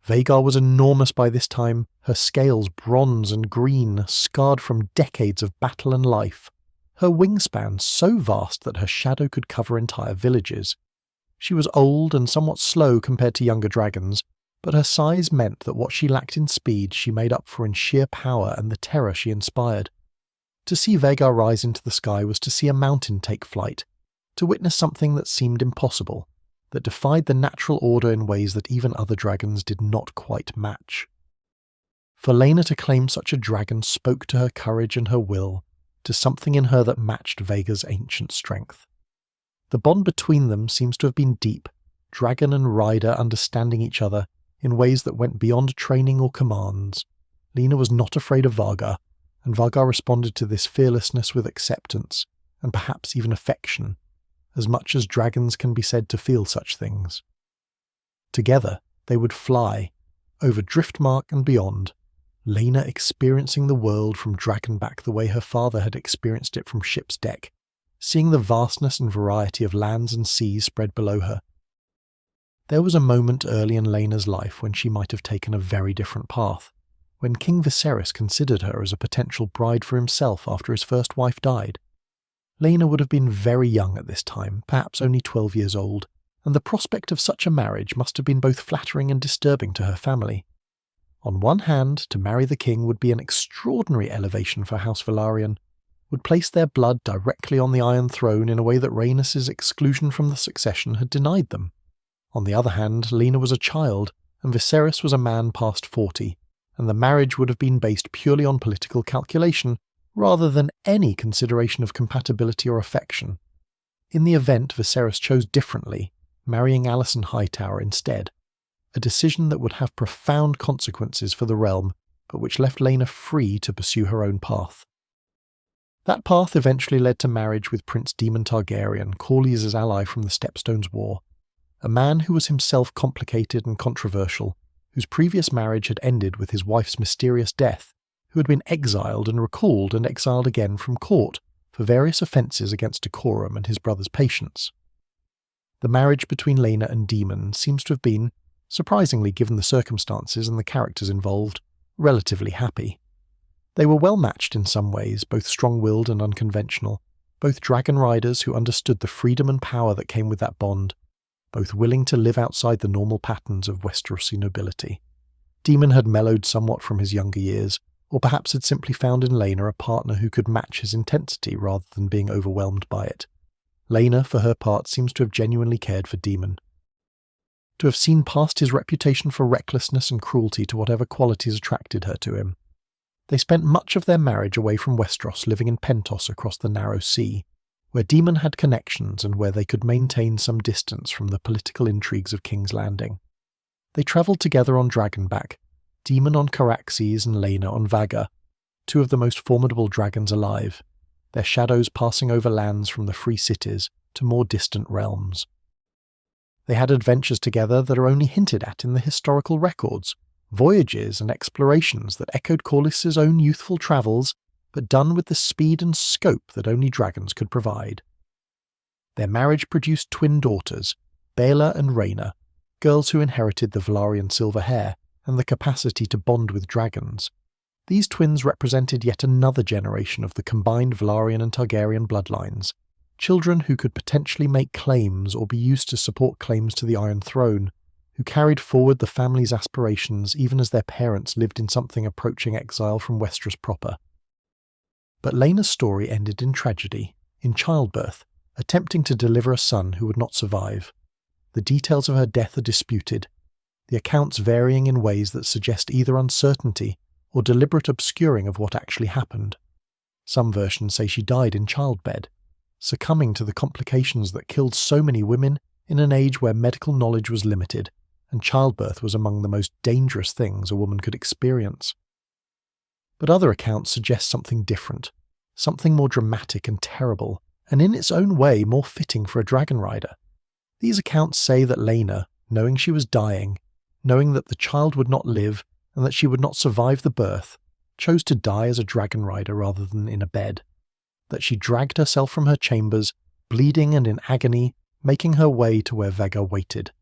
Vhagar was enormous by this time, her scales bronze and green, scarred from decades of battle and life, her wingspan so vast that her shadow could cover entire villages. She was old and somewhat slow compared to younger dragons, but her size meant that what she lacked in speed she made up for in sheer power and the terror she inspired. To see Vhagar rise into the sky was to see a mountain take flight, to witness something that seemed impossible, that defied the natural order in ways that even other dragons did not quite match. For Laena to claim such a dragon spoke to her courage and her will, to something in her that matched Vhagar's ancient strength. The bond between them seems to have been deep, dragon and rider understanding each other in ways that went beyond training or commands. Lena was not afraid of Vhagar, and Vhagar responded to this fearlessness with acceptance, and perhaps even affection, as much as dragons can be said to feel such things. Together they would fly, over Driftmark and beyond, Laena experiencing the world from Dragonback the way her father had experienced it from ship's deck, seeing the vastness and variety of lands and seas spread below her. There was a moment early in Laena's life when she might have taken a very different path, when King Viserys considered her as a potential bride for himself after his first wife died. Laena would have been very young at this time, perhaps only 12 years old, and the prospect of such a marriage must have been both flattering and disturbing to her family. On one hand, to marry the king would be an extraordinary elevation for House Velaryon, would place their blood directly on the Iron Throne in a way that Rhaenys' exclusion from the succession had denied them. On the other hand, Laena was a child, and Viserys was a man past 40, and the marriage would have been based purely on political calculation, rather than any consideration of compatibility or affection. In the event, Viserys chose differently, marrying Alicent Hightower instead, a decision that would have profound consequences for the realm, but which left Laena free to pursue her own path. That path eventually led to marriage with Prince Daemon Targaryen, Corlys' ally from the Stepstones War, a man who was himself complicated and controversial, whose previous marriage had ended with his wife's mysterious death, who had been exiled and recalled and exiled again from court for various offences against decorum and his brother's patience. The marriage between Laena and Daemon seems to have been, surprisingly given the circumstances and the characters involved, relatively happy. They were well matched in some ways, both strong-willed and unconventional, both dragon riders who understood the freedom and power that came with that bond, both willing to live outside the normal patterns of Westerosi nobility. Daemon had mellowed somewhat from his younger years, or perhaps had simply found in Laena a partner who could match his intensity rather than being overwhelmed by it. Laena, for her part, seems to have genuinely cared for Daemon, to have seen past his reputation for recklessness and cruelty to whatever qualities attracted her to him. They spent much of their marriage away from Westeros, living in Pentos across the narrow sea, where Daemon had connections and where they could maintain some distance from the political intrigues of King's Landing. They travelled together on Dragonback, Daemon on Caraxes and Laena on Vagar, two of the most formidable dragons alive, their shadows passing over lands from the free cities to more distant realms. They had adventures together that are only hinted at in the historical records, voyages and explorations that echoed Corlys' own youthful travels, but done with the speed and scope that only dragons could provide. Their marriage produced twin daughters, Baela and Rhaena, girls who inherited the Velaryon silver hair and the capacity to bond with dragons. These twins represented yet another generation of the combined Velaryon and Targaryen bloodlines, children who could potentially make claims or be used to support claims to the Iron Throne, who carried forward the family's aspirations even as their parents lived in something approaching exile from Westeros proper. But Laena's story ended in tragedy, in childbirth, attempting to deliver a son who would not survive. The details of her death are disputed, the accounts varying in ways that suggest either uncertainty or deliberate obscuring of what actually happened. Some versions say she died in childbed, succumbing to the complications that killed so many women in an age where medical knowledge was limited, and childbirth was among the most dangerous things a woman could experience. But other accounts suggest something different, something more dramatic and terrible, and in its own way more fitting for a dragon rider. These accounts say that Laena, knowing she was dying, knowing that the child would not live and that she would not survive the birth, chose to die as a dragon rider rather than in a bed, that she dragged herself from her chambers, bleeding and in agony, making her way to where Vagar waited,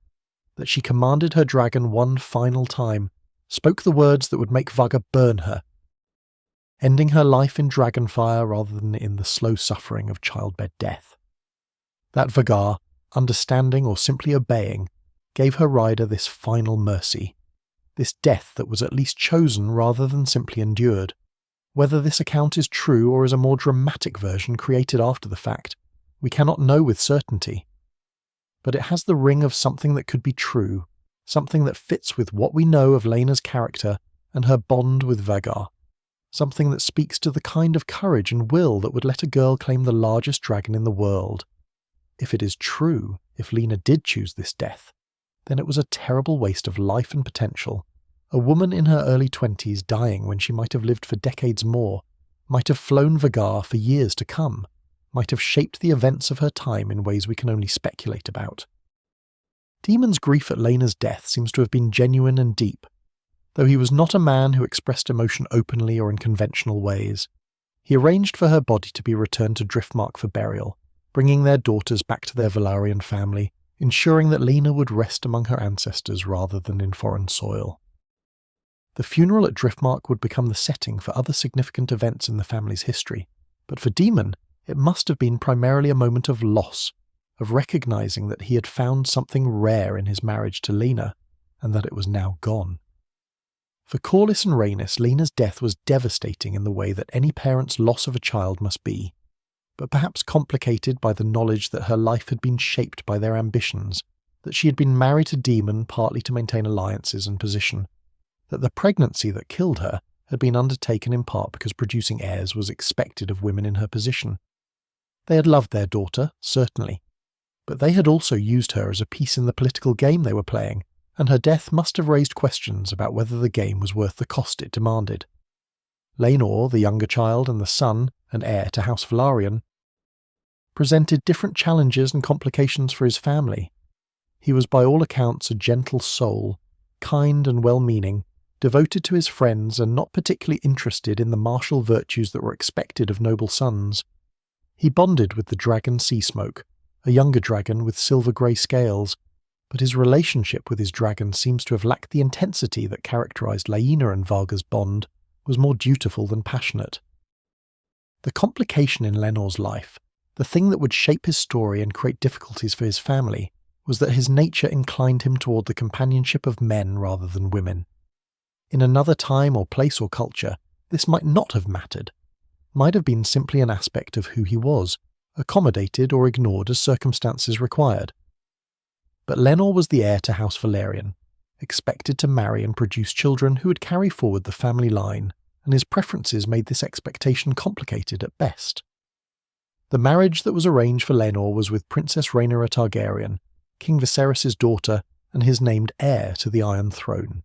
that she commanded her dragon one final time, spoke the words that would make Vagar burn her, ending her life in dragonfire rather than in the slow suffering of childbed death. That Vagar, understanding or simply obeying, gave her rider this final mercy, this death that was at least chosen rather than simply endured. Whether this account is true or is a more dramatic version created after the fact, we cannot know with certainty. But it has the ring of something that could be true, something that fits with what we know of Laena's character and her bond with Vagar, something that speaks to the kind of courage and will that would let a girl claim the largest dragon in the world. If it is true, if Laena did choose this death, then it was a terrible waste of life and potential. A woman in her early 20s dying when she might have lived for decades more, might have flown Vagar for years to come, might have shaped the events of her time in ways we can only speculate about. Daemon's grief at Laena's death seems to have been genuine and deep, though he was not a man who expressed emotion openly or in conventional ways. He arranged for her body to be returned to Driftmark for burial, bringing their daughters back to their Velaryon family, ensuring that Laena would rest among her ancestors rather than in foreign soil. The funeral at Driftmark would become the setting for other significant events in the family's history, but for Daemon, it must have been primarily a moment of loss, of recognizing that he had found something rare in his marriage to Lena, and that it was now gone. For Corlys and Rhaenys, Lena's death was devastating in the way that any parent's loss of a child must be, but perhaps complicated by the knowledge that her life had been shaped by their ambitions, that she had been married to Daemon partly to maintain alliances and position, that the pregnancy that killed her had been undertaken in part because producing heirs was expected of women in her position. They had loved their daughter, certainly, but they had also used her as a piece in the political game they were playing, and her death must have raised questions about whether the game was worth the cost it demanded. Laenor, the younger child and the son and heir to House Velaryon, presented different challenges and complications for his family. He was by all accounts a gentle soul, kind and well-meaning, devoted to his friends and not particularly interested in the martial virtues that were expected of noble sons. He bonded with the dragon Seasmoke, a younger dragon with silver-grey scales, but his relationship with his dragon seems to have lacked the intensity that characterized Laena and Varga's bond, was more dutiful than passionate. The complication in Laenor's life, the thing that would shape his story and create difficulties for his family, was that his nature inclined him toward the companionship of men rather than women. In another time or place or culture, this might not have mattered, might have been simply an aspect of who he was, accommodated or ignored as circumstances required. But Laenor was the heir to House Velaryon, expected to marry and produce children who would carry forward the family line, and his preferences made this expectation complicated at best. The marriage that was arranged for Laenor was with Princess Rhaenyra Targaryen, King Viserys' daughter and his named heir to the Iron Throne.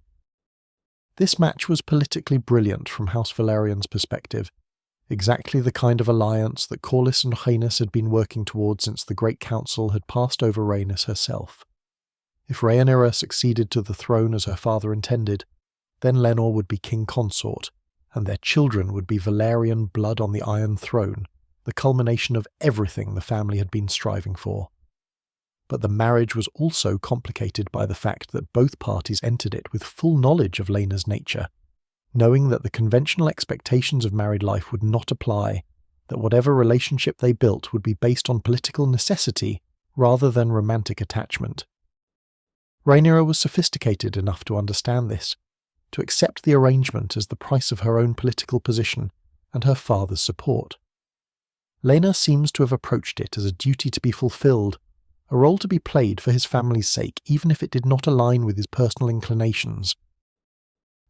This match was politically brilliant from House Velaryon's perspective, exactly the kind of alliance that Corlys and Rhaenys had been working toward since the Great Council had passed over Rhaenys herself. If Rhaenyra succeeded to the throne as her father intended, then Laenor would be king consort, and their children would be Velaryon blood on the Iron Throne, the culmination of everything the family had been striving for. But the marriage was also complicated by the fact that both parties entered it with full knowledge of Laena's nature, knowing that the conventional expectations of married life would not apply, that whatever relationship they built would be based on political necessity rather than romantic attachment. Rhaenyra was sophisticated enough to understand this, to accept the arrangement as the price of her own political position and her father's support. Laena seems to have approached it as a duty to be fulfilled, a role to be played for his family's sake even if it did not align with his personal inclinations.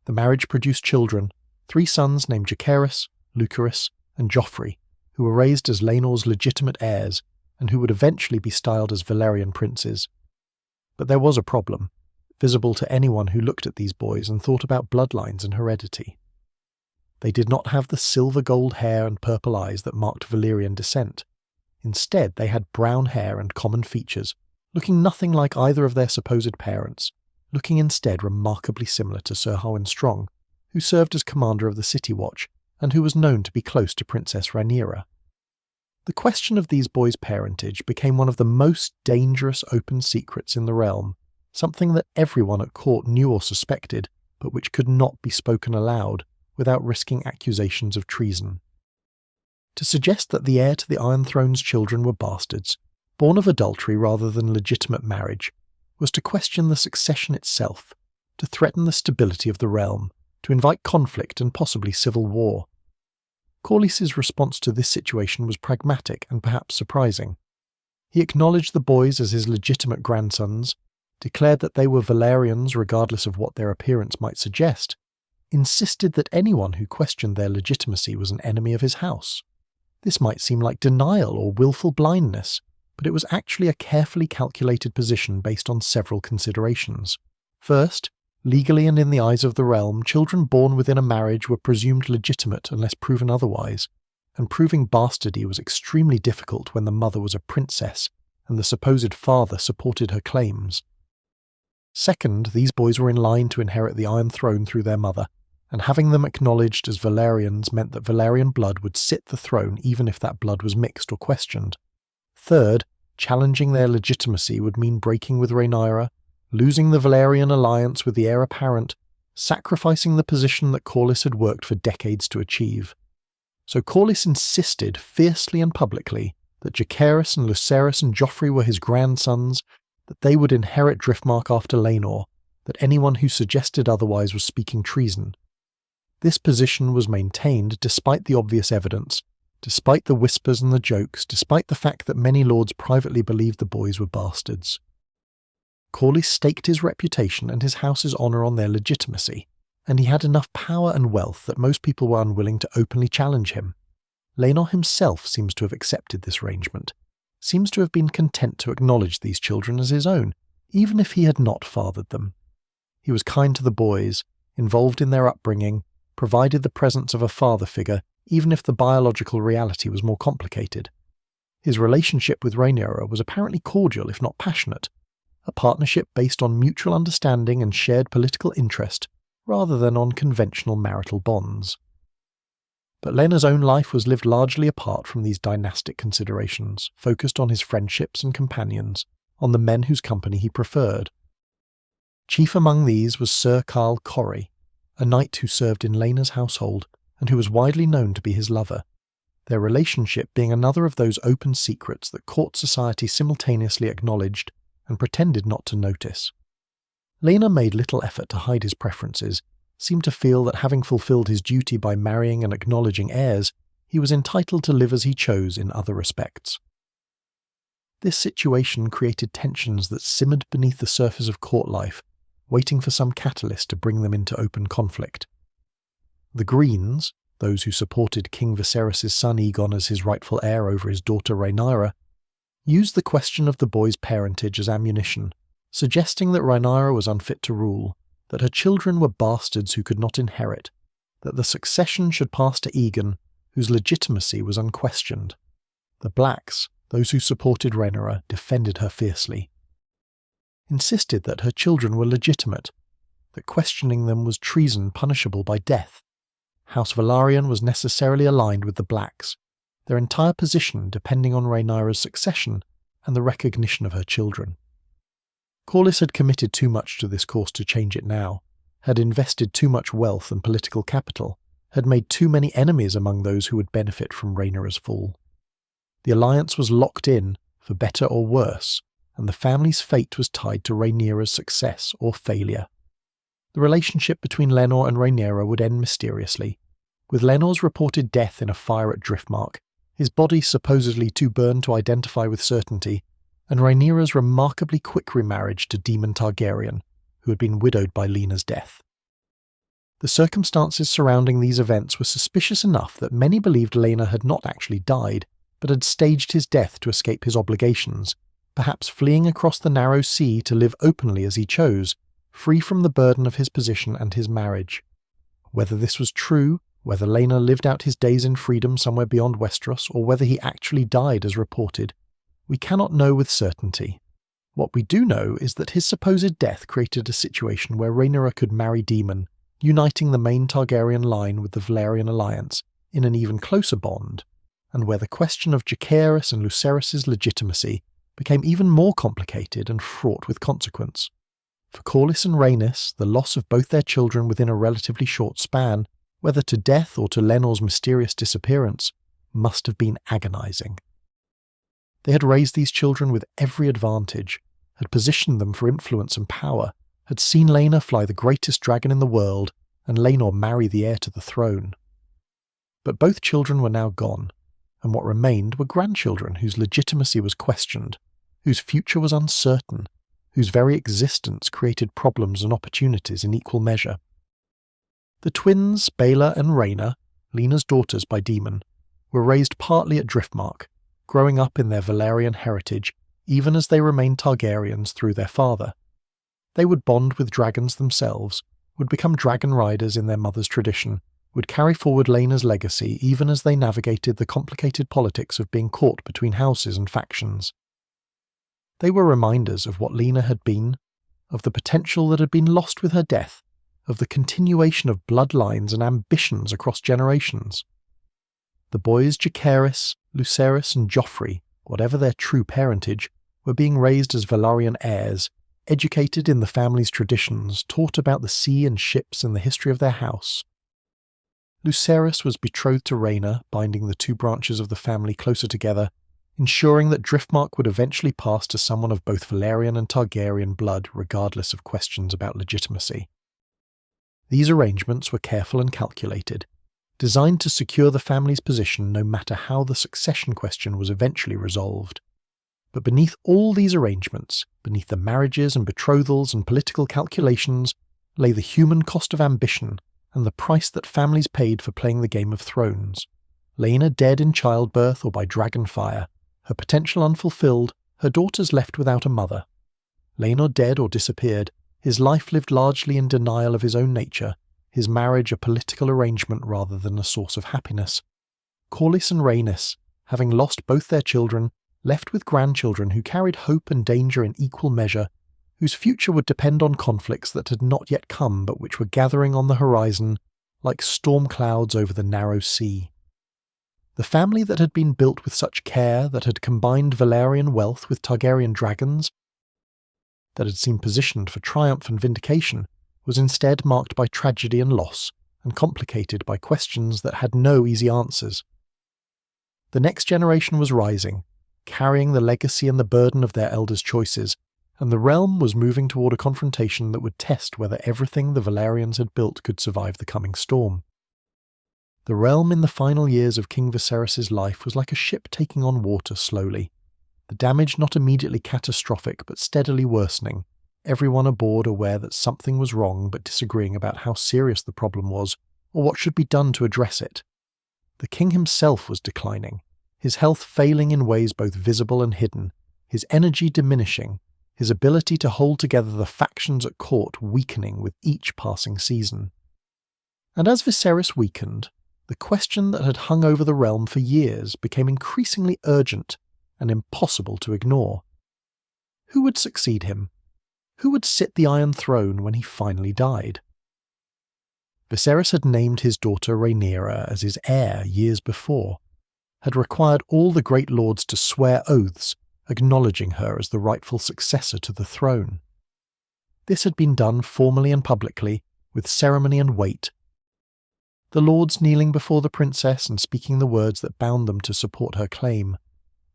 The marriage produced children, 3 sons named Jacaerys, Lucerys, and Joffrey, who were raised as Laenor's legitimate heirs and who would eventually be styled as Velaryon princes. But there was a problem, visible to anyone who looked at these boys and thought about bloodlines and heredity. They did not have the silver-gold hair and purple eyes that marked Valyrian descent. Instead, they had brown hair and common features, looking nothing like either of their supposed parents, looking instead remarkably similar to Sir Harwin Strong, who served as commander of the City Watch and who was known to be close to Princess Rhaenyra. The question of these boys' parentage became one of the most dangerous open secrets in the realm, something that everyone at court knew or suspected, but which could not be spoken aloud without risking accusations of treason. To suggest that the heir to the Iron Throne's children were bastards, born of adultery rather than legitimate marriage, was to question the succession itself, to threaten the stability of the realm, to invite conflict and possibly civil war. Corlys's response to this situation was pragmatic and perhaps surprising. He acknowledged the boys as his legitimate grandsons, declared that they were Velaryons regardless of what their appearance might suggest, insisted that anyone who questioned their legitimacy was an enemy of his house. This might seem like denial or willful blindness, but it was actually a carefully calculated position based on several considerations. First, legally and in the eyes of the realm, children born within a marriage were presumed legitimate unless proven otherwise, and proving bastardy was extremely difficult when the mother was a princess and the supposed father supported her claims. Second, these boys were in line to inherit the Iron Throne through their mother, and having them acknowledged as Velaryons meant that Velaryon blood would sit the throne even if that blood was mixed or questioned. Third, challenging their legitimacy would mean breaking with Rhaenyra, losing the Velaryon alliance with the heir apparent, sacrificing the position that Corlys had worked for decades to achieve. So Corlys insisted fiercely and publicly that Jacaerys and Lucerys and Joffrey were his grandsons, that they would inherit Driftmark after Laenor, that anyone who suggested otherwise was speaking treason. This position was maintained despite the obvious evidence, despite the whispers and the jokes, despite the fact that many lords privately believed the boys were bastards. Corlys staked his reputation and his house's honour on their legitimacy, and he had enough power and wealth that most people were unwilling to openly challenge him. Laenor himself seems to have accepted this arrangement, seems to have been content to acknowledge these children as his own, even if he had not fathered them. He was kind to the boys, involved in their upbringing, provided the presence of a father figure, even if the biological reality was more complicated. His relationship with Rhaenyra was apparently cordial, if not passionate, a partnership based on mutual understanding and shared political interest, rather than on conventional marital bonds. But Laena's own life was lived largely apart from these dynastic considerations, focused on his friendships and companions, on the men whose company he preferred. Chief among these was Sir Carl Corrie, a knight who served in Laena's household and who was widely known to be his lover, their relationship being another of those open secrets that court society simultaneously acknowledged and pretended not to notice. Laena made little effort to hide his preferences, seemed to feel that having fulfilled his duty by marrying and acknowledging heirs, he was entitled to live as he chose in other respects. This situation created tensions that simmered beneath the surface of court life, waiting for some catalyst to bring them into open conflict. The Greens, those who supported King Viserys' son Aegon as his rightful heir over his daughter Rhaenyra, used the question of the boy's parentage as ammunition, suggesting that Rhaenyra was unfit to rule, that her children were bastards who could not inherit, that the succession should pass to Aegon, whose legitimacy was unquestioned. The Blacks, those who supported Rhaenyra, defended her fiercely, insisted that her children were legitimate, that questioning them was treason punishable by death. House Velaryon was necessarily aligned with the Blacks, their entire position depending on Rhaenyra's succession and the recognition of her children. Corlys had committed too much to this course to change it now, had invested too much wealth and political capital, had made too many enemies among those who would benefit from Rhaenyra's fall. The alliance was locked in, for better or worse, and the family's fate was tied to Rhaenyra's success or failure. The relationship between Laenor and Rhaenyra would end mysteriously, with Laenor's reported death in a fire at Driftmark, his body supposedly too burned to identify with certainty, and Rhaenyra's remarkably quick remarriage to Daemon Targaryen, who had been widowed by Lena's death. The circumstances surrounding these events were suspicious enough that many believed Laena had not actually died, but had staged his death to escape his obligations, perhaps fleeing across the narrow sea to live openly as he chose, free from the burden of his position and his marriage. Whether this was true, whether Laena lived out his days in freedom somewhere beyond Westeros, or whether he actually died as reported, we cannot know with certainty. What we do know is that his supposed death created a situation where Rhaenyra could marry Daemon, uniting the main Targaryen line with the Velaryon alliance in an even closer bond, and where the question of Jacaerys and Lucerys' legitimacy became even more complicated and fraught with consequence. For Corlys and Rhaenys, the loss of both their children within a relatively short span, whether to death or to Laenor's mysterious disappearance, must have been agonizing. They had raised these children with every advantage, had positioned them for influence and power, had seen Laena fly the greatest dragon in the world, and Laenor marry the heir to the throne. But both children were now gone, and what remained were grandchildren whose legitimacy was questioned, whose future was uncertain, whose very existence created problems and opportunities in equal measure. The twins, Baela and Rhaena, Lena's daughters by Daemon, were raised partly at Driftmark, growing up in their Velaryon heritage, even as they remained Targaryens through their father. They would bond with dragons themselves, would become dragon riders in their mother's tradition, would carry forward Laena's legacy even as they navigated the complicated politics of being caught between houses and factions. They were reminders of what Laena had been, of the potential that had been lost with her death, of the continuation of bloodlines and ambitions across generations. The boys Jacaerys, Lucerys and Joffrey, whatever their true parentage, were being raised as Velaryon heirs, educated in the family's traditions, taught about the sea and ships and the history of their house. Lucerys was betrothed to Rhaena, binding the two branches of the family closer together, ensuring that Driftmark would eventually pass to someone of both Velaryon and Targaryen blood regardless of questions about legitimacy. These arrangements were careful and calculated, designed to secure the family's position no matter how the succession question was eventually resolved. But beneath all these arrangements, beneath the marriages and betrothals and political calculations, lay the human cost of ambition and the price that families paid for playing the Game of Thrones. Laena dead in childbirth or by dragon fire, her potential unfulfilled, her daughters left without a mother. Laenor dead or disappeared, his life lived largely in denial of his own nature, his marriage a political arrangement rather than a source of happiness. Corlys and Rhaenys, having lost both their children, left with grandchildren who carried hope and danger in equal measure, whose future would depend on conflicts that had not yet come but which were gathering on the horizon like storm clouds over the narrow sea. The family that had been built with such care, that had combined Velaryon wealth with Targaryen dragons, that had seemed positioned for triumph and vindication, was instead marked by tragedy and loss, and complicated by questions that had no easy answers. The next generation was rising, carrying the legacy and the burden of their elders' choices, and the realm was moving toward a confrontation that would test whether everything the Velaryons had built could survive the coming storm. The realm in the final years of King Viserys' life was like a ship taking on water slowly, the damage not immediately catastrophic but steadily worsening, everyone aboard aware that something was wrong but disagreeing about how serious the problem was or what should be done to address it. The king himself was declining, his health failing in ways both visible and hidden, his energy diminishing, his ability to hold together the factions at court weakening with each passing season. And as Viserys weakened, the question that had hung over the realm for years became increasingly urgent and impossible to ignore. Who would succeed him? Who would sit the Iron Throne when he finally died? Viserys had named his daughter Rhaenyra as his heir years before, had required all the great lords to swear oaths acknowledging her as the rightful successor to the throne. This had been done formally and publicly, with ceremony and weight, the lords kneeling before the princess and speaking the words that bound them to support her claim.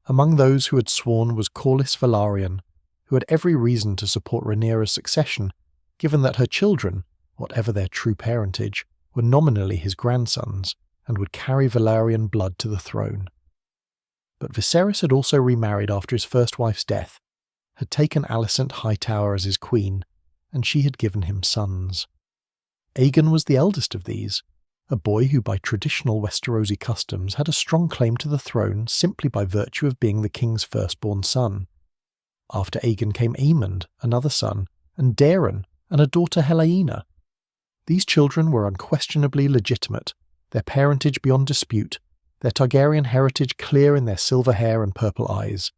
Among those who had sworn was Corlys Velaryon, who had every reason to support Rhaenyra's succession, given that her children, whatever their true parentage, were nominally his grandsons, and would carry Velaryon blood to the throne. But Viserys had also remarried after his first wife's death, had taken Alicent Hightower as his queen, and she had given him sons. Aegon was the eldest of these, a boy who by traditional Westerosi customs had a strong claim to the throne simply by virtue of being the king's firstborn son. After Aegon came Aemond, another son, and Daeron, and a daughter Helaena. These children were unquestionably legitimate, their parentage beyond dispute, their Targaryen heritage clear in their silver hair and purple eyes.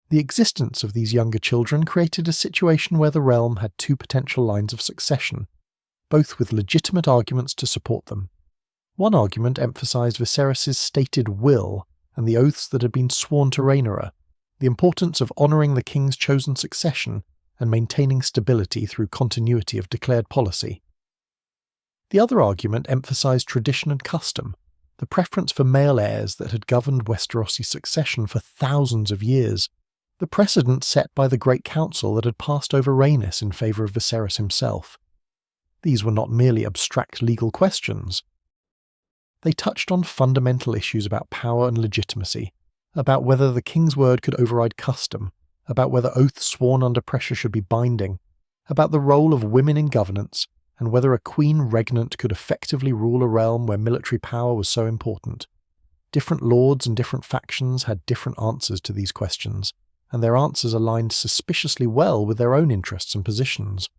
The existence of these younger children created a situation where the realm had two potential lines of succession, both with legitimate arguments to support them. One argument emphasised Viserys' stated will and the oaths that had been sworn to Rhaenyra, the importance of honouring the king's chosen succession and maintaining stability through continuity of declared policy. The other argument emphasised tradition and custom, the preference for male heirs that had governed Westerosi succession for thousands of years, the precedent set by the Great Council that had passed over Rhaenys in favour of Viserys himself. These were not merely abstract legal questions. They touched on fundamental issues about power and legitimacy, about whether the king's word could override custom, about whether oaths sworn under pressure should be binding, about the role of women in governance, and whether a queen regnant could effectively rule a realm where military power was so important. Different lords and different factions had different answers to these questions, and their answers aligned suspiciously well with their own interests and positions.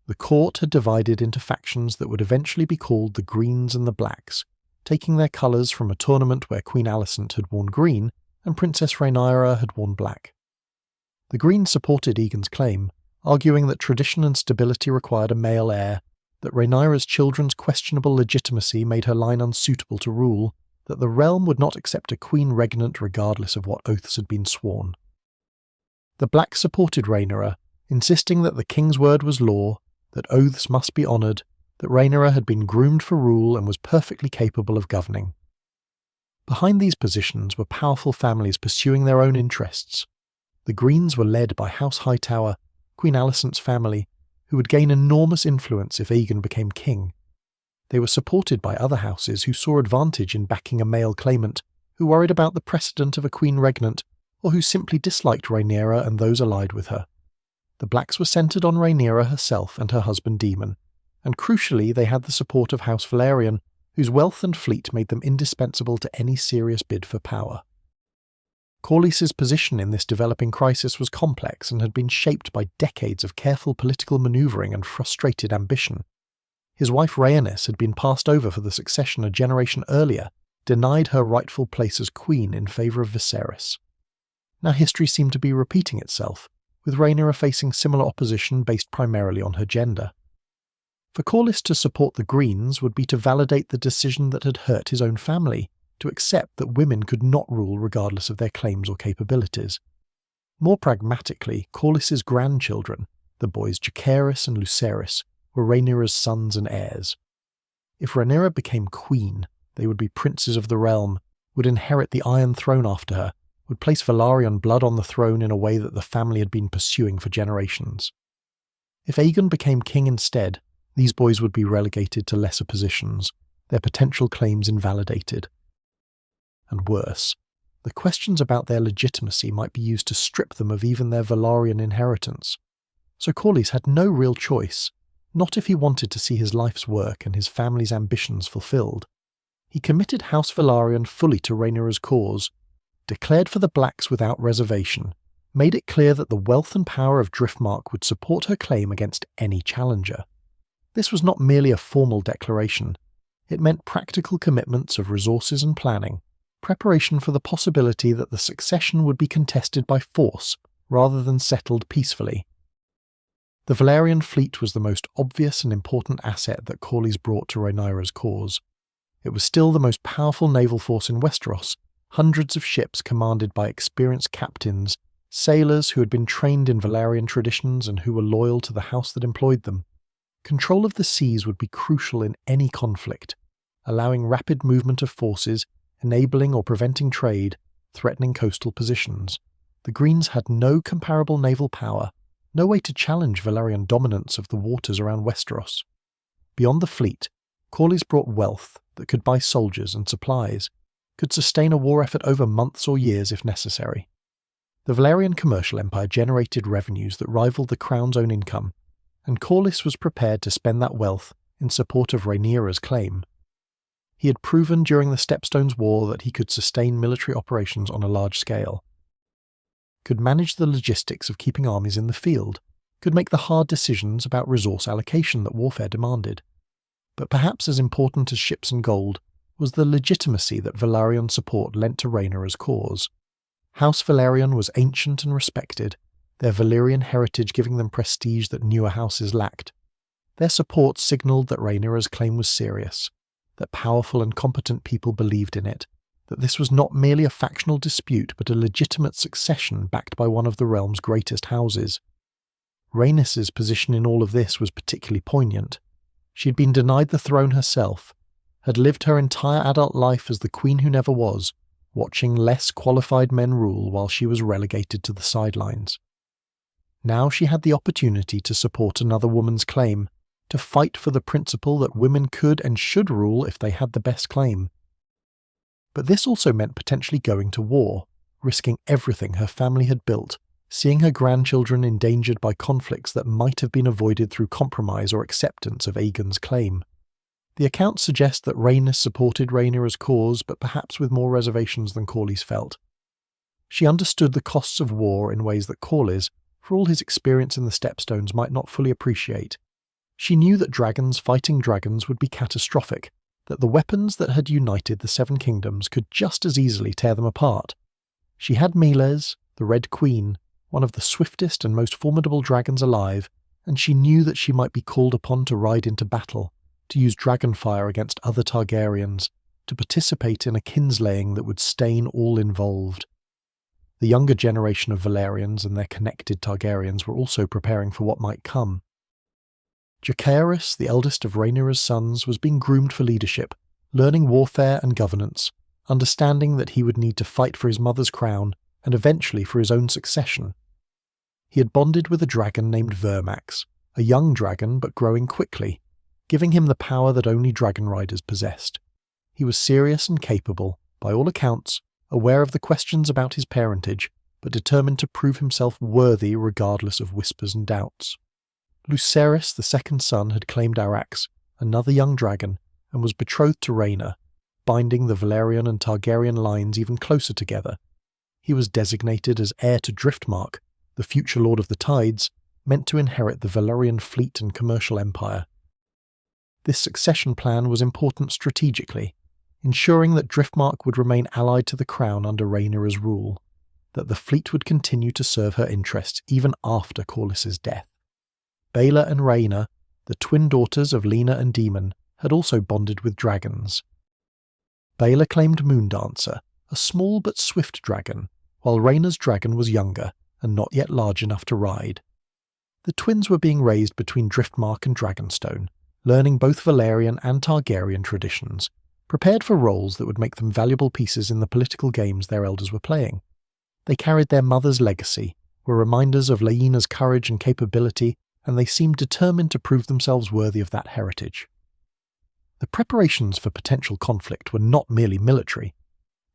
The court had divided into factions that would eventually be called the Greens and the Blacks, taking their colours from a tournament where Queen Alicent had worn green and Princess Rhaenyra had worn black. The Greens supported Aegon's claim, arguing that tradition and stability required a male heir, that Rhaenyra's children's questionable legitimacy made her line unsuitable to rule, that the realm would not accept a queen regnant regardless of what oaths had been sworn. The Blacks supported Rhaenyra, insisting that the king's word was law, that oaths must be honoured, that Rhaenyra had been groomed for rule and was perfectly capable of governing. Behind these positions were powerful families pursuing their own interests. The Greens were led by House Hightower, Queen Alicent's family, who would gain enormous influence if Aegon became king. They were supported by other houses who saw advantage in backing a male claimant, who worried about the precedent of a queen regnant, or who simply disliked Rhaenyra and those allied with her. The Blacks were centred on Rhaenyra herself and her husband Daemon, and crucially they had the support of House Velaryon, whose wealth and fleet made them indispensable to any serious bid for power. Corlys's position in this developing crisis was complex and had been shaped by decades of careful political manoeuvring and frustrated ambition. His wife Rhaenys had been passed over for the succession a generation earlier, denied her rightful place as queen in favour of Viserys. Now history seemed to be repeating itself, with Rhaenyra facing similar opposition based primarily on her gender. For Corlys to support the Greens would be to validate the decision that had hurt his own family, to accept that women could not rule regardless of their claims or capabilities. More pragmatically, Corlys's grandchildren, the boys Jacaerys and Lucerys, were Rhaenyra's sons and heirs. If Rhaenyra became queen, they would be princes of the realm, would inherit the Iron Throne after her, would place Velaryon blood on the throne in a way that the family had been pursuing for generations. If Aegon became king instead, these boys would be relegated to lesser positions, their potential claims invalidated. And worse, the questions about their legitimacy might be used to strip them of even their Velaryon inheritance. So Corlys had no real choice, not if he wanted to see his life's work and his family's ambitions fulfilled. He committed House Velaryon fully to Rhaenyra's cause, declared for the Blacks without reservation, made it clear that the wealth and power of Driftmark would support her claim against any challenger. This was not merely a formal declaration. It meant practical commitments of resources and planning, preparation for the possibility that the succession would be contested by force rather than settled peacefully. The Velaryon fleet was the most obvious and important asset that Corlys brought to Rhaenyra's cause. It was still the most powerful naval force in Westeros, hundreds of ships commanded by experienced captains, sailors who had been trained in Velaryon traditions and who were loyal to the house that employed them. Control of the seas would be crucial in any conflict, allowing rapid movement of forces, enabling or preventing trade, threatening coastal positions. The Greens had no comparable naval power, no way to challenge Velaryon dominance of the waters around Westeros. Beyond the fleet, Corlys brought wealth that could buy soldiers and supplies, could sustain a war effort over months or years if necessary. The Velaryon commercial empire generated revenues that rivaled the crown's own income, and Corlys was prepared to spend that wealth in support of Rhaenyra's claim. He had proven during the Stepstones War that he could sustain military operations on a large scale, could manage the logistics of keeping armies in the field, could make the hard decisions about resource allocation that warfare demanded. But perhaps as important as ships and gold was the legitimacy that Velaryon support lent to Rhaenyra's cause. House Velaryon was ancient and respected, their Valyrian heritage giving them prestige that newer houses lacked. Their support signalled that Rhaenyra's claim was serious, that powerful and competent people believed in it, that this was not merely a factional dispute but a legitimate succession backed by one of the realm's greatest houses. Rhaenys's position in all of this was particularly poignant. She had been denied the throne herself, had lived her entire adult life as the queen who never was, watching less qualified men rule while she was relegated to the sidelines. Now she had the opportunity to support another woman's claim, to fight for the principle that women could and should rule if they had the best claim. But this also meant potentially going to war, risking everything her family had built, seeing her grandchildren endangered by conflicts that might have been avoided through compromise or acceptance of Aegon's claim. The accounts suggest that Rhaenys supported Rhaenyra's cause, but perhaps with more reservations than Corlys felt. She understood the costs of war in ways that Corlys, for all his experience in the Stepstones, might not fully appreciate. She knew that dragons fighting dragons would be catastrophic, that the weapons that had united the Seven Kingdoms could just as easily tear them apart. She had Meleys, the Red Queen, one of the swiftest and most formidable dragons alive, and she knew that she might be called upon to ride into battle, to use dragonfire against other Targaryens, to participate in a kinslaying that would stain all involved. The younger generation of Velaryons and their connected Targaryens were also preparing for what might come. Jacaerys, the eldest of Rhaenyra's sons, was being groomed for leadership, learning warfare and governance, understanding that he would need to fight for his mother's crown and eventually for his own succession. He had bonded with a dragon named Vermax, a young dragon but growing quickly, giving him the power that only dragon riders possessed. He was serious and capable, by all accounts, aware of the questions about his parentage, but determined to prove himself worthy regardless of whispers and doubts. Lucerys, the second son, had claimed Arax, another young dragon, and was betrothed to Rhaena, binding the Velaryon and Targaryen lines even closer together. He was designated as heir to Driftmark, the future Lord of the Tides, meant to inherit the Velaryon fleet and commercial empire. This succession plan was important strategically, ensuring that Driftmark would remain allied to the crown under Rhaenyra's rule, that the fleet would continue to serve her interests even after Corlys's death. Baela and Rhaena, the twin daughters of Lena and Daemon, had also bonded with dragons. Baela claimed Moondancer, a small but swift dragon, while Rhaena's dragon was younger and not yet large enough to ride. The twins were being raised between Driftmark and Dragonstone, learning both Velaryon and Targaryen traditions, prepared for roles that would make them valuable pieces in the political games their elders were playing. They carried their mother's legacy, were reminders of Laena's courage and capability, and they seemed determined to prove themselves worthy of that heritage. The preparations for potential conflict were not merely military.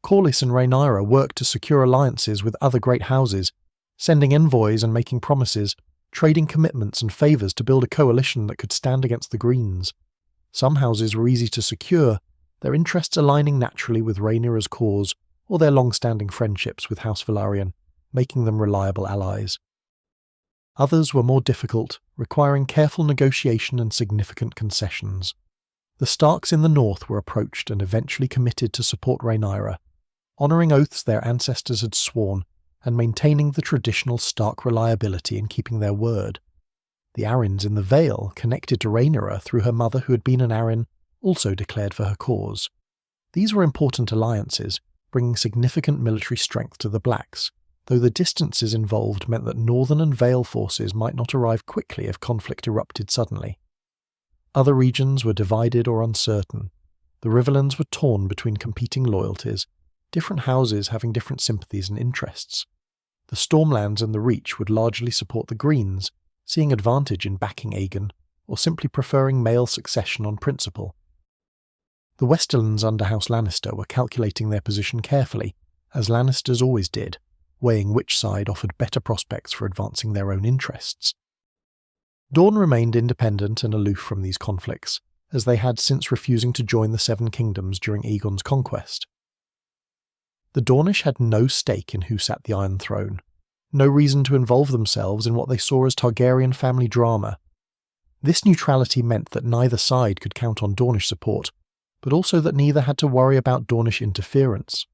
Corlys and Rhaenyra worked to secure alliances with other great houses, sending envoys and making promises, trading commitments and favours to build a coalition that could stand against the Greens. Some houses were easy to secure, their interests aligning naturally with Rhaenyra's cause or their long-standing friendships with House Velaryon, making them reliable allies. Others were more difficult, requiring careful negotiation and significant concessions. The Starks in the north were approached and eventually committed to support Rhaenyra, honouring oaths their ancestors had sworn and maintaining the traditional Stark reliability in keeping their word. The Arryns in the Vale, connected to Rhaenyra through her mother who had been an Arryn, also declared for her cause. These were important alliances, bringing significant military strength to the Blacks, though the distances involved meant that Northern and Vale forces might not arrive quickly if conflict erupted suddenly. Other regions were divided or uncertain. The Riverlands were torn between competing loyalties, different houses having different sympathies and interests. The Stormlands and the Reach would largely support the Greens, seeing advantage in backing Aegon, or simply preferring male succession on principle. The Westerlands under House Lannister were calculating their position carefully, as Lannisters always did, weighing which side offered better prospects for advancing their own interests. Dorne remained independent and aloof from these conflicts, as they had since refusing to join the Seven Kingdoms during Aegon's conquest. The Dornish had no stake in who sat the Iron Throne, no reason to involve themselves in what they saw as Targaryen family drama. This neutrality meant that neither side could count on Dornish support, but also that neither had to worry about Dornish interference.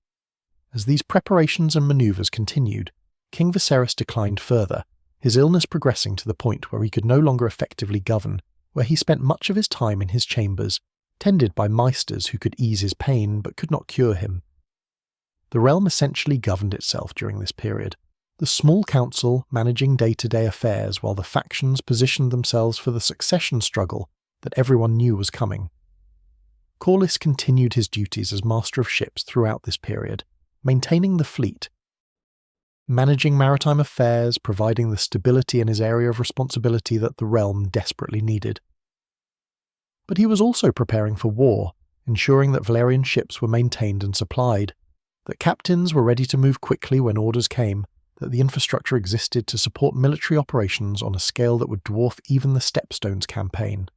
As these preparations and manoeuvres continued, King Viserys declined further, his illness progressing to the point where he could no longer effectively govern, where he spent much of his time in his chambers, tended by maesters who could ease his pain but could not cure him. The realm essentially governed itself during this period, the small council managing day-to-day affairs while the factions positioned themselves for the succession struggle that everyone knew was coming. Corlys continued his duties as master of ships throughout this period, maintaining the fleet, managing maritime affairs, providing the stability in his area of responsibility that the realm desperately needed. But he was also preparing for war, ensuring that Valyrian ships were maintained and supplied, that captains were ready to move quickly when orders came, that the infrastructure existed to support military operations on a scale that would dwarf even the Stepstones campaign.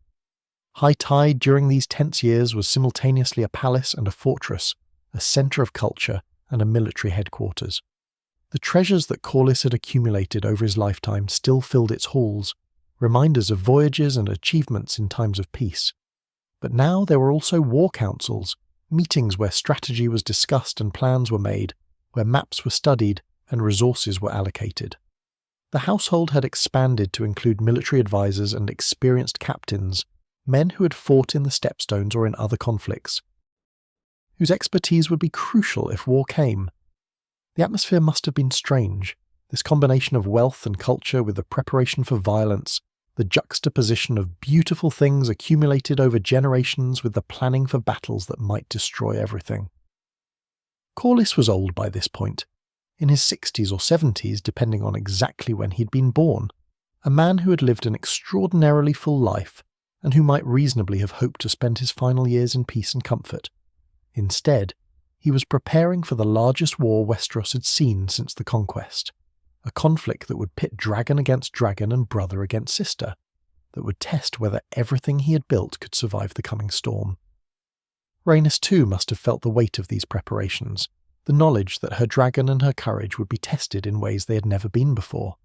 High Tide during these tense years was simultaneously a palace and a fortress, a centre of culture and a military headquarters. The treasures that Corlys had accumulated over his lifetime still filled its halls, reminders of voyages and achievements in times of peace. But now there were also war councils, meetings where strategy was discussed and plans were made, where maps were studied and resources were allocated. The household had expanded to include military advisors and experienced captains, men who had fought in the Stepstones or in other conflicts, whose expertise would be crucial if war came. The atmosphere must have been strange, this combination of wealth and culture with the preparation for violence, the juxtaposition of beautiful things accumulated over generations with the planning for battles that might destroy everything. Corlys was old by this point, in his 60s or 70s depending on exactly when he'd been born, a man who had lived an extraordinarily full life and who might reasonably have hoped to spend his final years in peace and comfort. Instead, he was preparing for the largest war Westeros had seen since the Conquest, a conflict that would pit dragon against dragon and brother against sister, that would test whether everything he had built could survive the coming storm. Rhaenys too must have felt the weight of these preparations, the knowledge that her dragon and her courage would be tested in ways they had never been before.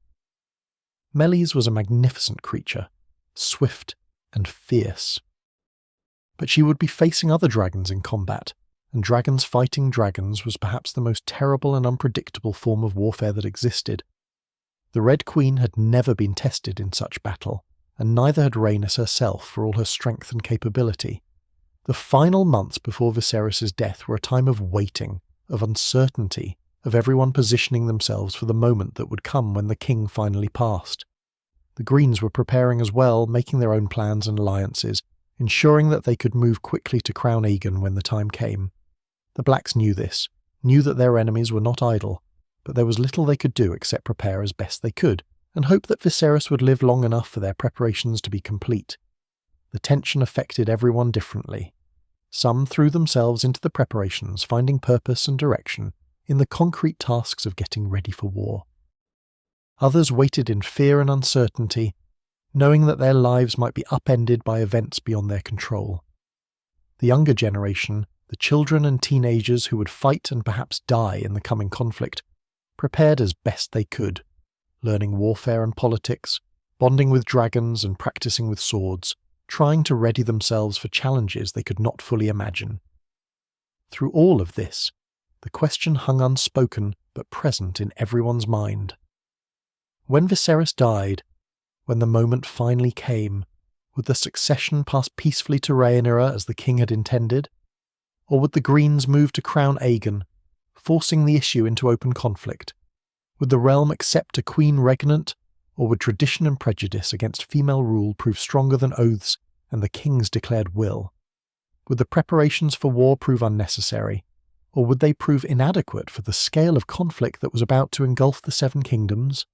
Meleys was a magnificent creature, swift and fierce. But she would be facing other dragons in combat, and dragons fighting dragons was perhaps the most terrible and unpredictable form of warfare that existed. The Red Queen had never been tested in such battle, and neither had Rhaenys herself for all her strength and capability. The final months before Viserys' death were a time of waiting, of uncertainty, of everyone positioning themselves for the moment that would come when the king finally passed. The Greens were preparing as well, making their own plans and alliances, ensuring that they could move quickly to crown Aegon when the time came. The Blacks knew this, knew that their enemies were not idle, but there was little they could do except prepare as best they could, and hope that Viserys would live long enough for their preparations to be complete. The tension affected everyone differently. Some threw themselves into the preparations, finding purpose and direction in the concrete tasks of getting ready for war. Others waited in fear and uncertainty, knowing that their lives might be upended by events beyond their control. The younger generation, the children and teenagers who would fight and perhaps die in the coming conflict, prepared as best they could, learning warfare and politics, bonding with dragons and practicing with swords, trying to ready themselves for challenges they could not fully imagine. Through all of this, the question hung unspoken but present in everyone's mind. When Viserys died, when the moment finally came, would the succession pass peacefully to Rhaenyra as the king had intended? Or would the Greens move to crown Aegon, forcing the issue into open conflict? Would the realm accept a queen regnant, or would tradition and prejudice against female rule prove stronger than oaths and the king's declared will? Would the preparations for war prove unnecessary, or would they prove inadequate for the scale of conflict that was about to engulf the Seven Kingdoms?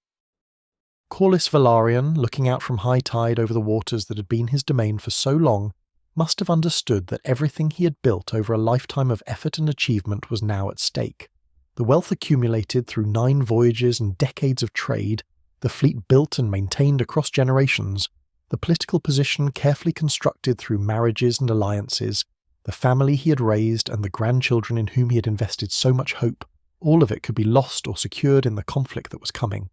Corlys Velaryon, looking out from high tide over the waters that had been his domain for so long, must have understood that everything he had built over a lifetime of effort and achievement was now at stake. The wealth accumulated through 9 voyages and decades of trade, the fleet built and maintained across generations, the political position carefully constructed through marriages and alliances, the family he had raised and the grandchildren in whom he had invested so much hope, all of it could be lost or secured in the conflict that was coming.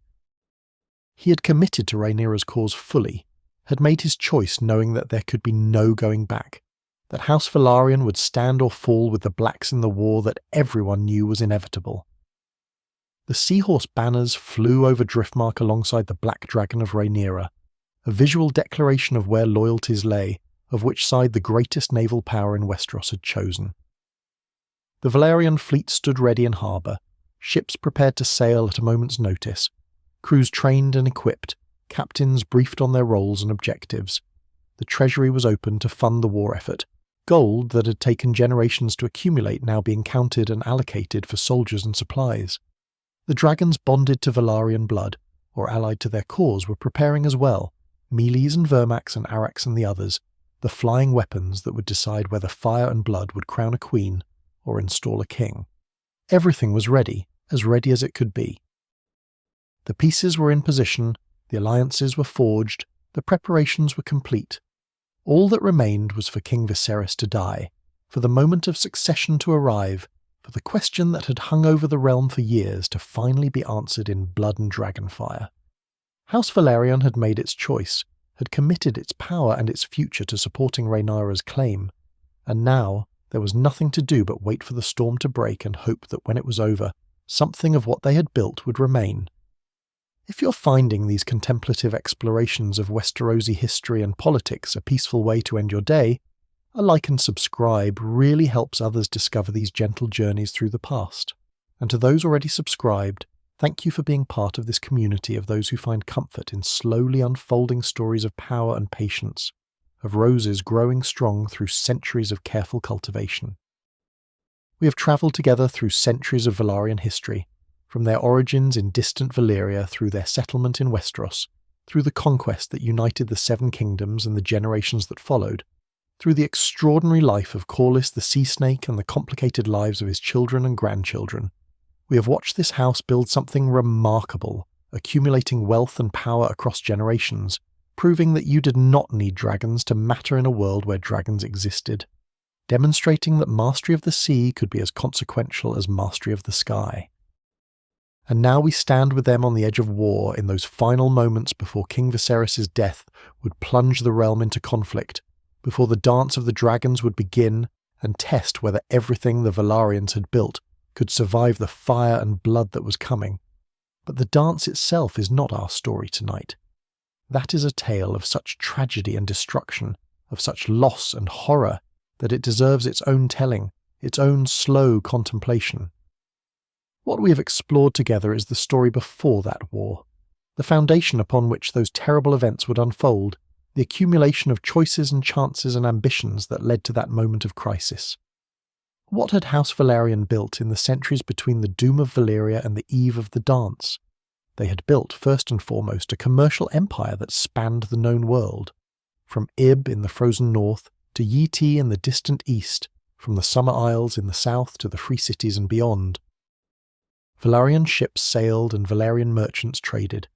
He had committed to Rhaenyra's cause fully, had made his choice knowing that there could be no going back, that House Velaryon would stand or fall with the Blacks in the war that everyone knew was inevitable. The seahorse banners flew over Driftmark alongside the Black Dragon of Rhaenyra, a visual declaration of where loyalties lay, of which side the greatest naval power in Westeros had chosen. The Velaryon fleet stood ready in harbour, ships prepared to sail at a moment's notice, crews trained and equipped, captains briefed on their roles and objectives. The treasury was open to fund the war effort, gold that had taken generations to accumulate now being counted and allocated for soldiers and supplies. The dragons bonded to Velaryon blood, or allied to their cause, were preparing as well, Meleys and Vermax and Arrax and the others, the flying weapons that would decide whether fire and blood would crown a queen or install a king. Everything was ready as it could be. The pieces were in position, the alliances were forged, the preparations were complete. All that remained was for King Viserys to die, for the moment of succession to arrive, for the question that had hung over the realm for years to finally be answered in blood and dragonfire. House Velaryon had made its choice, had committed its power and its future to supporting Rhaenyra's claim, and now there was nothing to do but wait for the storm to break and hope that when it was over, something of what they had built would remain. If you're finding these contemplative explorations of Westerosi history and politics a peaceful way to end your day, a like and subscribe really helps others discover these gentle journeys through the past. And to those already subscribed, Thank you for being part of this community of those who find comfort in slowly unfolding stories of power and patience, of roses growing strong through centuries of careful cultivation. We have travelled together through centuries of Velaryon history, from their origins in distant Valyria through their settlement in Westeros, through the conquest that united the Seven Kingdoms and the generations that followed, through the extraordinary life of Corlys the Sea Snake and the complicated lives of his children and grandchildren. We have watched this house build something remarkable, accumulating wealth and power across generations, proving that you did not need dragons to matter in a world where dragons existed, demonstrating that mastery of the sea could be as consequential as mastery of the sky. And now we stand with them on the edge of war in those final moments before King Viserys' death would plunge the realm into conflict, before the dance of the dragons would begin and test whether everything the Velaryons had built could survive the fire and blood that was coming. But the dance itself is not our story tonight. That is a tale of such tragedy and destruction, of such loss and horror, that it deserves its own telling, its own slow contemplation. What we have explored together is the story before that war, the foundation upon which those terrible events would unfold, the accumulation of choices and chances and ambitions that led to that moment of crisis. What had House Velaryon built in the centuries between the doom of Valyria and the eve of the dance? They had built, first and foremost, a commercial empire that spanned the known world. From Ib in the frozen north to Yi Ti in the distant east, from the Summer Isles in the south to the Free Cities and beyond. Velaryon ships sailed and Valyrian merchants traded.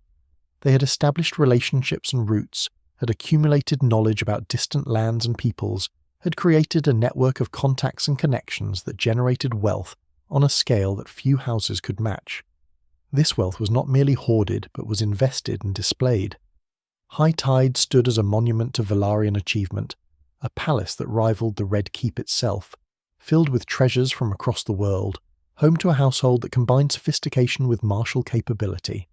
They had established relationships and routes, had accumulated knowledge about distant lands and peoples, had created a network of contacts and connections that generated wealth on a scale that few houses could match. This wealth was not merely hoarded, but was invested and displayed. High Tide stood as a monument to Velaryon achievement, a palace that rivaled the Red Keep itself, filled with treasures from across the world, home to a household that combined sophistication with martial capability.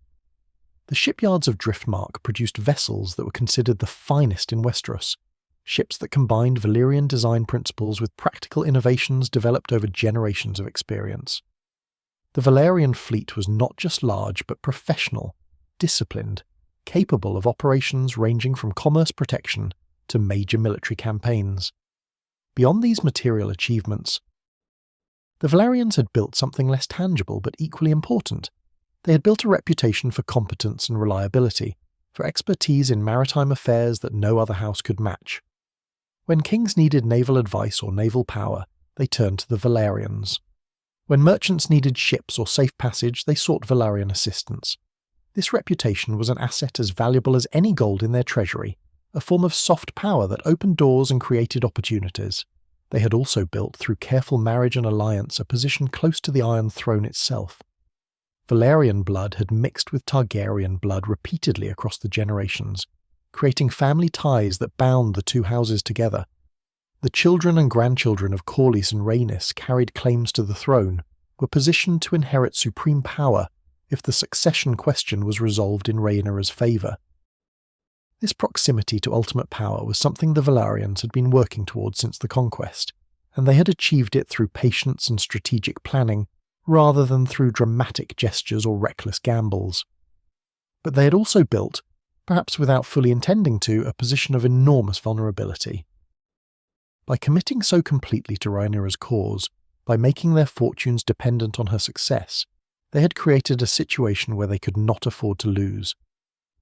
The shipyards of Driftmark produced vessels that were considered the finest in Westeros, ships that combined Valyrian design principles with practical innovations developed over generations of experience. The Velaryon fleet was not just large but professional, disciplined, capable of operations ranging from commerce protection to major military campaigns. Beyond these material achievements, the Velaryons had built something less tangible but equally important. They had built a reputation for competence and reliability, for expertise in maritime affairs that no other house could match. When kings needed naval advice or naval power, they turned to the Velaryons. When merchants needed ships or safe passage, they sought Velaryon assistance. This reputation was an asset as valuable as any gold in their treasury, a form of soft power that opened doors and created opportunities. They had also built, through careful marriage and alliance, a position close to the Iron Throne itself. Velaryon blood had mixed with Targaryen blood repeatedly across the generations, creating family ties that bound the two houses together. The children and grandchildren of Corlys and Rhaenys carried claims to the throne, were positioned to inherit supreme power if the succession question was resolved in Rhaenyra's favour. This proximity to ultimate power was something the Velaryons had been working towards since the Conquest, and they had achieved it through patience and strategic planning, rather than through dramatic gestures or reckless gambles. But they had also built, perhaps without fully intending to, a position of enormous vulnerability. By committing so completely to Rhaenyra's cause, by making their fortunes dependent on her success, they had created a situation where they could not afford to lose.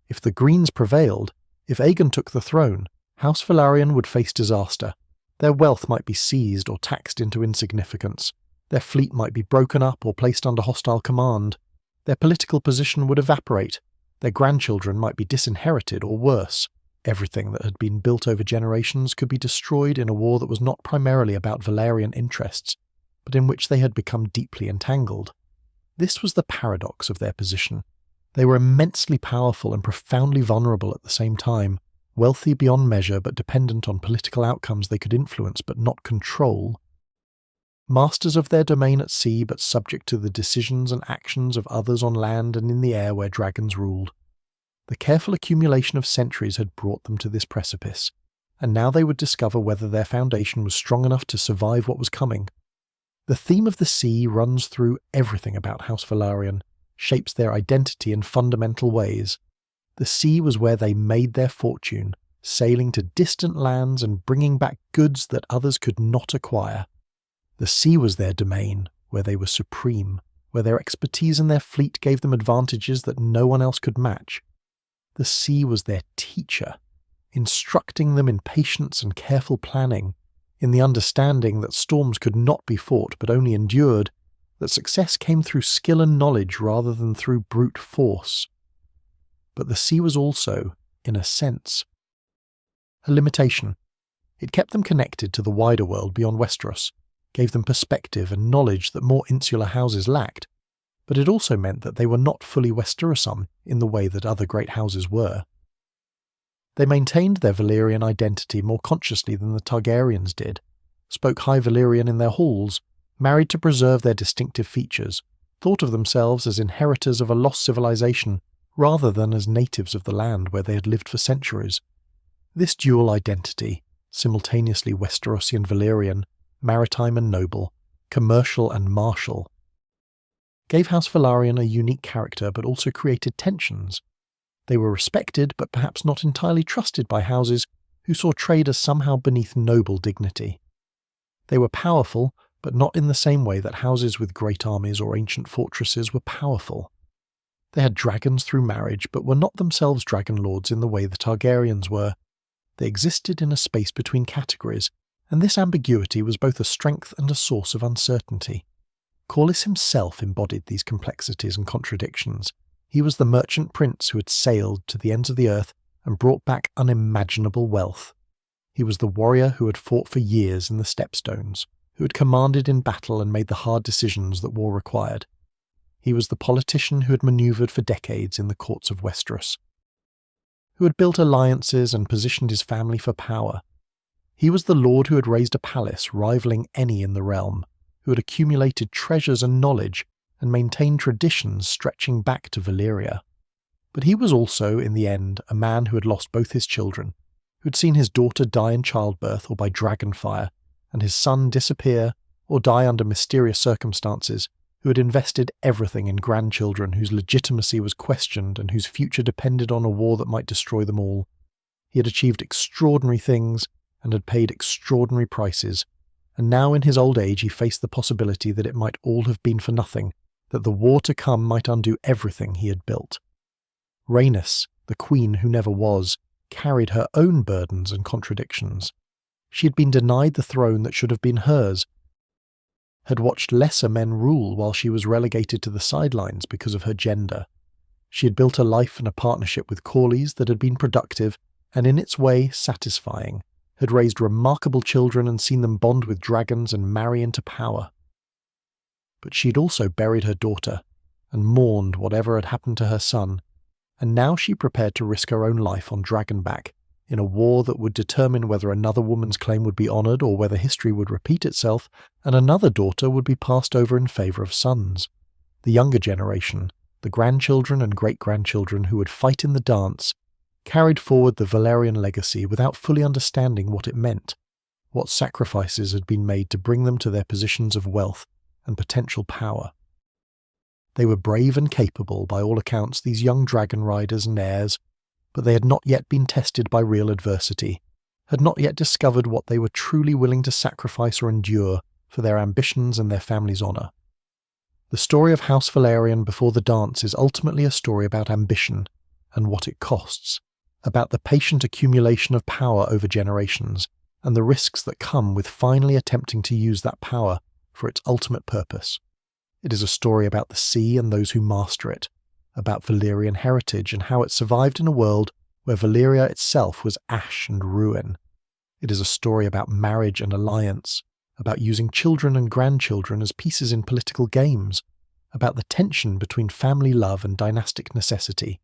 If the Greens prevailed, if Aegon took the throne, House Velaryon would face disaster. Their wealth might be seized or taxed into insignificance. Their fleet might be broken up or placed under hostile command. Their political position would evaporate. Their grandchildren might be disinherited or worse. Everything that had been built over generations could be destroyed in a war that was not primarily about Velaryon interests, but in which they had become deeply entangled. This was the paradox of their position. They were immensely powerful and profoundly vulnerable at the same time, wealthy beyond measure but dependent on political outcomes they could influence but not control. Masters of their domain at sea but subject to the decisions and actions of others on land and in the air where dragons ruled. The careful accumulation of centuries had brought them to this precipice, and now they would discover whether their foundation was strong enough to survive what was coming. The theme of the sea runs through everything about House Velaryon, shapes their identity in fundamental ways. The sea was where they made their fortune, sailing to distant lands and bringing back goods that others could not acquire. The sea was their domain, where they were supreme, where their expertise and their fleet gave them advantages that no one else could match. The sea was their teacher, instructing them in patience and careful planning, in the understanding that storms could not be fought but only endured, that success came through skill and knowledge rather than through brute force. But the sea was also, in a sense, a limitation. It kept them connected to the wider world beyond Westeros, gave them perspective and knowledge that more insular houses lacked, but it also meant that they were not fully Westerosan in the way that other great houses were. They maintained their Valyrian identity more consciously than the Targaryens did, spoke High Valyrian in their halls, married to preserve their distinctive features, thought of themselves as inheritors of a lost civilization rather than as natives of the land where they had lived for centuries. This dual identity, simultaneously Westerosi and Valyrian, maritime and noble, commercial and martial, gave House Velaryon a unique character but also created tensions. They were respected but perhaps not entirely trusted by houses who saw trade as somehow beneath noble dignity. They were powerful, but not in the same way that houses with great armies or ancient fortresses were powerful. They had dragons through marriage but were not themselves dragonlords in the way the Targaryens were. They existed in a space between categories, and this ambiguity was both a strength and a source of uncertainty. Corlys himself embodied these complexities and contradictions. He was the merchant prince who had sailed to the ends of the earth and brought back unimaginable wealth. He was the warrior who had fought for years in the Stepstones, who had commanded in battle and made the hard decisions that war required. He was the politician who had manoeuvred for decades in the courts of Westeros, who had built alliances and positioned his family for power. He was the lord who had raised a palace rivaling any in the realm, who had accumulated treasures and knowledge and maintained traditions stretching back to Valyria. But he was also, in the end, a man who had lost both his children, who had seen his daughter die in childbirth or by dragonfire, and his son disappear or die under mysterious circumstances, who had invested everything in grandchildren whose legitimacy was questioned and whose future depended on a war that might destroy them all. He had achieved extraordinary things and had paid extraordinary prices, and now in his old age he faced the possibility that it might all have been for nothing, that the war to come might undo everything he had built. Rhaenys, the queen who never was, carried her own burdens and contradictions. She had been denied the throne that should have been hers, had watched lesser men rule while she was relegated to the sidelines because of her gender. She had built a life and a partnership with Corlys that had been productive and in its way satisfying, had raised remarkable children and seen them bond with dragons and marry into power. But she had also buried her daughter and mourned whatever had happened to her son, and now she prepared to risk her own life on Dragonback in a war that would determine whether another woman's claim would be honoured or whether history would repeat itself and another daughter would be passed over in favour of sons. The younger generation, the grandchildren and great-grandchildren who would fight in the dance, carried forward the Velaryon legacy without fully understanding what it meant, what sacrifices had been made to bring them to their positions of wealth and potential power. They were brave and capable by all accounts, these young dragon riders and heirs, but they had not yet been tested by real adversity, had not yet discovered what they were truly willing to sacrifice or endure for their ambitions and their family's honour. The story of House Velaryon before the dance is ultimately a story about ambition and what it costs, about the patient accumulation of power over generations and the risks that come with finally attempting to use that power for its ultimate purpose. It is a story about the sea and those who master it, about Valyrian heritage and how it survived in a world where Valyria itself was ash and ruin. It is a story about marriage and alliance, about using children and grandchildren as pieces in political games, about the tension between family love and dynastic necessity.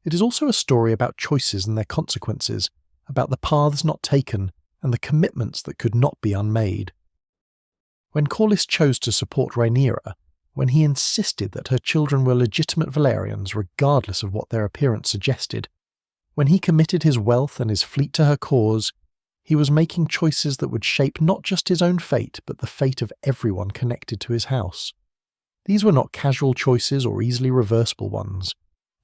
It is also a story about choices and their consequences, about the paths not taken and the commitments that could not be unmade. When Corlys chose to support Rhaenyra, when he insisted that her children were legitimate Velaryons regardless of what their appearance suggested, when he committed his wealth and his fleet to her cause, he was making choices that would shape not just his own fate but the fate of everyone connected to his house. These were not casual choices or easily reversible ones.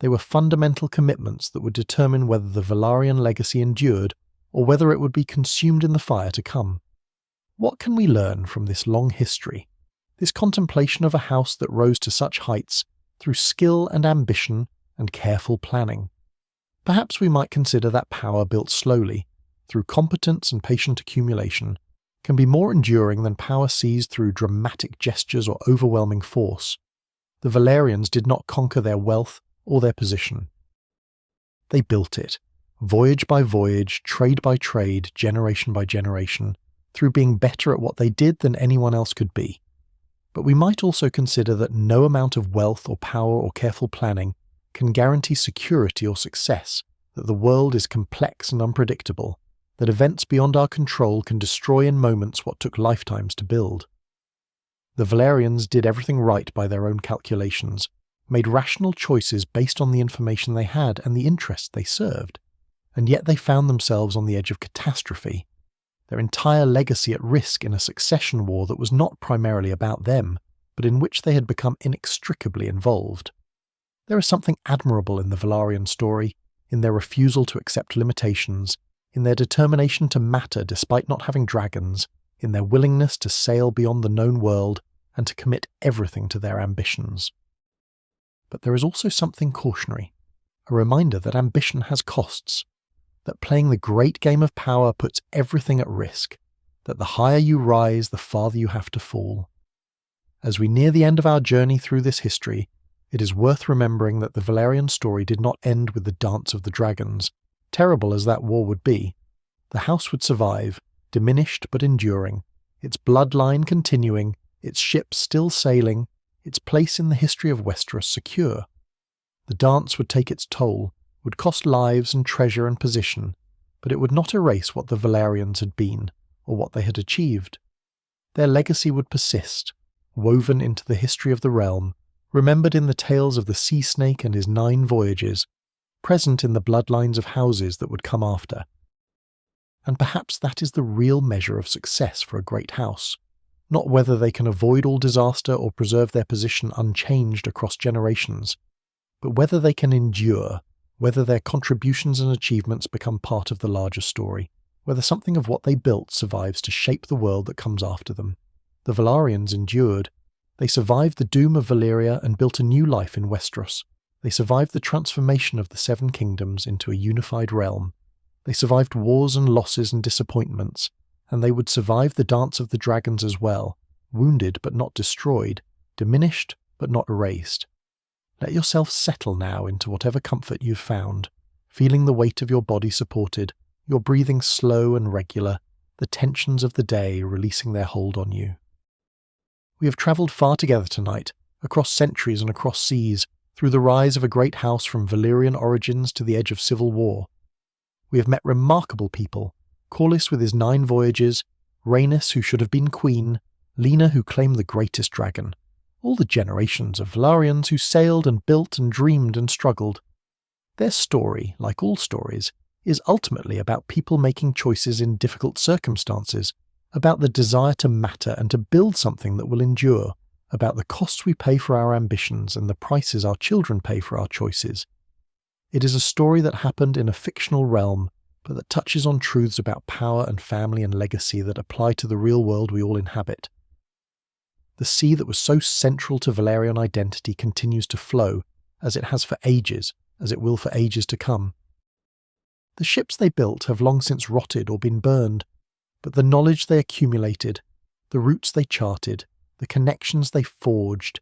They were fundamental commitments that would determine whether the Velaryon legacy endured or whether it would be consumed in the fire to come. What can we learn from this long history, this contemplation of a house that rose to such heights through skill and ambition and careful planning? Perhaps we might consider that power built slowly, through competence and patient accumulation, can be more enduring than power seized through dramatic gestures or overwhelming force. The Velaryons did not conquer their wealth or their position. They built it, voyage by voyage, trade by trade, generation by generation, through being better at what they did than anyone else could be. But we might also consider that no amount of wealth or power or careful planning can guarantee security or success, that the world is complex and unpredictable, that events beyond our control can destroy in moments what took lifetimes to build. The Velaryons did everything right by their own calculations, made rational choices based on the information they had and the interests they served, and yet they found themselves on the edge of catastrophe, their entire legacy at risk in a succession war that was not primarily about them, but in which they had become inextricably involved. There is something admirable in the Velaryon story, in their refusal to accept limitations, in their determination to matter despite not having dragons, in their willingness to sail beyond the known world and to commit everything to their ambitions. But there is also something cautionary, a reminder that ambition has costs, that playing the great game of power puts everything at risk, that the higher you rise, the farther you have to fall. As we near the end of our journey through this history, it is worth remembering that the Velaryon story did not end with the Dance of the Dragons. Terrible as that war would be, the house would survive, diminished but enduring, its bloodline continuing, its ships still sailing, its place in the history of Westeros secure. The dance would take its toll, would cost lives and treasure and position, but it would not erase what the Velaryons had been, or what they had achieved. Their legacy would persist, woven into the history of the realm, remembered in the tales of the sea snake and his 9 voyages, present in the bloodlines of houses that would come after. And perhaps that is the real measure of success for a great house, not whether they can avoid all disaster or preserve their position unchanged across generations, but whether they can endure, whether their contributions and achievements become part of the larger story, whether something of what they built survives to shape the world that comes after them. The Velaryons endured. They survived the doom of Valyria and built a new life in Westeros. They survived the transformation of the 7 kingdoms into a unified realm. They survived wars and losses and disappointments, and they would survive the Dance of the Dragons as well, wounded but not destroyed, diminished but not erased. Let yourself settle now into whatever comfort you've found, feeling the weight of your body supported, your breathing slow and regular, the tensions of the day releasing their hold on you. We have travelled far together tonight, across centuries and across seas, through the rise of a great house from Valyrian origins to the edge of civil war. We have met remarkable people, Corlys with his 9 voyages, Rhaenys who should have been queen, Lena who claimed the greatest dragon, all the generations of Velaryons who sailed and built and dreamed and struggled. Their story, like all stories, is ultimately about people making choices in difficult circumstances, about the desire to matter and to build something that will endure, about the costs we pay for our ambitions and the prices our children pay for our choices. It is a story that happened in a fictional realm, but that touches on truths about power and family and legacy that apply to the real world we all inhabit. The sea that was so central to Velaryon identity continues to flow, as it has for ages, as it will for ages to come. The ships they built have long since rotted or been burned, but the knowledge they accumulated, the routes they charted, the connections they forged,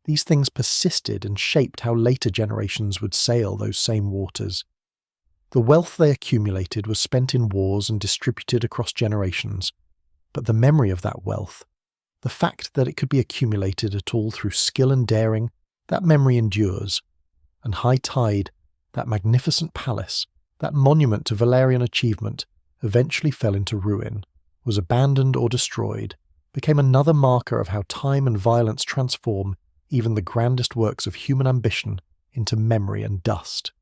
these things persisted and shaped how later generations would sail those same waters. The wealth they accumulated was spent in wars and distributed across generations, but the memory of that wealth, the fact that it could be accumulated at all through skill and daring, that memory endures, and High Tide, that magnificent palace, that monument to Velaryon achievement, eventually fell into ruin, was abandoned or destroyed, became another marker of how time and violence transform even the grandest works of human ambition into memory and dust.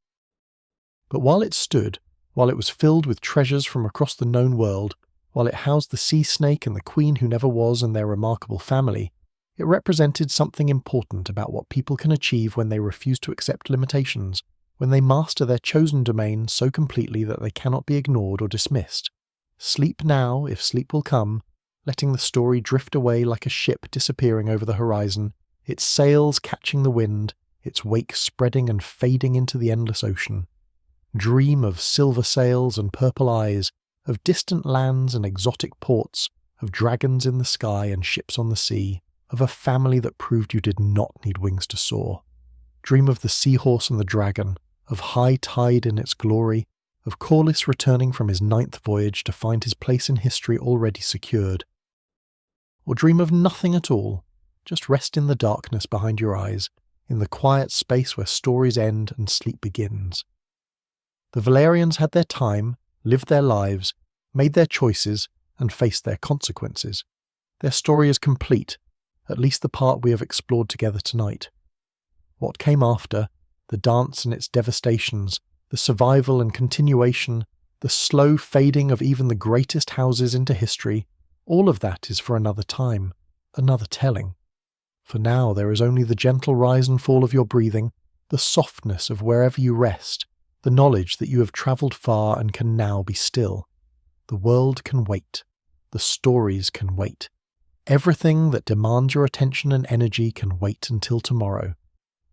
But while it stood, while it was filled with treasures from across the known world, while it housed the sea snake and the queen who never was and their remarkable family, It represented something important about what people can achieve when they refuse to accept limitations, when they master their chosen domain so completely that they cannot be ignored or dismissed. Sleep now, if sleep will come, letting the story drift away like a ship disappearing over the horizon, its sails catching the wind, its wake spreading and fading into the endless ocean. Dream of silver sails and purple eyes, of distant lands and exotic ports, of dragons in the sky and ships on the sea, of a family that proved you did not need wings to soar. Dream of the seahorse and the dragon, of high tide in its glory, of Corlys returning from his 9th voyage to find his place in history already secured. Or dream of nothing at all, just rest in the darkness behind your eyes, in the quiet space where stories end and sleep begins. The Velaryons had their time, lived their lives, made their choices, and faced their consequences. Their story is complete, at least the part we have explored together tonight. What came after, the dance and its devastations, the survival and continuation, the slow fading of even the greatest houses into history, all of that is for another time, another telling. For now there is only the gentle rise and fall of your breathing, the softness of wherever you rest, the knowledge that you have travelled far and can now be still. The world can wait. The stories can wait. Everything that demands your attention and energy can wait until tomorrow.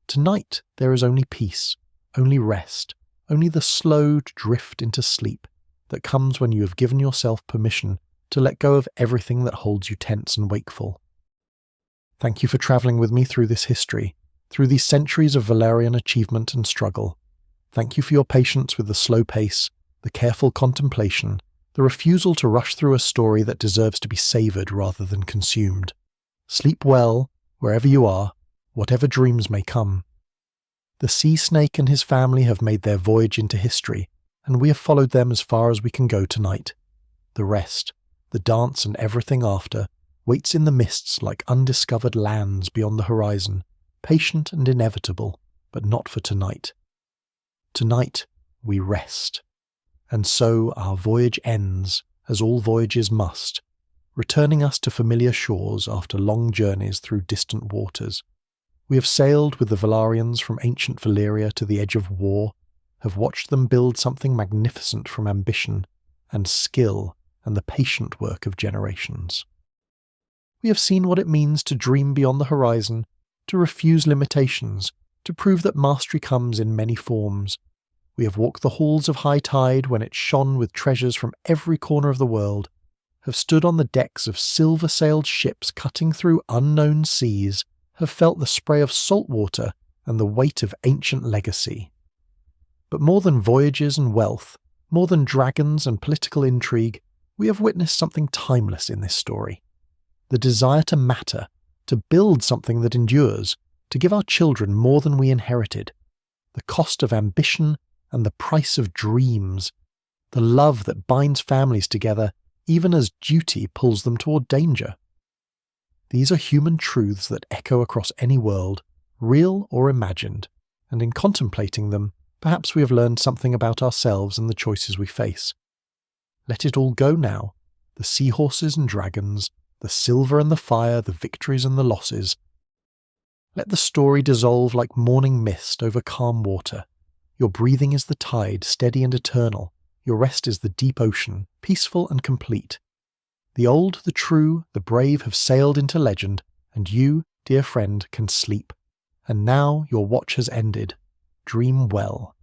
Tonight there is only peace, only rest, only the slow drift into sleep that comes when you have given yourself permission to let go of everything that holds you tense and wakeful. Thank you for travelling with me through this history, through these centuries of Velaryon achievement and struggle. Thank you for your patience with the slow pace, the careful contemplation, the refusal to rush through a story that deserves to be savoured rather than consumed. Sleep well, wherever you are, whatever dreams may come. The sea snake and his family have made their voyage into history, and we have followed them as far as we can go tonight. The rest, the dance and everything after, waits in the mists like undiscovered lands beyond the horizon, patient and inevitable, but not for tonight. Tonight we rest. And so our voyage ends, as all voyages must, returning us to familiar shores after long journeys through distant waters. We have sailed with the Velaryons from ancient Valyria to the edge of war, have watched them build something magnificent from ambition and skill and the patient work of generations. We have seen what it means to dream beyond the horizon, to refuse limitations, to prove that mastery comes in many forms. We have walked the halls of high tide when it shone with treasures from every corner of the world, have stood on the decks of silver-sailed ships cutting through unknown seas, have felt the spray of salt water and the weight of ancient legacy. But more than voyages and wealth, more than dragons and political intrigue, we have witnessed something timeless in this story. The desire to matter, to build something that endures, to give our children more than we inherited. The cost of ambition and the price of dreams. The love that binds families together even as duty pulls them toward danger. These are human truths that echo across any world, real or imagined, and in contemplating them, perhaps we have learned something about ourselves and the choices we face. Let it all go now, the seahorses and dragons, the silver and the fire, the victories and the losses. Let the story dissolve like morning mist over calm water. Your breathing is the tide, steady and eternal. Your rest is the deep ocean, peaceful and complete. The old, the true, the brave have sailed into legend, and you, dear friend, can sleep. And now your watch has ended. Dream well.